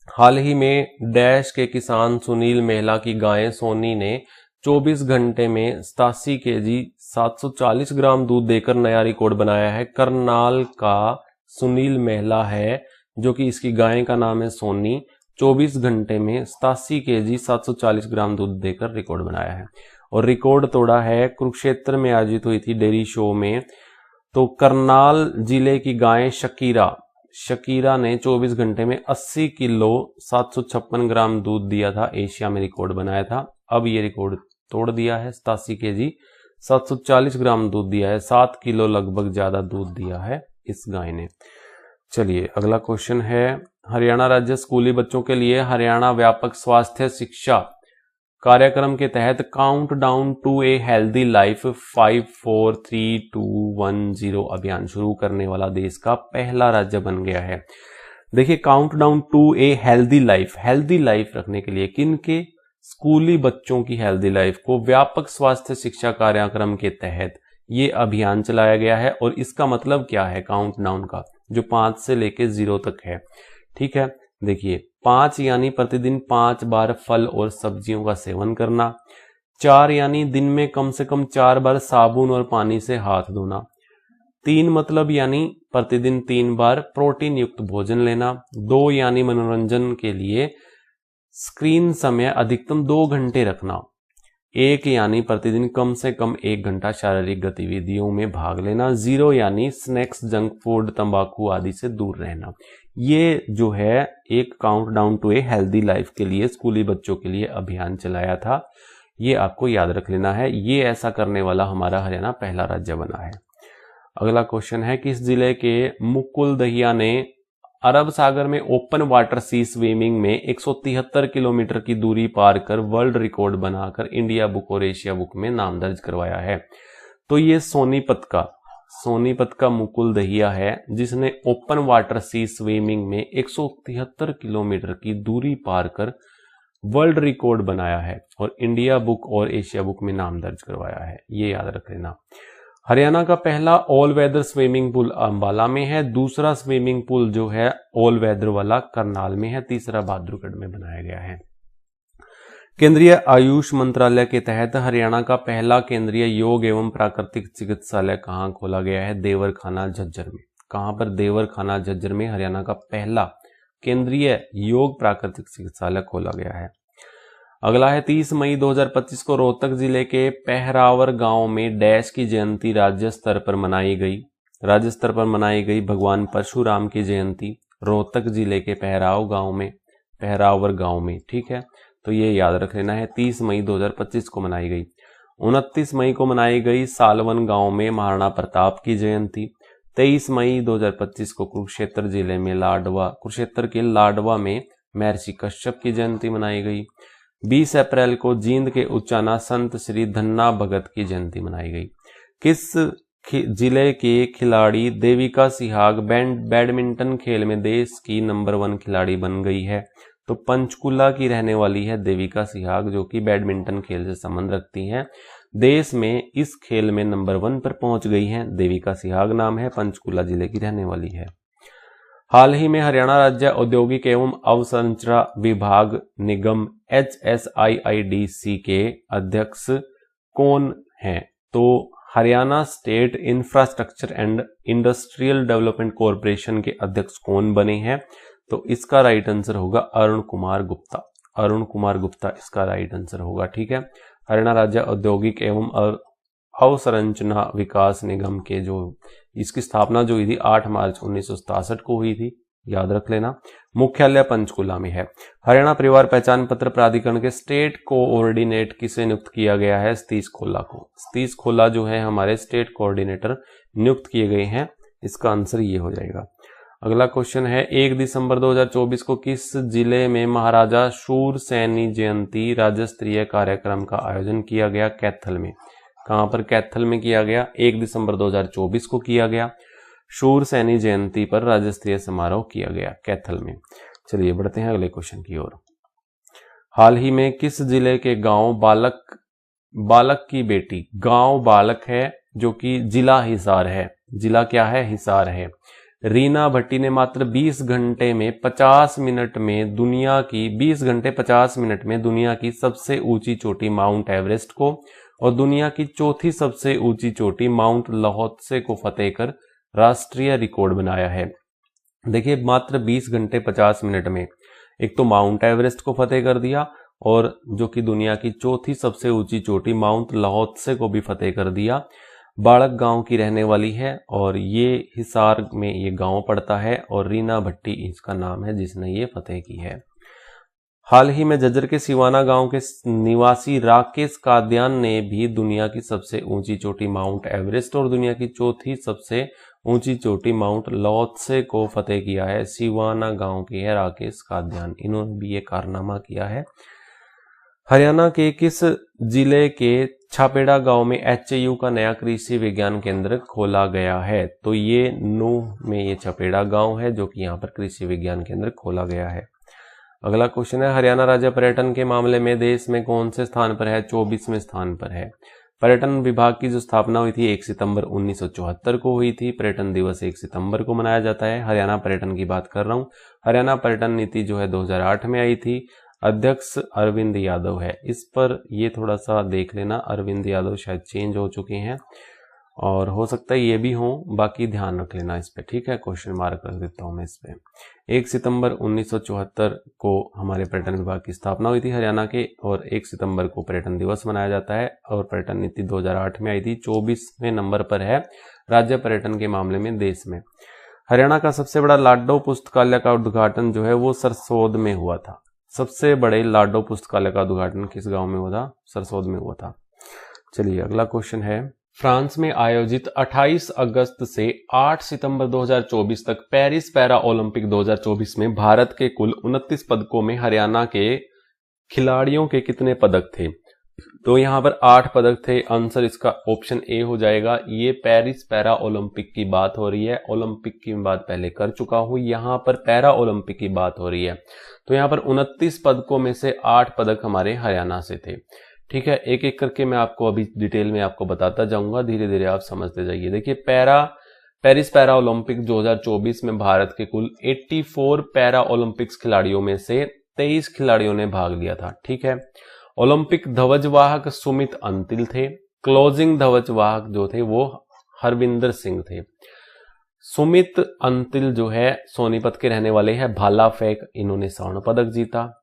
हाल ही में डैश के किसान सुनील मेहला की गाय सोनी ने 24 घंटे में 87 kg 740 ग्राम दूध देकर नया रिकॉर्ड बनाया है। करनाल का सुनील मेहला है, जो कि इसकी गाय का नाम है सोनी। 24 घंटे में 87 kg 740 ग्राम दूध देकर रिकॉर्ड बनाया है। और रिकॉर्ड तोड़ा है कुरुक्षेत्र में आयोजित हुई थी डेयरी शो में तो करनाल जिले की गाय शकीरा ने 24 घंटे में 80 किलो 756 ग्राम दूध दिया था, एशिया में रिकॉर्ड बनाया था। अब ये रिकॉर्ड तोड़ दिया है, 87 केजी 740 ग्राम दूध दिया है, 7 किलो लगभग ज्यादा दूध दिया है इस गाय ने। चलिए अगला क्वेश्चन है, हरियाणा राज्य स्कूली बच्चों के लिए हरियाणा व्यापक स्वास्थ्य शिक्षा कार्यक्रम के तहत countdown to a healthy life 54321 अभियान शुरू करने वाला देश का पहला राज्य बन गया है। देखिए countdown to a healthy life रखने के लिए किनके, स्कूली बच्चों की हेल्दी लाइफ को व्यापक स्वास्थ्य शिक्षा कार्यक्रम के तहत ये अभियान चलाया गया है। और इसका मतलब क्या है काउंट डाउन का, जो 5 से लेके 0 तक है, ठीक है। देखिए 5 यानी प्रतिदिन 5 बार फल और सब्जियों का सेवन करना, 4 यानी दिन में कम से कम 4 बार साबुन और पानी से हाथ धोना, 3 मतलब यानी प्रतिदिन 3 बार प्रोटीन युक्त भोजन लेना, 2 यानी मनोरंजन के लिए स्क्रीन समय अधिकतम 2 घंटे रखना, 1 यानी प्रतिदिन कम से कम 1 घंटा शारीरिक गतिविधियों में भाग लेना, 0 यानी स्नैक्स, जंक फूड, तंबाकू आदि से दूर रहना। ये जो है एक countdown to a healthy life के लिए स्कूली बच्चों के लिए अभियान चलाया था, ये आपको याद रख लेना है। ये ऐसा करने वाला हमारा हरियाणा पहला राज्य बना है। अगला क्वेश्चन है, किस जिले के मुकुल दहिया ने अरब सागर में ओपन वाटर सी स्विमिंग में 173 किलोमीटर की दूरी पार कर वर्ल्ड रिकॉर्ड बनाकर इंडिया बुक और एशिया बुक में नाम दर्ज करवाया है? तो ये सोनीपत का मुकुल दहिया है, जिसने ओपन वाटर सी स्विमिंग में 173 किलोमीटर की दूरी पार कर वर्ल्ड रिकॉर्ड बनाया है और इंडिया बुक और एशिया बुक में नाम दर्ज करवाया है, ये याद रख लेना। हरियाणा का पहला all weather swimming pool Ambala में है, दूसरा स्विमिंग पूल जो है ऑल वेदर वाला करनाल में है, तीसरा बहादुरगढ़ में बनाया गया है। केंद्रीय आयुष मंत्रालय के तहत हरियाणा का पहला केंद्रीय योग एवं प्राकृतिक चिकित्सालय कहाँ खोला गया है? देवरखाना झज्जर में। कहां पर? देवरखाना झज्जर में हरियाणा का पहला केंद्रीय योग प्राकृतिक चिकित्सालय खोला गया है। अगला है, 30 मई 2025 को रोहतक जिले के पहरावर गांव में डैश की जयंती राज्य स्तर पर मनाई गई भगवान परशुराम की जयंती रोहतक जिले के पहरावर गांव में, ठीक है। तो ये याद रख लेना है, 30 मई 2025 को मनाई गई। 29 मई को मनाई गई सालवन गांव में महाराणा प्रताप की जयंती। 23 मई 2025 को कुरुक्षेत्र जिले में कुरुक्षेत्र के लाडवा में महर्षि कश्यप की जयंती मनाई गई। 20 अप्रैल को जींद के उचाना संत श्री धन्ना भगत की जयंती मनाई गई। किस जिले के खिलाड़ी देविका सिहाग बैडमिंटन खेल में देश की नंबर 1 खिलाड़ी बन गई है? तो पंचकुला की रहने वाली है देविका सिहाग, जो कि बैडमिंटन खेल से संबंध रखती हैं। देश में इस खेल में नंबर 1 पर पहुंच गई हैं। देविका सिहाग नाम है, पंचकुला जिले की रहने वाली है। हाल ही में हरियाणा राज्य औद्योगिक एवं अवसंरचना विभाग निगम HSIIDC के अध्यक्ष कौन हैं? तो Haryana state infrastructure and industrial development corporation के अध्यक्ष कौन बने हैं? तो इसका राइट आंसर होगा अरुण कुमार गुप्ता इसका राइट आंसर होगा, ठीक है। हरियाणा राज्य औद्योगिक एवं अवसंरचना विकास निगम के जो इसकी स्थापना जो हुई थी 8 मार्च 1967 को हुई थी, याद रख लेना। मुख्यालय पंचकुला में है। हरियाणा परिवार पहचान पत्र प्राधिकरण के स्टेट कोऑर्डिनेट किसे नियुक्त किया गया है? सतीश खोला को। सतीश खोला जो है हमारे स्टेट कोऑर्डिनेटर नियुक्त किए गए हैं, इसका आंसर ये हो जाएगा। अगला क्वेश्चन है, 1 दिसंबर 2024 को किस जिले में महाराजा शूरसेनी जयंती राज्य स्तरीय कार्यक्रम का आयोजन किया गया? कैथल में। कहां पर? कैथल में किया गया। 1 दिसंबर 2024 को किया गया। शूरसेनी जयंती पर राज्य स्तरीय समारोह किया गया कैथल में। चलिए बढ़ते हैं अगले क्वेश्चन की ओर। हाल ही में किस जिले के गांव बालक की बेटी, गांव बालक है जो कि जिला हिसार है, जिला क्या है? हिसार है। रीना भट्टी ने मात्र 20 घंटे 50 मिनट में दुनिया की सबसे ऊंची चोटी माउंट एवरेस्ट को और दुनिया की चौथी सबसे ऊंची चोटी माउंट लाहौत्से को फतेह कर राष्ट्रीय रिकॉर्ड बनाया है। देखिए मात्र 20 घंटे 50 मिनट में एक तो माउंट एवरेस्ट को फतेह कर दिया और जो कि दुनिया की चौथी सबसे ऊंची चोटी माउंट लाहौत्से को भी फतेह कर दिया। बाड़क गांव की रहने वाली है और ये हिसार में ये गांव पड़ता है और रीना भट्टी इसका नाम है जिसने ये फतेह की है। हाल ही में झज्जर के सिवाना गांव के निवासी राकेश कादियान ने भी दुनिया की सबसे ऊंची चोटी माउंट एवरेस्ट और दुनिया की चौथी सबसे ऊंची चोटी माउंट लोत्से को फतेह किया है। सिवाना गांव की है राकेश कादियान, इन्होंने भी ये कारनामा किया है। हरियाणा के किस जिले के छापेड़ा गांव में HAU का नया कृषि विज्ञान केंद्र खोला गया है? तो ये नूह में ये छापेड़ा गांव है जो कि यहाँ पर कृषि विज्ञान केंद्र खोला गया है। अगला क्वेश्चन है, हरियाणा राज्य पर्यटन के मामले में देश में कौन से स्थान पर है? 24वें स्थान पर है। पर्यटन विभाग की जो स्थापना हुई थी 1 सितंबर 1974 को हुई थी। पर्यटन दिवस 1 सितंबर को मनाया जाता है। हरियाणा पर्यटन की बात कर रहा हूँ। हरियाणा पर्यटन नीति जो है 2008 में आई थी। अध्यक्ष अरविंद यादव है। इस पर ये थोड़ा सा देख लेना, अरविंद यादव शायद चेंज हो चुके हैं और हो सकता है ये भी हो, बाकी ध्यान रख लेना इस पे, ठीक है। क्वेश्चन मार्क कर देता हूं मैं इस पे। 1 सितंबर 1974 को हमारे पर्यटन विभाग की स्थापना हुई थी हरियाणा के और 1 सितंबर को पर्यटन दिवस मनाया जाता है और पर्यटन नीति 2008 में आई थी। 24वें नंबर पर है राज्य पर्यटन के मामले में देश में। हरियाणा का सबसे बड़ा लाडो पुस्तकालय का उद्घाटन जो है वो सरसोद में हुआ था। सबसे बड़े लाडो पुस्तकालय का उद्घाटन किस गांव में हुआ था? सरसोद में हुआ था। चलिए अगला क्वेश्चन है, फ्रांस में आयोजित 28 अगस्त से 8 सितंबर 2024 तक पेरिस पैरा ओलंपिक 2024 में भारत के कुल 29 पदकों में हरियाणा के खिलाड़ियों के कितने पदक थे? तो यहां पर 8 पदक थे। आंसर इसका ऑप्शन ए हो जाएगा। ये पेरिस पैरा ओलंपिक की बात हो रही है। ओलंपिक की बात पहले कर चुका हूं, यहां पर पैरा ओलंपिक की बात हो रही है। तो यहां पर 29 पदकों में से 8 पदक हमारे हरियाणा से थे, ठीक है। एक एक करके मैं आपको अभी डिटेल में आपको बताता जाऊंगा, धीरे धीरे आप समझते जाइए। देखिए, पेरिस पैरा ओलंपिक 2024 में भारत के कुल 84 पैरा ओलंपिक्स खिलाड़ियों में से 23 खिलाड़ियों ने भाग लिया था, ठीक है। ओलंपिक ध्वजवाहक सुमित अंतिल थे। क्लोजिंग ध्वजवाहक जो थे वो हरविंदर सिंह थे। सुमित अंतिल जो है सोनीपत के रहने वाले हैं। भाला फेंक इन्होंने स्वर्ण पदक जीता।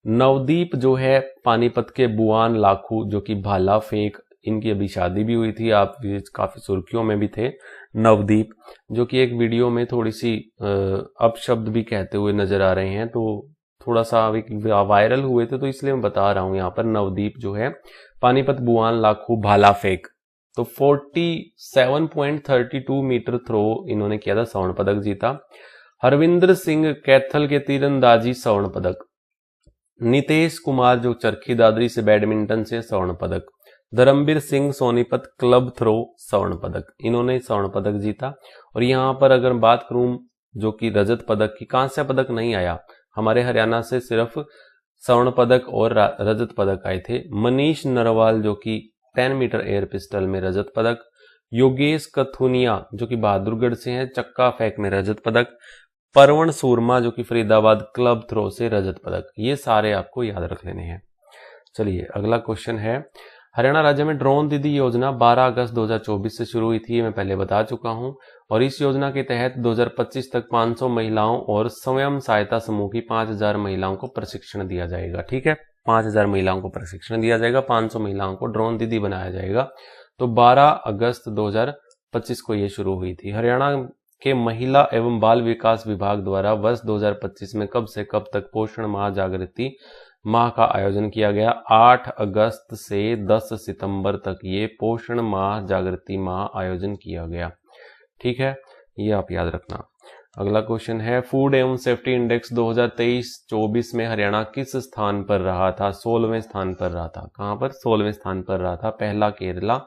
नवदीप जो है पानीपत के बुआन लाखू जो कि भाला फेंक, इनकी अभी शादी भी हुई थी, आप काफी सुर्खियों में भी थे। नवदीप जो कि एक वीडियो में थोड़ी सी अपशब्द भी कहते हुए नजर आ रहे हैं, तो थोड़ा सा वायरल हुए थे, तो इसलिए मैं बता रहा हूं। यहाँ पर नवदीप जो है पानीपत बुआन लाखू भाला फेंक, तो 47.32 मीटर थ्रो इन्होंने किया था, स्वर्ण पदक जीता। हरविंदर सिंह कैथल के तीरंदाजी स्वर्ण पदक। नितेश कुमार जो चरखी दादरी से बैडमिंटन से स्वर्ण पदक। धर्मवीर सिंह सोनीपत क्लब थ्रो स्वर्ण पदक, इन्होंने स्वर्ण पदक जीता। और यहां पर अगर बात करूं जो कि रजत पदक की, कांस्य पदक नहीं आया हमारे हरियाणा से, सिर्फ स्वर्ण पदक और रजत पदक आए थे। मनीष नरवाल जो कि 10 मीटर एयर पिस्टल में रजत पदक। योगेश कथुनिया जो कि बहादुरगढ़ से हैं, चक्का फेंक में रजत पदक। परवण सूरमा जो कि फरीदाबाद क्लब थ्रो से रजत पदक। ये सारे आपको याद रख लेने हैं। चलिए अगला क्वेश्चन है, हरियाणा राज्य में ड्रोन दीदी योजना 12 अगस्त 2024 से शुरू हुई थी, मैं पहले बता चुका हूं। और इस योजना के तहत 2025 तक 500 महिलाओं और स्वयं सहायता समूह की 5000 महिलाओं को प्रशिक्षण दिया जाएगा, ठीक है। 5000 महिलाओं को प्रशिक्षण दिया जाएगा, 500 महिलाओं को ड्रोन दीदी बनाया जाएगा। तो 12 अगस्त 2025 को यह शुरू हुई थी। हरियाणा के महिला एवं बाल विकास विभाग द्वारा वर्ष 2025 में कब से कब तक पोषण माह जागृति माह का आयोजन किया गया? 8 अगस्त से 10 सितंबर तक ये पोषण माह जागृति माह आयोजन किया गया, ठीक है। ये आप याद रखना। अगला क्वेश्चन है, फूड एवं सेफ्टी इंडेक्स 2023-24 में हरियाणा किस स्थान पर रहा था? 16वें स्थान पर रहा था। कहां पर? 16वें स्थान पर रहा था। पहला केरला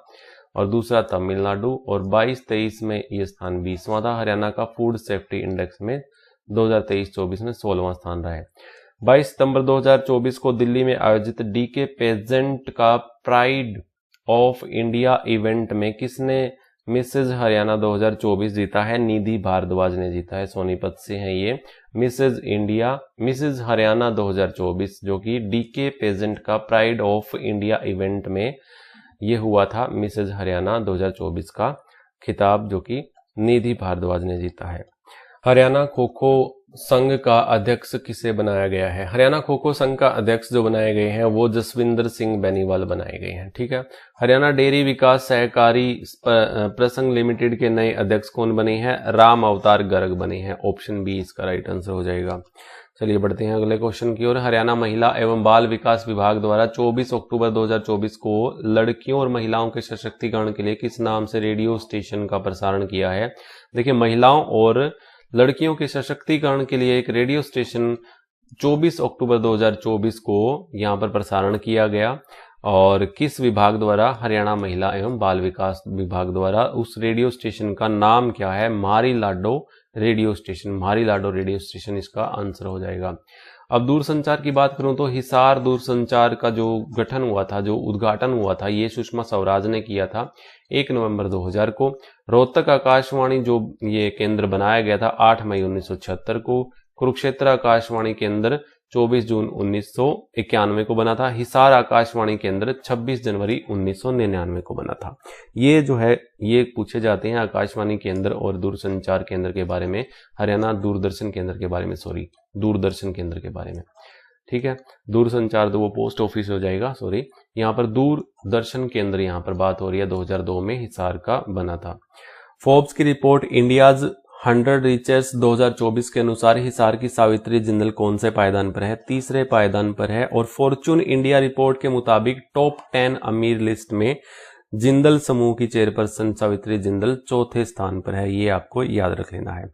और दूसरा तमिलनाडु, और 22-23 में ये स्थान 20वां था। हरियाणा का फूड सेफ्टी इंडेक्स में 2023-24 में 16वां स्थान रहा है। 22 सितंबर 2024 को दिल्ली में आयोजित डीके पेजेंट का प्राइड ऑफ इंडिया इवेंट में किसने मिसेज हरियाणा 2024 जीता है? निधि भारद्वाज ने जीता है, सोनीपत से है ये। मिसेज हरियाणा 2024 जो कि डीके पेजेंट का प्राइड ऑफ इंडिया इवेंट में ये हुआ था, मिसेज हरियाणा 2024 का खिताब जो कि निधि भारद्वाज ने जीता है। हरियाणा खो खो संघ का अध्यक्ष किसे बनाया गया है? हरियाणा खो खो संघ का अध्यक्ष जो बनाए गए हैं वो जसविंदर सिंह बेनीवाल बनाए गए हैं। ठीक है। हरियाणा डेयरी विकास सहकारी प्रसंघ लिमिटेड के नए अध्यक्ष कौन बने हैं? राम अवतार गर्ग बने हैं। ऑप्शन बी इसका राइट आंसर हो जाएगा। चलिए बढ़ते हैं अगले क्वेश्चन की ओर। हरियाणा महिला एवं बाल विकास विभाग द्वारा 24 अक्टूबर 2024 को लड़कियों और महिलाओं के सशक्तिकरण के लिए किस नाम से रेडियो स्टेशन का प्रसारण किया है? देखिए, महिलाओं और लड़कियों के सशक्तिकरण के लिए एक रेडियो स्टेशन 24 अक्टूबर 2024 को यहां पर प्रसारण किया गया। और किस विभाग द्वारा? हरियाणा महिला एवं बाल विकास विभाग द्वारा। उस रेडियो स्टेशन का नाम क्या है? मारी लाडो रेडियो स्टेशन। मारी लाडो रेडियो स्टेशन इसका आंसर हो जाएगा। अब दूरसंचार की बात करूं तो हिसार दूरसंचार का जो गठन हुआ था, जो उद्घाटन हुआ था, ये सुषमा स्वराज ने किया था 1 नवंबर 2000 को। रोहतक आकाशवाणी जो ये केंद्र बनाया गया था 8 मई 1976 को। कुरुक्षेत्र आकाशवाणी केंद्र 24 जून 1991 को बना था। हिसार आकाशवाणी केंद्र 26 जनवरी 1999 को बना था। ये जो है ये पूछे जाते हैं आकाशवाणी केंद्र और दूरसंचार केंद्र के बारे में, हरियाणा दूरदर्शन केंद्र के बारे में, सॉरी दूरदर्शन केंद्र के बारे में। ठीक है, दूरसंचार तो वो पोस्ट ऑफिस हो जाएगा, सॉरी। यहाँ पर दूरदर्शन केंद्र यहाँ पर बात हो रही है 2002 में हिसार का बना था। फोर्ब्स की रिपोर्ट इंडियाज 100 रिचेस्ट 2024 के अनुसार हिसार की सावित्री जिंदल कौन से पायदान पर है? तीसरे पायदान पर है। और फॉर्चून इंडिया रिपोर्ट के मुताबिक टॉप 10 अमीर लिस्ट में जिंदल समूह की चेयरपर्सन सावित्री जिंदल चौथे स्थान पर है। ये आपको याद रख लेना है।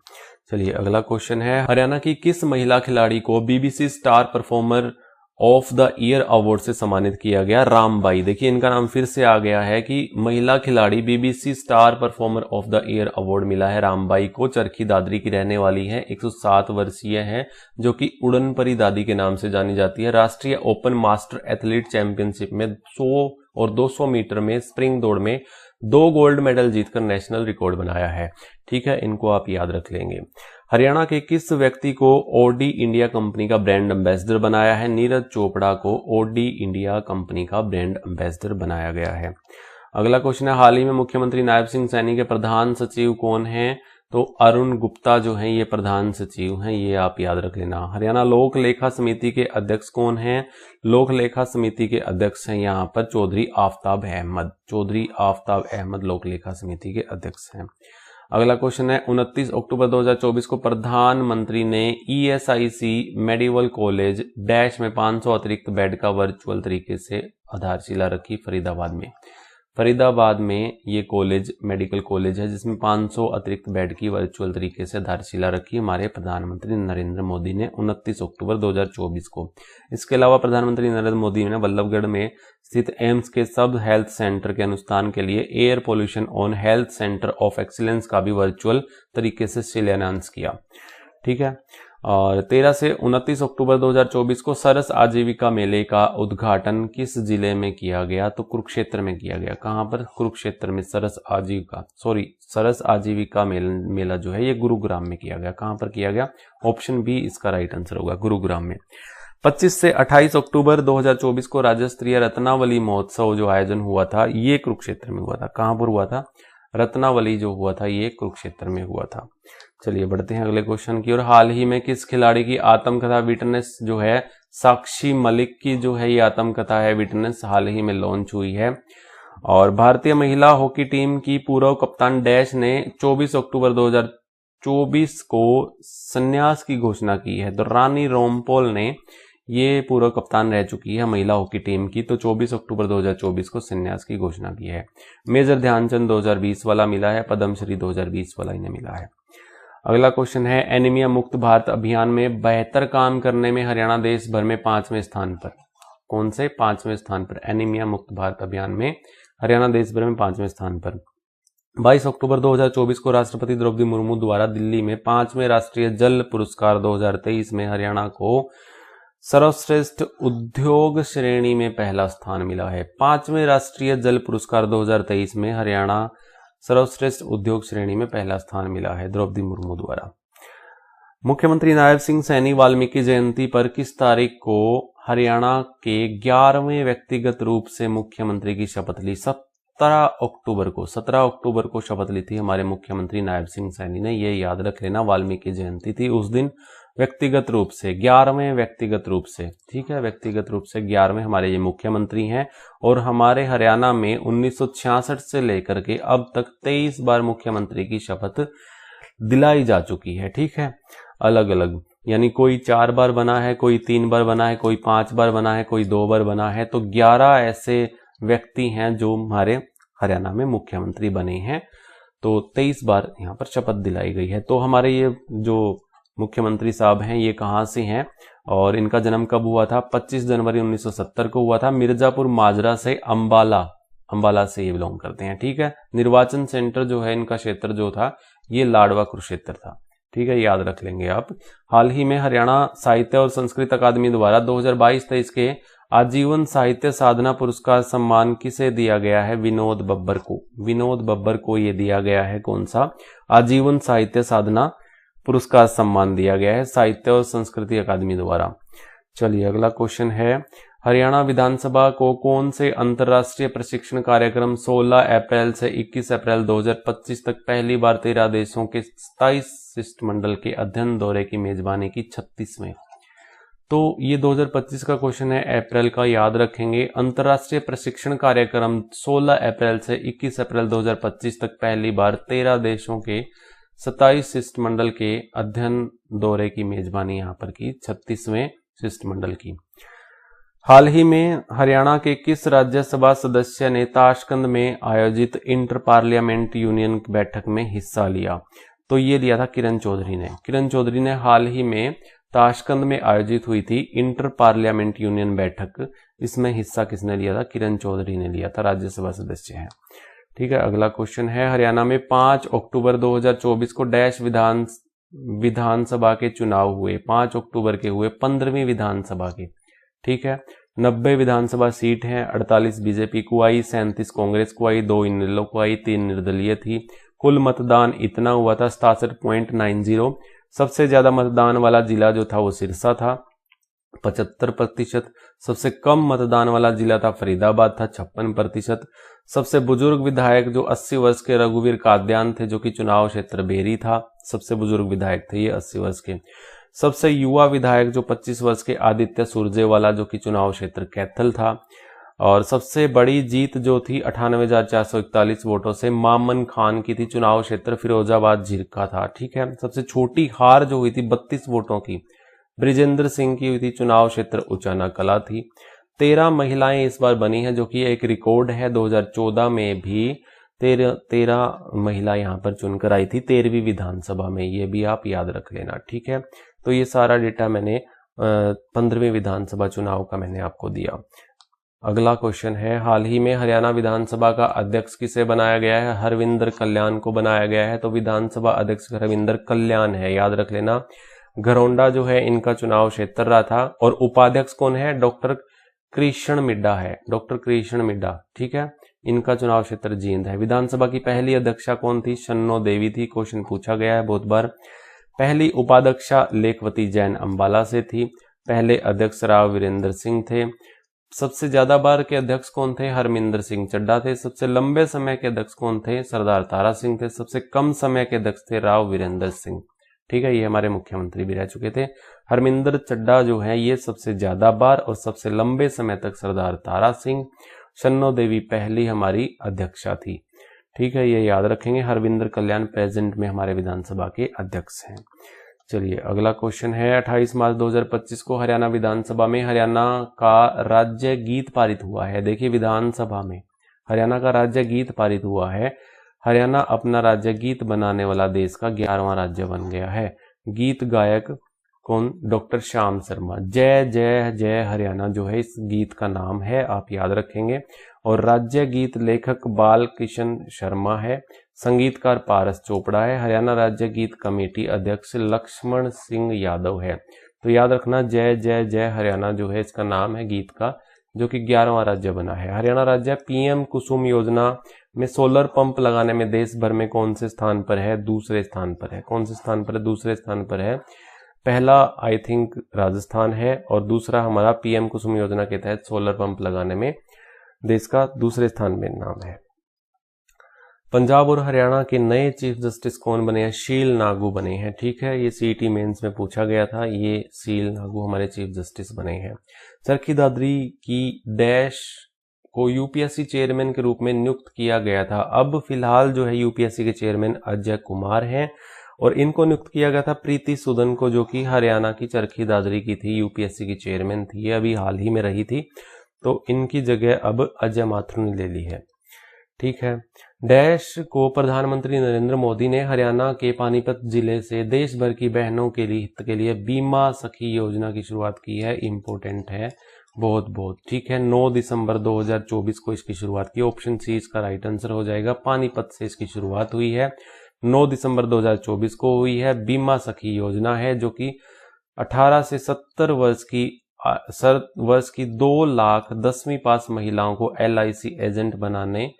चलिए अगला क्वेश्चन है, हरियाणा की किस महिला खिलाड़ी को BBC star performer of the year award से सम्मानित किया गया? रामबाई। देखिए, इनका नाम फिर से आ गया है कि महिला खिलाड़ी BBC star performer of the year award मिला है रामबाई को। चरखी दादरी की रहने वाली है, 107 वर्षीय है, जो कि उड़न परी दादी के नाम से जानी जाती है। राष्ट्रीय ओपन मास्टर एथलीट चैंपियनशिप में 100 और 200 मीटर में स्प्रिंग दौड़ में 2 गोल्ड मेडल जीतकर नेशनल रिकॉर्ड बनाया है। ठीक है, इनको आप याद रख लेंगे। हरियाणा के किस व्यक्ति को ओडी इंडिया कंपनी का ब्रांड एम्बेसडर बनाया है? नीरज चोपड़ा को ओडी इंडिया कंपनी का ब्रांड एम्बेसडर बनाया गया है। अगला क्वेश्चन है, हाल ही में मुख्यमंत्री नायब सिंह सैनी के प्रधान सचिव कौन हैं? तो अरुण गुप्ता जो हैं ये प्रधान सचिव हैं, ये आप याद रख लेना। हरियाणा लोक लेखा समिति के अध्यक्ष कौन हैं? लोक लेखा समिति के अध्यक्ष हैं यहाँ पर चौधरी आफ्ताब अहमद। चौधरी आफ्ताब अहमद लोक लेखा समिति के अध्यक्ष हैं। अगला क्वेश्चन है, 29 अक्टूबर 2024 को प्रधानमंत्री ने ईएसआईसी मेडिकल कॉलेज डैश में 500 अतिरिक्त बेड का वर्चुअल तरीके से आधारशिला रखी फरीदाबाद में। फरीदाबाद में ये कॉलेज मेडिकल कॉलेज है जिसमें 500 अतिरिक्त बेड की वर्चुअल तरीके से आधारशिला रखी हमारे प्रधानमंत्री नरेंद्र मोदी ने 29 अक्टूबर 2024 को। इसके अलावा प्रधानमंत्री नरेंद्र मोदी ने बल्लभगढ़ में स्थित एम्स के सब हेल्थ सेंटर के अनुष्ठान के लिए air pollution on health centre of excellence का भी वर्चुअल तरीके से शिलान्यास किया। ठीक है, और 13 से 29 अक्टूबर 2024 को सरस आजीविका मेले का उद्घाटन किस जिले में किया गया? तो कुरुक्षेत्र में किया गया। कहां पर? कुरुक्षेत्र में। सरस आजीविका मेला जो है ये गुरुग्राम में किया गया। कहां पर किया गया? ऑप्शन बी इसका राइट आंसर होगा, गुरुग्राम में। 25 से 28 अक्टूबर 2024 को राज्य स्तरीय रत्नावली महोत्सव जो आयोजन हुआ था ये कुरुक्षेत्र में हुआ था। कहां पर हुआ था? रत्नावली जो हुआ था ये कुरुक्षेत्र में हुआ था। चलिए बढ़ते हैं अगले क्वेश्चन की ओर। हाल ही में किस खिलाड़ी की आत्मकथा विटनेस जो है साक्षी मलिक की जो है ये आत्मकथा है विटनेस हाल ही में लॉन्च हुई है। और भारतीय महिला हॉकी टीम की पूर्व कप्तान डैश ने 24 अक्टूबर 2024 को संन्यास की घोषणा की है। तो रानी रोमपोल ने ये पूर्व कप्तान रह चुकी है महिला हॉकी टीम की, तो 24 अक्टूबर 2024 को संन्यास की घोषणा की है। मेजर ध्यानचंद 2020 वाला मिला है, पद्मश्री 2020 वाला इन्हें मिला है। अगला क्वेश्चन है, एनीमिया मुक्त भारत अभियान में बेहतर काम करने में हरियाणा देश भर में 5वें स्थान पर। कौन से? 5वें स्थान पर। एनीमिया मुक्त भारत अभियान में हरियाणा देश भर में 5वें स्थान पर। 22 अक्टूबर 2024 को राष्ट्रपति द्रौपदी मुर्मू द्वारा दिल्ली में 5वें राष्ट्रीय जल पुरस्कार 2023 में हरियाणा को सर्वश्रेष्ठ उद्योग श्रेणी में पहला स्थान मिला है। 5वें राष्ट्रीय जल पुरस्कार 2023 में हरियाणा सर्वश्रेष्ठ उद्योग श्रेणी में पहला स्थान मिला है द्रौपदी मुर्मू द्वारा। मुख्यमंत्री नायब सिंह सैनी वाल्मीकि जयंती पर किस तारीख को हरियाणा के 11वें व्यक्तिगत रूप से मुख्यमंत्री की शपथ ली? 17 17 अक्टूबर को शपथ ली थी हमारे मुख्यमंत्री नायब सिंह सैनी ने। ये याद रख लेना, वाल्मीकि जयंती थी उस दिन। व्यक्तिगत रूप से 11वें, व्यक्तिगत रूप से, ठीक है, व्यक्तिगत रूप से 11वें हमारे ये मुख्यमंत्री हैं। और हमारे हरियाणा में 1966 से लेकर के अब तक 23 बार मुख्यमंत्री की शपथ दिलाई जा चुकी है, ठीक है, अलग अलग। यानी कोई 4 बार बना है, कोई 3 बार बना है, कोई 5 बार बना है, कोई 2 बार बना है। तो 11 ऐसे व्यक्ति हैं जो हमारे हरियाणा में मुख्यमंत्री बने हैं। तो 23 बार यहाँ पर शपथ दिलाई गई है। तो हमारे ये जो मुख्यमंत्री साहब हैं ये कहाँ से हैं और इनका जन्म कब हुआ था? 25 जनवरी 1970 को हुआ था। मिर्जापुर माजरा से, अंबाला से ये बिलोंग करते हैं, ठीक है। निर्वाचन सेंटर जो है इनका क्षेत्र जो था ये लाडवा कुरुक्षेत्र था, ठीक है, याद रख लेंगे आप। हाल ही में हरियाणा साहित्य और संस्कृत अकादमी द्वारा 2022-23 के आजीवन साहित्य साधना पुरस्कार सम्मान किसे दिया गया है? विनोद बब्बर को। विनोद बब्बर को ये दिया गया है, कौन सा? आजीवन साहित्य साधना पुरस्कार सम्मान दिया गया है साहित्य और संस्कृति अकादमी द्वारा। चलिए अगला क्वेश्चन है, हरियाणा विधानसभा को कौन से अंतर्राष्ट्रीय प्रशिक्षण कार्यक्रम 16 अप्रैल से 21 अप्रैल 2025 तक पहली बार 13 देशों के 27 शिष्टमंडल के अध्ययन दौरे की मेजबानी की? 36वें। तो ये 2025 का क्वेश्चन है, अप्रैल का याद रखेंगे। अंतर्राष्ट्रीय प्रशिक्षण कार्यक्रम 16 अप्रैल से 21 अप्रैल 2025 तक पहली बार 13 देशों के 27 शिष्टमंडल के अध्ययन दौरे की मेजबानी यहाँ पर की, 36वें शिष्टमंडल की। हाल ही में हरियाणा के किस राज्यसभा सदस्य ने ताशकंद में आयोजित इंटर पार्लियामेंट यूनियन बैठक में हिस्सा लिया? तो ये लिया था किरण चौधरी ने। किरण चौधरी ने हाल ही में ताशकंद में आयोजित हुई थी इंटर पार्लियामेंट यूनियन बैठक, इसमें हिस्सा किसने लिया था? किरण चौधरी ने लिया था, राज्यसभा सदस्य है, ठीक है। अगला क्वेश्चन है, हरियाणा में 5 अक्टूबर 2024 को डैश विधानसभा के चुनाव हुए? 5 अक्टूबर के हुए 15वीं विधानसभा के, ठीक है। 90 विधानसभा सीट हैं, 48 बीजेपी को आई, 37 कांग्रेस को आई, 2 इनेलो को आई, 3 निर्दलीय थी। कुल मतदान इतना हुआ था 67.90। सबसे ज्यादा मतदान वाला जिला जो था वो सिरसा था, 75%। सबसे कम मतदान वाला जिला था फरीदाबाद था, 56%। सबसे बुजुर्ग विधायक जो 80 वर्ष के रघुवीर काद्यान थे, जो कि चुनाव क्षेत्र बेरी था, सबसे बुजुर्ग विधायक थे ये 80 वर्ष के। सबसे युवा विधायक जो 25 वर्ष के आदित्य सुरजेवाला, जो कि चुनाव क्षेत्र कैथल था। और सबसे बड़ी जीत जो थी 98,441 वोटों से मामन खान की थी, चुनाव क्षेत्र फिरोजाबाद झिरका था, ठीक है। सबसे छोटी हार जो हुई थी 32 वोटों की ब्रिजेंद्र सिंह की हुई थी, चुनाव क्षेत्र उचाना कला थी। 13 महिलाएं इस बार बनी हैं, जो कि एक रिकॉर्ड है। 2014 में भी 13 महिला यहाँ पर चुनकर आई थी 13वीं विधानसभा में, ये भी आप याद रख लेना, ठीक है। तो ये सारा डेटा मैंने 15वीं विधानसभा चुनाव का मैंने आपको दिया। अगला क्वेश्चन है, हाल ही में हरियाणा विधानसभा का अध्यक्ष किसे बनाया गया है? हरविंदर कल्याण को बनाया गया है। तो विधानसभा अध्यक्ष हरविंदर कल्याण है, याद रख लेना। घरौंडा जो है इनका चुनाव क्षेत्र रहा था। और उपाध्यक्ष कौन है? डॉक्टर कृष्ण मिड्डा है, डॉक्टर कृष्ण मिड्डा, ठीक है। इनका चुनाव क्षेत्र जींद है। विधानसभा की पहली अध्यक्षा कौन थी? शन्नो देवी थी, क्वेश्चन पूछा गया है बहुत बार। पहली उपाध्यक्षा लेखवती जैन अंबाला से थी। पहले अध्यक्ष राव वीरेंद्र सिंह थे। सबसे ज्यादा बार के अध्यक्ष कौन थे? हरमिंदर सिंह चड्डा थे। सबसे लंबे समय के अध्यक्ष कौन थे? सरदार तारा सिंह थे। सबसे कम समय के अध्यक्ष थे राव वीरेंद्र सिंह, ठीक है। ये हमारे मुख्यमंत्री भी रह चुके थे। हरमिंदर चड्डा जो है ये सबसे ज्यादा बार और सबसे लंबे समय तक सरदार तारा सिंह। शन्नो देवी पहली हमारी अध्यक्षा थी, ठीक है, ये याद रखेंगे। हरविंदर कल्याण प्रेजेंट में हमारे विधानसभा के अध्यक्ष हैं। चलिए अगला क्वेश्चन है, 28 मार्च 2025 को हरियाणा विधानसभा में हरियाणा का राज्य गीत पारित हुआ है। देखिए विधानसभा में हरियाणा का राज्य गीत पारित हुआ है। हरियाणा अपना राज्य गीत बनाने वाला देश का 11वां राज्य बन गया है। गीत गायक कौन? डॉक्टर श्याम शर्मा। जय जय जय हरियाणा जो है इस गीत का नाम है, आप याद रखेंगे। और राज्य गीत लेखक बाल किशन शर्मा है। संगीतकार पारस चोपड़ा है। हरियाणा राज्य गीत कमेटी अध्यक्ष लक्ष्मण सिंह यादव है। तो याद रखना जय जय जय हरियाणा जो है इसका नाम है गीत का, जो कि 11वां राज्य बना है। हरियाणा राज्य पीएम कुसुम योजना में सोलर पंप लगाने में देश भर में कौन से स्थान पर है? दूसरे स्थान पर है। कौन से स्थान पर है? दूसरे स्थान पर है। पहला आई थिंक राजस्थान है और दूसरा हमारा पीएम कुसुम योजना के तहत सोलर पंप लगाने में देश का दूसरे स्थान में नाम है। पंजाब और हरियाणा के नए चीफ जस्टिस कौन बने हैं? शील नागू बने हैं। ठीक है, ये सीईटी मेंस में पूछा गया था। ये शील नागू हमारे चीफ जस्टिस बने हैं। चरखी दादरी की डैश को यूपीएससी चेयरमैन के रूप में नियुक्त किया गया था। अब फिलहाल जो है यूपीएससी के चेयरमैन अजय कुमार हैं और इनको नियुक्त किया गया था प्रीति सूदन को, जो कि हरियाणा की चरखी दादरी की थी, यूपीएससी की चेयरमैन थी। ये अभी हाल ही में रही थी, तो इनकी जगह अब अजय माथुर ने ले ली है। ठीक है, डैश को प्रधानमंत्री नरेंद्र मोदी ने हरियाणा के पानीपत जिले से देश भर की बहनों के लिए हित के लिए बीमा सखी योजना की शुरुआत की है। इंपॉर्टेंट है बहुत बहुत। ठीक है, 9 दिसंबर 2024 को इसकी शुरुआत की। ऑप्शन सी इसका राइट आंसर हो जाएगा। पानीपत से इसकी शुरुआत हुई है, 9 दिसंबर 2024 को हुई है। बीमा सखी योजना है जो कि 18 से 70 वर्ष की 2 लाख 10वीं पास महिलाओं को LIC एजेंट बनाने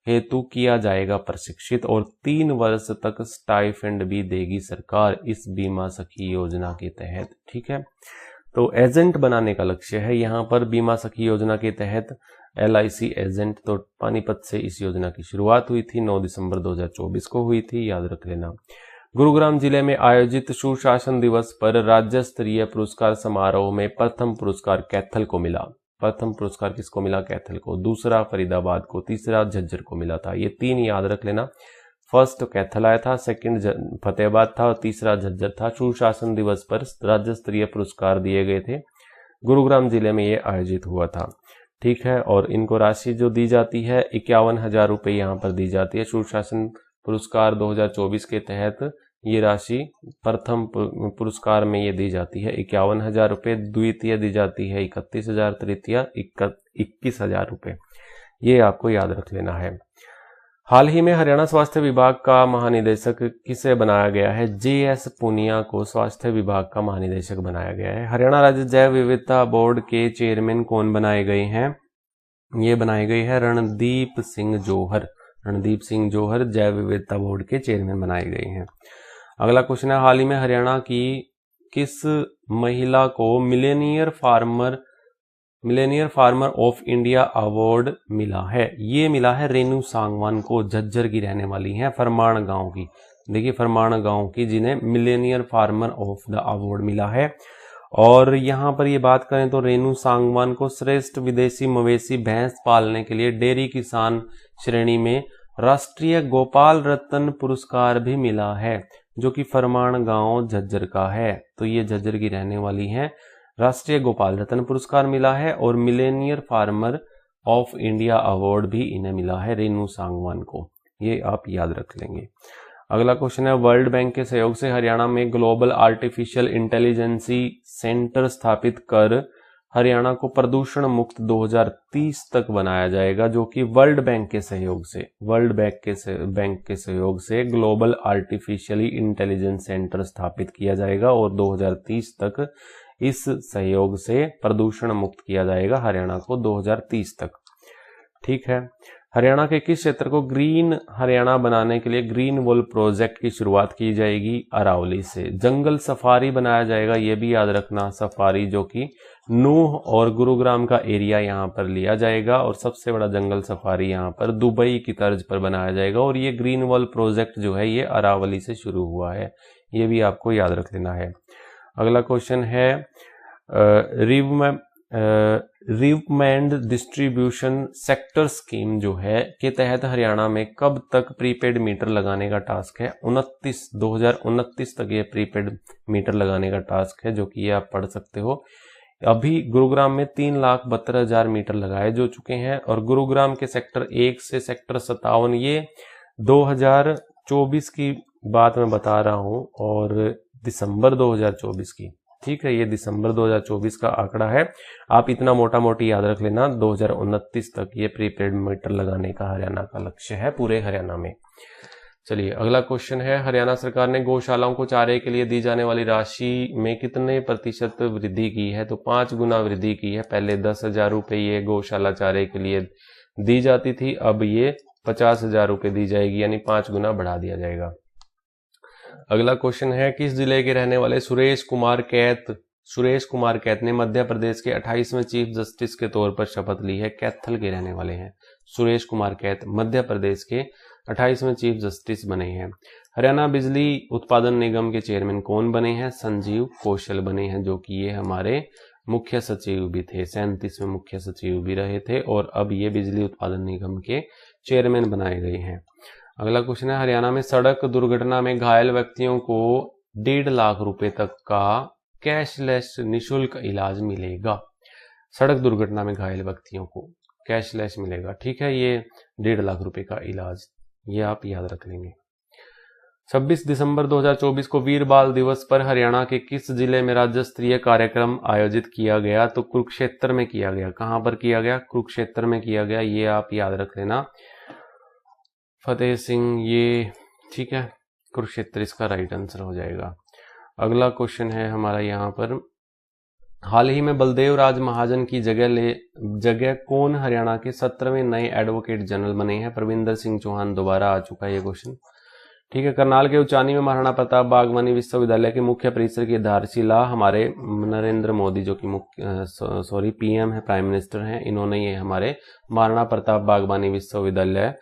हेतु किया जाएगा प्रशिक्षित, और 3 वर्ष तक स्टाइफेंड भी देगी सरकार इस बीमा सखी योजना के तहत। ठीक है, तो एजेंट बनाने का लक्ष्य है यहाँ पर बीमा सखी योजना के तहत LIC एजेंट। तो पानीपत से इस योजना की शुरुआत हुई थी, 9 दिसंबर 2024 को हुई थी, याद रख लेना। गुरुग्राम जिले में आयोजित सुशासन दिवस पर राज्य स्तरीय पुरस्कार समारोह में प्रथम पुरस्कार कैथल को मिला। प्रथम पुरस्कार किसको मिला? कैथल को। दूसरा फरीदाबाद को, तीसरा झज्जर को मिला था। ये 3 याद रख लेना। फर्स्ट कैथल आया था, सेकंड फतेहाबाद था और तीसरा झज्जर था। सुशासन दिवस पर राज्य स्तरीय पुरस्कार दिए गए थे, गुरुग्राम जिले में ये आयोजित हुआ था। ठीक है, और इनको राशि जो दी जाती है 51,000 रुपये यहाँ पर दी जाती है। सुशासन पुरस्कार 2024 के तहत ये राशि प्रथम पुरस्कार में ये दी जाती है 51,000 रुपये, द्वितीय दी जाती है 31,000, तृतीय 21,000 रुपये। ये आपको याद रख लेना है। हाल ही में हरियाणा स्वास्थ्य विभाग का महानिदेशक किसे बनाया गया है? JS पुनिया को स्वास्थ्य विभाग का महानिदेशक बनाया गया है। हरियाणा राज्य जैव विविधता बोर्ड के चेयरमैन कौन बनाए गए हैं? ये बनाए गए हैं रणदीप सिंह जौहर। रणदीप सिंह जौहर जैव विविधता बोर्ड के चेयरमैन बनाए गए हैं। अगला क्वेश्चन है, हाल ही में हरियाणा की किस महिला को Millionaire farmer of India award मिला है? ये मिला है रेनू सांगवान को, झज्जर की रहने वाली हैं, फरमान गांव की। देखिए फरमान गांव की, जिन्हें Millionaire farmer of the award मिला है। और यहाँ पर ये बात करें तो रेनू सांगवान को श्रेष्ठ विदेशी मवेशी भैंस पालने के लिए डेयरी किसान श्रेणी में राष्ट्रीय गोपाल रत्न पुरस्कार भी मिला है, जो कि फरमान गांव झज्जर का है। तो ये झज्जर की रहने वाली हैं। राष्ट्रीय गोपाल रत्न पुरस्कार मिला है और Millionaire farmer of India award भी इन्हें मिला है, रेनू सांगवान को। ये आप याद रख लेंगे। अगला क्वेश्चन है, वर्ल्ड बैंक के सहयोग से हरियाणा में ग्लोबल आर्टिफिशियल इंटेलिजेंसी सेंटर स्थापित कर हरियाणा को प्रदूषण मुक्त 2030 तक बनाया जाएगा, जो कि वर्ल्ड बैंक के सहयोग से ग्लोबल आर्टिफिशियली इंटेलिजेंस सेंटर स्थापित किया जाएगा और 2030 तक इस सहयोग से प्रदूषण मुक्त किया जाएगा हरियाणा को 2030 तक। ठीक है, हरियाणा के किस क्षेत्र को ग्रीन हरियाणा बनाने के लिए ग्रीन वॉल प्रोजेक्ट की शुरुआत की जाएगी? अरावली से। जंगल सफारी बनाया जाएगा, ये भी याद रखना, सफारी, जो कि नूह और गुरुग्राम का एरिया यहाँ पर लिया जाएगा। और सबसे बड़ा जंगल सफारी यहाँ पर दुबई की तर्ज पर बनाया जाएगा। और ये ग्रीन वॉल प्रोजेक्ट जो है ये अरावली से शुरू हुआ है, ये भी आपको याद रख लेना है। अगला क्वेश्चन है, रिवमेंड डिस्ट्रीब्यूशन सेक्टर स्कीम जो है के तहत हरियाणा में कब तक प्रीपेड मीटर लगाने का टास्क है? 2029 तक ये प्रीपेड मीटर लगाने का टास्क है, जो कि ये आप पढ़ सकते हो। अभी गुरुग्राम में 3,72,000 मीटर लगाए जो चुके हैं। और गुरुग्राम के सेक्टर 1 से सेक्टर 57, ये 2024 की बात मैं बता रहा हूं और दिसंबर 2024 की। ठीक है, ये दिसंबर 2024 का आंकड़ा है। आप इतना मोटा मोटी याद रख लेना, 2029 तक ये प्रीपेड मीटर लगाने का हरियाणा का लक्ष्य है पूरे हरियाणा में। चलिए अगला क्वेश्चन है, हरियाणा सरकार ने गौशालाओं को चारे के लिए दी जाने वाली राशि में कितने प्रतिशत वृद्धि की है? तो 5 गुना वृद्धि की है। पहले 10,000 रुपये ये गौशाला चारे के लिए दी जाती थी, अब ये 50,000 रुपये दी जाएगी, यानी 5 गुना बढ़ा दिया जाएगा। अगला क्वेश्चन है, किस जिले के रहने वाले सुरेश कुमार कैत ने मध्य प्रदेश के 28वें चीफ जस्टिस के तौर पर शपथ ली है? कैथल के रहने वाले हैं सुरेश कुमार कैत, मध्य प्रदेश के 28वें चीफ जस्टिस बने हैं। हरियाणा बिजली उत्पादन निगम के चेयरमैन कौन बने हैं? संजीव कौशल बने हैं, जो कि ये हमारे मुख्य सचिव भी थे, 37वें मुख्य सचिव भी रहे थे और अब ये बिजली उत्पादन निगम के चेयरमैन बनाए गए हैं। अगला क्वेश्चन है, हरियाणा में सड़क दुर्घटना में घायल व्यक्तियों को 1.5 लाख रुपए तक का कैशलेस निशुल्क इलाज मिलेगा। सड़क दुर्घटना में घायल व्यक्तियों को कैशलेस मिलेगा, ठीक है, ये 1.5 लाख रुपए का इलाज, ये आप याद रख लेंगे। 26 दिसंबर 2024 को वीर बाल दिवस पर हरियाणा के किस जिले में राज्य स्तरीय कार्यक्रम आयोजित किया गया? तो कुरुक्षेत्र में किया गया। कहां पर किया गया? कुरुक्षेत्र में किया गया, ये आप याद रख लेना। फतेह सिंह, ये ठीक है, कुरुक्षेत्र इसका राइट आंसर हो जाएगा। अगला क्वेश्चन है हमारा यहाँ पर, हाल ही में बलदेव राज महाजन की जगह कौन हरियाणा के 17वें नए एडवोकेट जनरल बने हैं? परविंदर सिंह चौहान, दोबारा आ चुका है ये क्वेश्चन, ठीक है। करनाल के उचानी में महाराणा प्रताप बागवानी विश्वविद्यालय के मुख्य परिसर की आधारशिला हमारे नरेंद्र मोदी, जो कि पीएम है, प्राइम मिनिस्टर हैं, इन्होंने ये हमारे महाराणा प्रताप बागवानी विश्वविद्यालय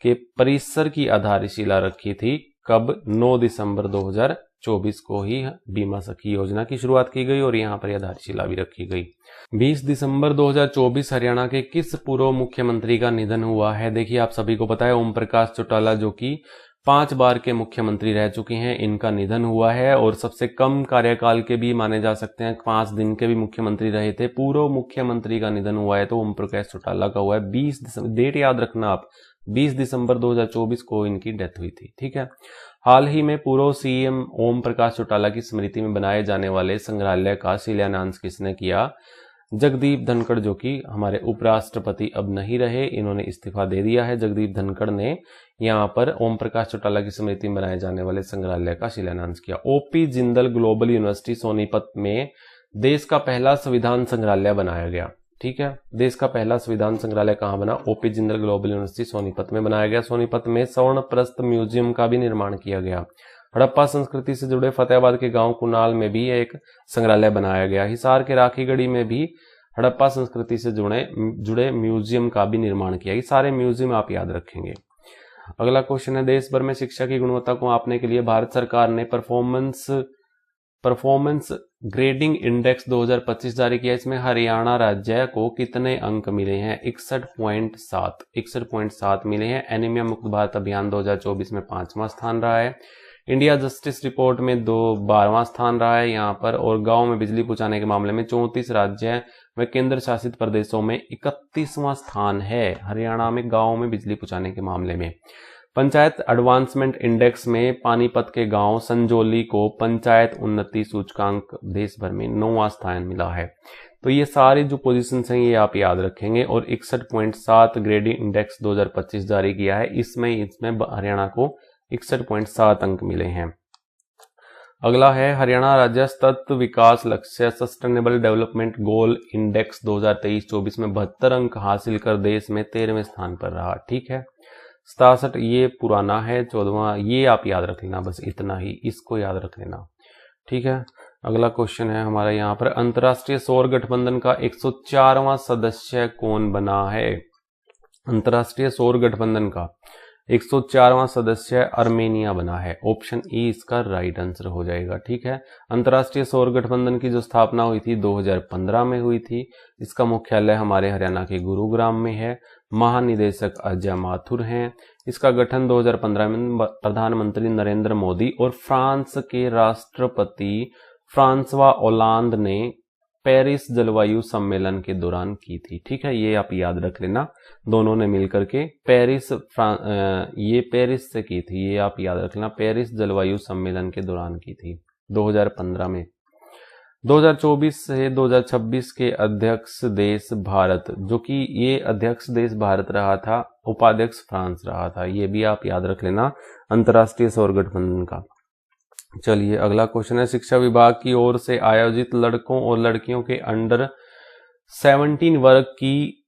के परिसर की आधारशिला रखी थी। कब? 9 दिसंबर 2024 को ही बीमा सखी योजना की शुरुआत की गई और यहाँ पर आधारशिला भी रखी गई। 20 दिसंबर 2024 हरियाणा के किस पूर्व मुख्यमंत्री का निधन हुआ है? देखिए, आप सभी को पता है, ओम प्रकाश चौटाला, जो कि 5 बार के मुख्यमंत्री रह चुके हैं, इनका निधन हुआ है और सबसे कम कार्यकाल के भी माने जा सकते हैं, 5 दिन के भी मुख्यमंत्री रहे थे। पूर्व मुख्यमंत्री का निधन हुआ है तो ओम प्रकाश चौटाला का हुआ है। 20 दिसंबर, डेट याद रखना आप, 20 दिसंबर 2024 को इनकी डेथ हुई थी, ठीक है। हाल ही में पूर्व सीएम ओम प्रकाश चौटाला की स्मृति में बनाए जाने वाले संग्रहालय का शिलान्यास किसने किया? जगदीप धनखड़, जो कि हमारे उपराष्ट्रपति अब नहीं रहे, इन्होंने इस्तीफा दे दिया है। जगदीप धनखड़ ने यहाँ पर ओम प्रकाश चौटाला की स्मृति में बनाए जाने वाले संग्रहालय का शिलान्यास किया। OP Jindal global university Sonipat में देश का पहला संविधान संग्रहालय बनाया गया, ठीक है। देश का पहला संविधान संग्रहालय कहाँ बना? OP Jindal global university Sonipat में बनाया गया। सोनीपत में स्वर्ण प्रस्थ म्यूजियम का भी निर्माण किया गया। हड़प्पा संस्कृति से जुड़े फतेहाबाद के गांव कुनाल में भी एक संग्रहालय बनाया गया। हिसार के राखीगढ़ी में भी हड़प्पा संस्कृति से जुड़े म्यूजियम का भी निर्माण किया। ये सारे म्यूजियम आप याद रखेंगे। अगला क्वेश्चन है, देश भर में शिक्षा की गुणवत्ता को मापने के लिए भारत सरकार ने परफॉर्मेंस ग्रेडिंग इंडेक्स 2025 जारी किया। इसमें हरियाणा राज्य को कितने अंक मिले हैं? 61.7 मिले हैं। एनीमिया मुक्त भारत अभियान 2024 में 5वां स्थान रहा है। इंडिया जस्टिस रिपोर्ट में 12वां स्थान रहा है यहाँ पर। और गांव में बिजली पहुंचाने के मामले में 34 राज्य व केंद्र शासित प्रदेशों में 31वां स्थान है हरियाणा में गांव में बिजली पहुंचाने के मामले में। पंचायत एडवांसमेंट इंडेक्स में पानीपत के गांव संजोली को पंचायत उन्नति सूचकांक देश भर में 9वां स्थान मिला है। तो ये सारी जो पोजीशंस हैं ये आप याद रखेंगे। और 61.7 ग्रेडिंग इंडेक्स 2025 जारी किया है, इसमें हरियाणा को 61.7 अंक मिले हैं। अगला है, हरियाणा राज्य सतत विकास लक्ष्य सस्टेनेबल डेवलपमेंट गोल इंडेक्स 2023-24 में 72 अंक हासिल कर देश में 13वें स्थान पर रहा, ठीक है। 67 ये पुराना है, 14वां ये आप याद रख लेना, बस इतना ही, इसको याद रख लेना, ठीक है। अगला क्वेश्चन है हमारा यहाँ पर, अंतर्राष्ट्रीय सौर गठबंधन का 104वां सदस्य कौन बना है? अंतर्राष्ट्रीय सौर गठबंधन का 104वां सदस्य आर्मेनिया बना है। ऑप्शन ई इसका राइट आंसर हो जाएगा, ठीक है। अंतर्राष्ट्रीय सौर गठबंधन की जो स्थापना हुई थी 2015 में हुई थी। इसका मुख्यालय हमारे हरियाणा के गुरुग्राम में है। महानिदेशक अजय माथुर हैं। इसका गठन 2015 में प्रधानमंत्री नरेंद्र मोदी और फ्रांस के राष्ट्रपति फ्रांसवा ओलांद ने पेरिस जलवायु सम्मेलन के दौरान की थी, ठीक है। ये आप याद रख लेना, दोनों ने मिलकर के ये पेरिस से की थी, ये आप याद रख लेना, पेरिस जलवायु सम्मेलन के दौरान की थी 2015 में। 2024 से 2026 के अध्यक्ष देश भारत, जो कि ये अध्यक्ष देश भारत रहा था, उपाध्यक्ष फ्रांस रहा था, ये भी आप याद रख लेना अंतर्राष्ट्रीय सौर गठबंधन का। चलिए अगला क्वेश्चन है, शिक्षा विभाग की ओर से आयोजित लड़कों और लड़कियों के अंडर 17 वर्ग की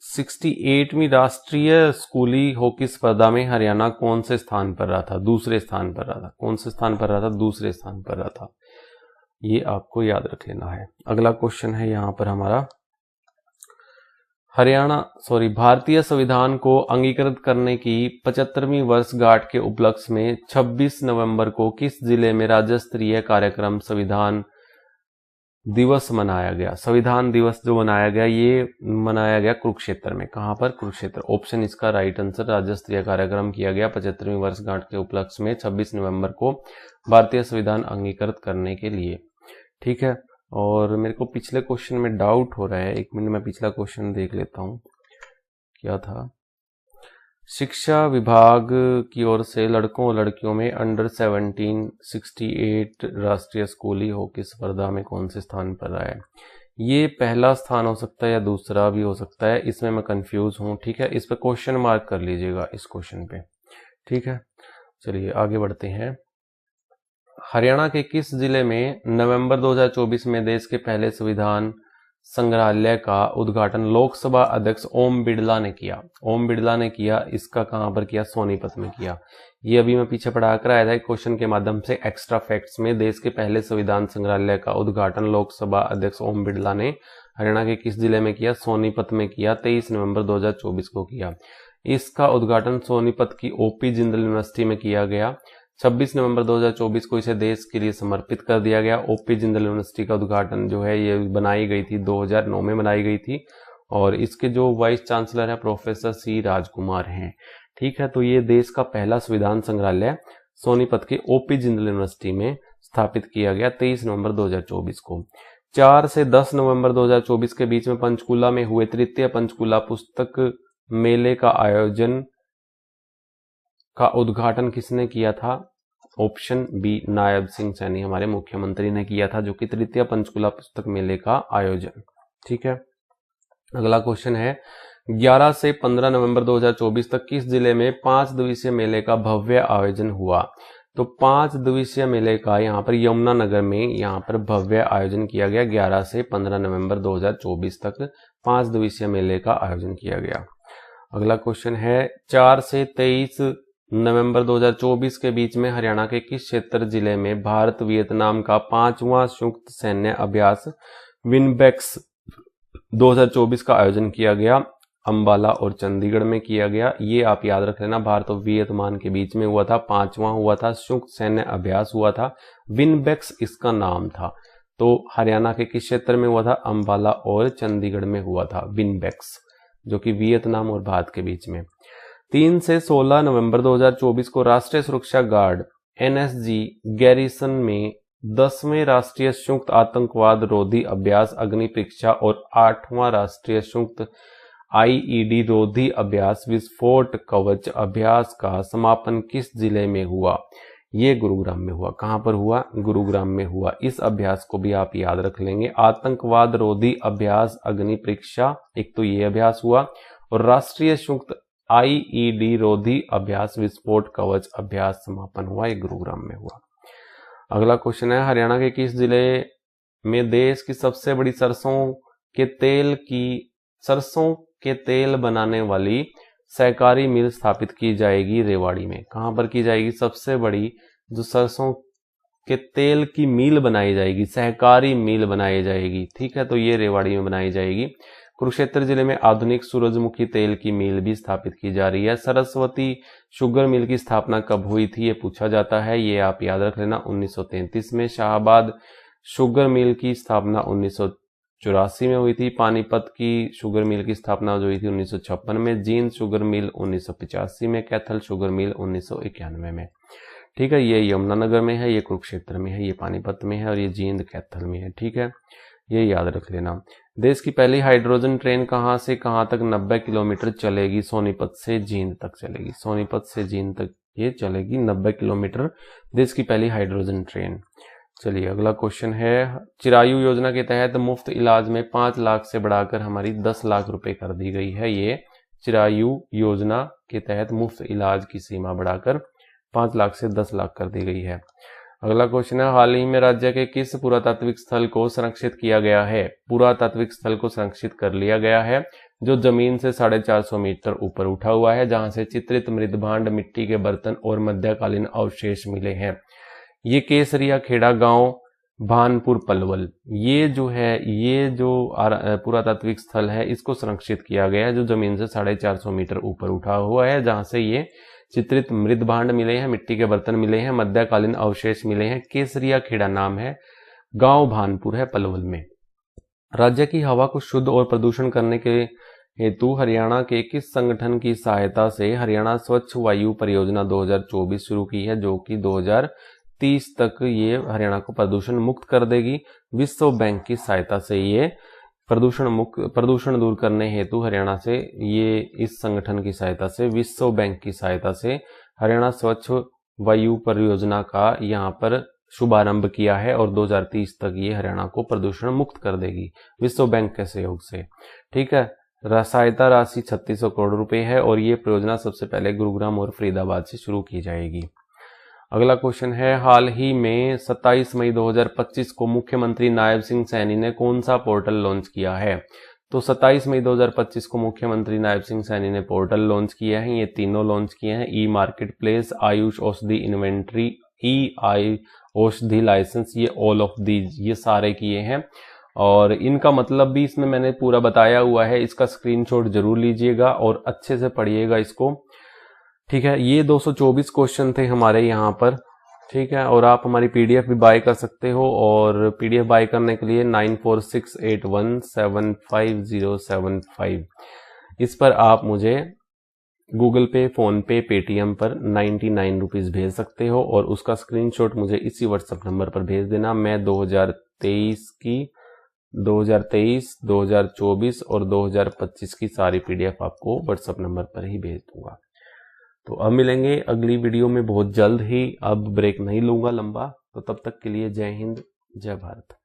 68वीं राष्ट्रीय स्कूली हॉकी स्पर्धा में हरियाणा कौन से स्थान पर रहा था? दूसरे स्थान पर रहा था। कौन से स्थान पर रहा था? दूसरे स्थान पर रहा था, ये आपको याद रख लेना है। अगला क्वेश्चन है यहाँ पर हमारा, भारतीय संविधान को अंगीकृत करने की 75वीं वर्षगांठ के उपलक्ष्य में 26 नवंबर को किस जिले में राज्य स्तरीय कार्यक्रम संविधान दिवस मनाया गया? संविधान दिवस जो मनाया गया, ये मनाया गया कुरुक्षेत्र में। कहां पर? कुरुक्षेत्र। ऑप्शन इसका राइट आंसर। राज्य स्तरीय कार्यक्रम किया गया 75वीं वर्षगांठ के उपलक्ष्य में 26 नवंबर को भारतीय संविधान अंगीकृत करने के लिए। ठीक है। और मेरे को पिछले क्वेश्चन में डाउट हो रहा है, एक मिनट में पिछला क्वेश्चन देख लेता हूं क्या था। शिक्षा विभाग की ओर से लड़कों और लड़कियों में अंडर 17 68 राष्ट्रीय स्कूली हॉकी स्पर्धा में कौन से स्थान पर रहा है? ये पहला स्थान हो सकता है या दूसरा भी हो सकता है, इसमें मैं कंफ्यूज हूं। ठीक है, इस पे क्वेश्चन मार्क कर लीजिएगा इस क्वेश्चन पे। ठीक है, चलिए आगे बढ़ते हैं। हरियाणा के किस जिले में नवंबर 2024 में देश के पहले संविधान संग्रहालय का उद्घाटन लोकसभा अध्यक्ष ओम बिड़ला ने किया? ओम बिड़ला ने किया, इसका कहां पर किया? सोनीपत में किया। ये अभी मैं पीछे पढ़ा कर आया था क्वेश्चन के माध्यम से एक्स्ट्रा फैक्ट्स में। देश के पहले संविधान संग्रहालय का उद्घाटन लोकसभा अध्यक्ष ओम बिड़ला ने हरियाणा के किस जिले में किया? सोनीपत में किया। 23 नवंबर 2024 को किया। इसका उद्घाटन सोनीपत की ओपी जिंदल यूनिवर्सिटी में किया गया। 26 नवंबर 2024 को इसे देश के लिए समर्पित कर दिया गया। ओपी जिंदल यूनिवर्सिटी का उद्घाटन जो है ये बनाई गई थी 2009 में बनाई गई थी, और इसके जो वाइस चांसलर है प्रोफेसर सी राजकुमार हैं। ठीक है, तो ये देश का पहला संविधान संग्रहालय सोनीपत के ओपी जिंदल यूनिवर्सिटी में स्थापित किया गया 23 नवंबर 2024 को। 4 से 10 नवंबर 2024 के बीच में पंचकुला में हुए तृतीय पंचकुला पुस्तक मेले का आयोजन का उद्घाटन किसने किया था? ऑप्शन बी नायब सिंह सैनी हमारे मुख्यमंत्री ने किया था, जो कि तृतीय पंचकुला पुस्तक मेले का आयोजन। ठीक है, अगला क्वेश्चन है 11 से 15 नवंबर 2024 तक किस जिले में 5 दिवसीय मेले का भव्य आयोजन हुआ? तो 5 दिवसीय मेले का यहाँ पर यमुनानगर में यहाँ पर भव्य आयोजन किया गया। 11 से 15 नवंबर 2024 तक 5 दिवसीय मेले का आयोजन किया गया। अगला क्वेश्चन है 4 से 23 नवंबर 2024 के बीच में हरियाणा के किस क्षेत्र जिले में भारत वियतनाम का 5वां संयुक्त सैन्य अभ्यास विनबेक्स 2024 का आयोजन किया गया? अंबाला और चंडीगढ़ में किया गया। ये आप याद रख लेना, भारत और वियतनाम के बीच में हुआ था, 5वां हुआ था, संयुक्त सैन्य अभ्यास हुआ था। विनबेक्स इसका नाम था। तो हरियाणा के किस क्षेत्र में हुआ था? अंबाला और चंडीगढ़ में हुआ था विनबेक्स, जो कि वियतनाम और भारत के बीच में। 3 से 16 नवंबर 2024 को राष्ट्रीय सुरक्षा गार्ड एनएसजी गैरिसन में 10वें राष्ट्रीय संयुक्त आतंकवाद रोधी अभ्यास अग्नि परीक्षा और 8वां राष्ट्रीय संयुक्त आईईडी रोधी अभ्यास विस्फोट कवच अभ्यास का समापन किस जिले में हुआ? ये गुरुग्राम में हुआ। कहां पर हुआ? गुरुग्राम में हुआ। इस अभ्यास को भी आप याद रख लेंगे। आतंकवाद रोधी अभ्यास अग्नि परीक्षा, एक तो ये अभ्यास हुआ, और राष्ट्रीय संयुक्त आईईडी रोधी अभ्यास विस्फोट कवच अभ्यास समापन हुआ, ये गुरुग्राम में हुआ। अगला क्वेश्चन है हरियाणा के किस जिले में देश की सबसे बड़ी सरसों के तेल बनाने वाली सहकारी मिल स्थापित की जाएगी? रेवाड़ी में। कहां पर की जाएगी? सबसे बड़ी जो सरसों के तेल की मिल बनाई जाएगी, सहकारी मिल बनाई जाएगी। ठीक है, तो ये रेवाड़ी में बनाई जाएगी। कुरुक्षेत्र जिले में आधुनिक सूरजमुखी तेल की मिल भी स्थापित की जा रही है। सरस्वती शुगर मिल की स्थापना कब हुई थी? ये पूछा जाता है, ये आप याद रख लेना 1933 में। शाहबाद शुगर मिल की स्थापना 1984 में हुई थी। पानीपत की शुगर मिल की स्थापना जो हुई थी 1956 में। जींद शुगर मिल 1985 में। कैथल शुगर मिल 1991 में। ठीक है, ये यमुनानगर में है, ये कुरुक्षेत्र में है, ये पानीपत में है, और ये जींद कैथल में है। ठीक है, ये याद रख लेना। देश की पहली हाइड्रोजन ट्रेन कहां से कहां तक 90 किलोमीटर चलेगी? सोनीपत से जींद तक चलेगी। सोनीपत से जींद तक ये चलेगी 90 किलोमीटर, देश की पहली हाइड्रोजन ट्रेन। चलिए अगला क्वेश्चन है चिरायु योजना के तहत मुफ्त इलाज में 5 लाख से बढ़ाकर हमारी 10 लाख रुपए कर दी गई है। ये चिरायु योजना के तहत मुफ्त इलाज की सीमा बढ़ाकर 5 लाख से 10 लाख कर दी गई है। अगला क्वेश्चन है हाल ही में राज्य के किस पुरातात्विक स्थल को संरक्षित किया गया है? पुरातात्विक स्थल को संरक्षित कर लिया गया है जो जमीन से 450 मीटर ऊपर उठा हुआ है, जहां से चित्रित मृद भांड, मिट्टी के बर्तन और मध्यकालीन अवशेष मिले हैं। ये केसरिया खेड़ा गांव भानपुर पलवल, ये जो है ये जो पुरातात्विक स्थल है इसको संरक्षित किया गया है, जो जमीन से 450 मीटर ऊपर उठा हुआ है, जहां से ये चित्रित मृद भांड मिले हैं, मिट्टी के बर्तन मिले हैं, मध्यकालीन अवशेष मिले हैं। केसरिया खेड़ा नाम है, गांव भानपुर है पलवल में। राज्य की हवा को शुद्ध और प्रदूषण करने के हेतु हरियाणा के किस संगठन की सहायता से हरियाणा स्वच्छ वायु परियोजना 2024 शुरू की है, जो कि 2030 तक ये हरियाणा को प्रदूषण मुक्त कर देगी। विश्व बैंक की सहायता से ये प्रदूषण दूर करने हेतु हरियाणा से ये इस संगठन की सहायता से, विश्व बैंक की सहायता से हरियाणा स्वच्छ वायु परियोजना का यहाँ पर शुभारंभ किया है और 2030 तक ये हरियाणा को प्रदूषण मुक्त कर देगी विश्व बैंक के सहयोग से। ठीक है, सहायता राशि 3600 करोड़ रुपए है और ये परियोजना सबसे पहले गुरुग्राम और फरीदाबाद से शुरू की जाएगी। अगला क्वेश्चन है, हाल ही में 27 मई 2025 को मुख्यमंत्री नायब सिंह सैनी ने कौन सा पोर्टल लॉन्च किया है? तो 27 मई 2025 को मुख्यमंत्री नायब सिंह सैनी ने पोर्टल लॉन्च किया है। ये तीनों लॉन्च किए हैं, ई मार्केट प्लेस, आयुष औषधि इन्वेंट्री, ई औषधि लाइसेंस, ये ऑल ऑफ दीज ये सारे किए हैं और इनका मतलब भी इसमें मैंने पूरा बताया हुआ है। इसका स्क्रीनशॉट जरूर लीजिएगा और अच्छे से पढ़िएगा इसको। ठीक है, ये 224 क्वेश्चन थे हमारे यहाँ पर। ठीक है, और आप हमारी पीडीएफ भी बाय कर सकते हो और पीडीएफ बाय करने के लिए 9468175075 इस पर आप मुझे गूगल पे, फोन पे, पेटीएम पर 99 रुपीज भेज सकते हो और उसका स्क्रीनशॉट मुझे इसी व्हाट्सएप नंबर पर भेज देना। मैं 2023, 2024 और 2025 की सारी पीडीएफ आपको व्हाट्सएप नंबर पर ही भेज दूंगा। तो अब मिलेंगे अगली वीडियो में बहुत जल्द ही। अब ब्रेक नहीं लूंगा लंबा, तो तब तक के लिए जय हिंद, जय भारत।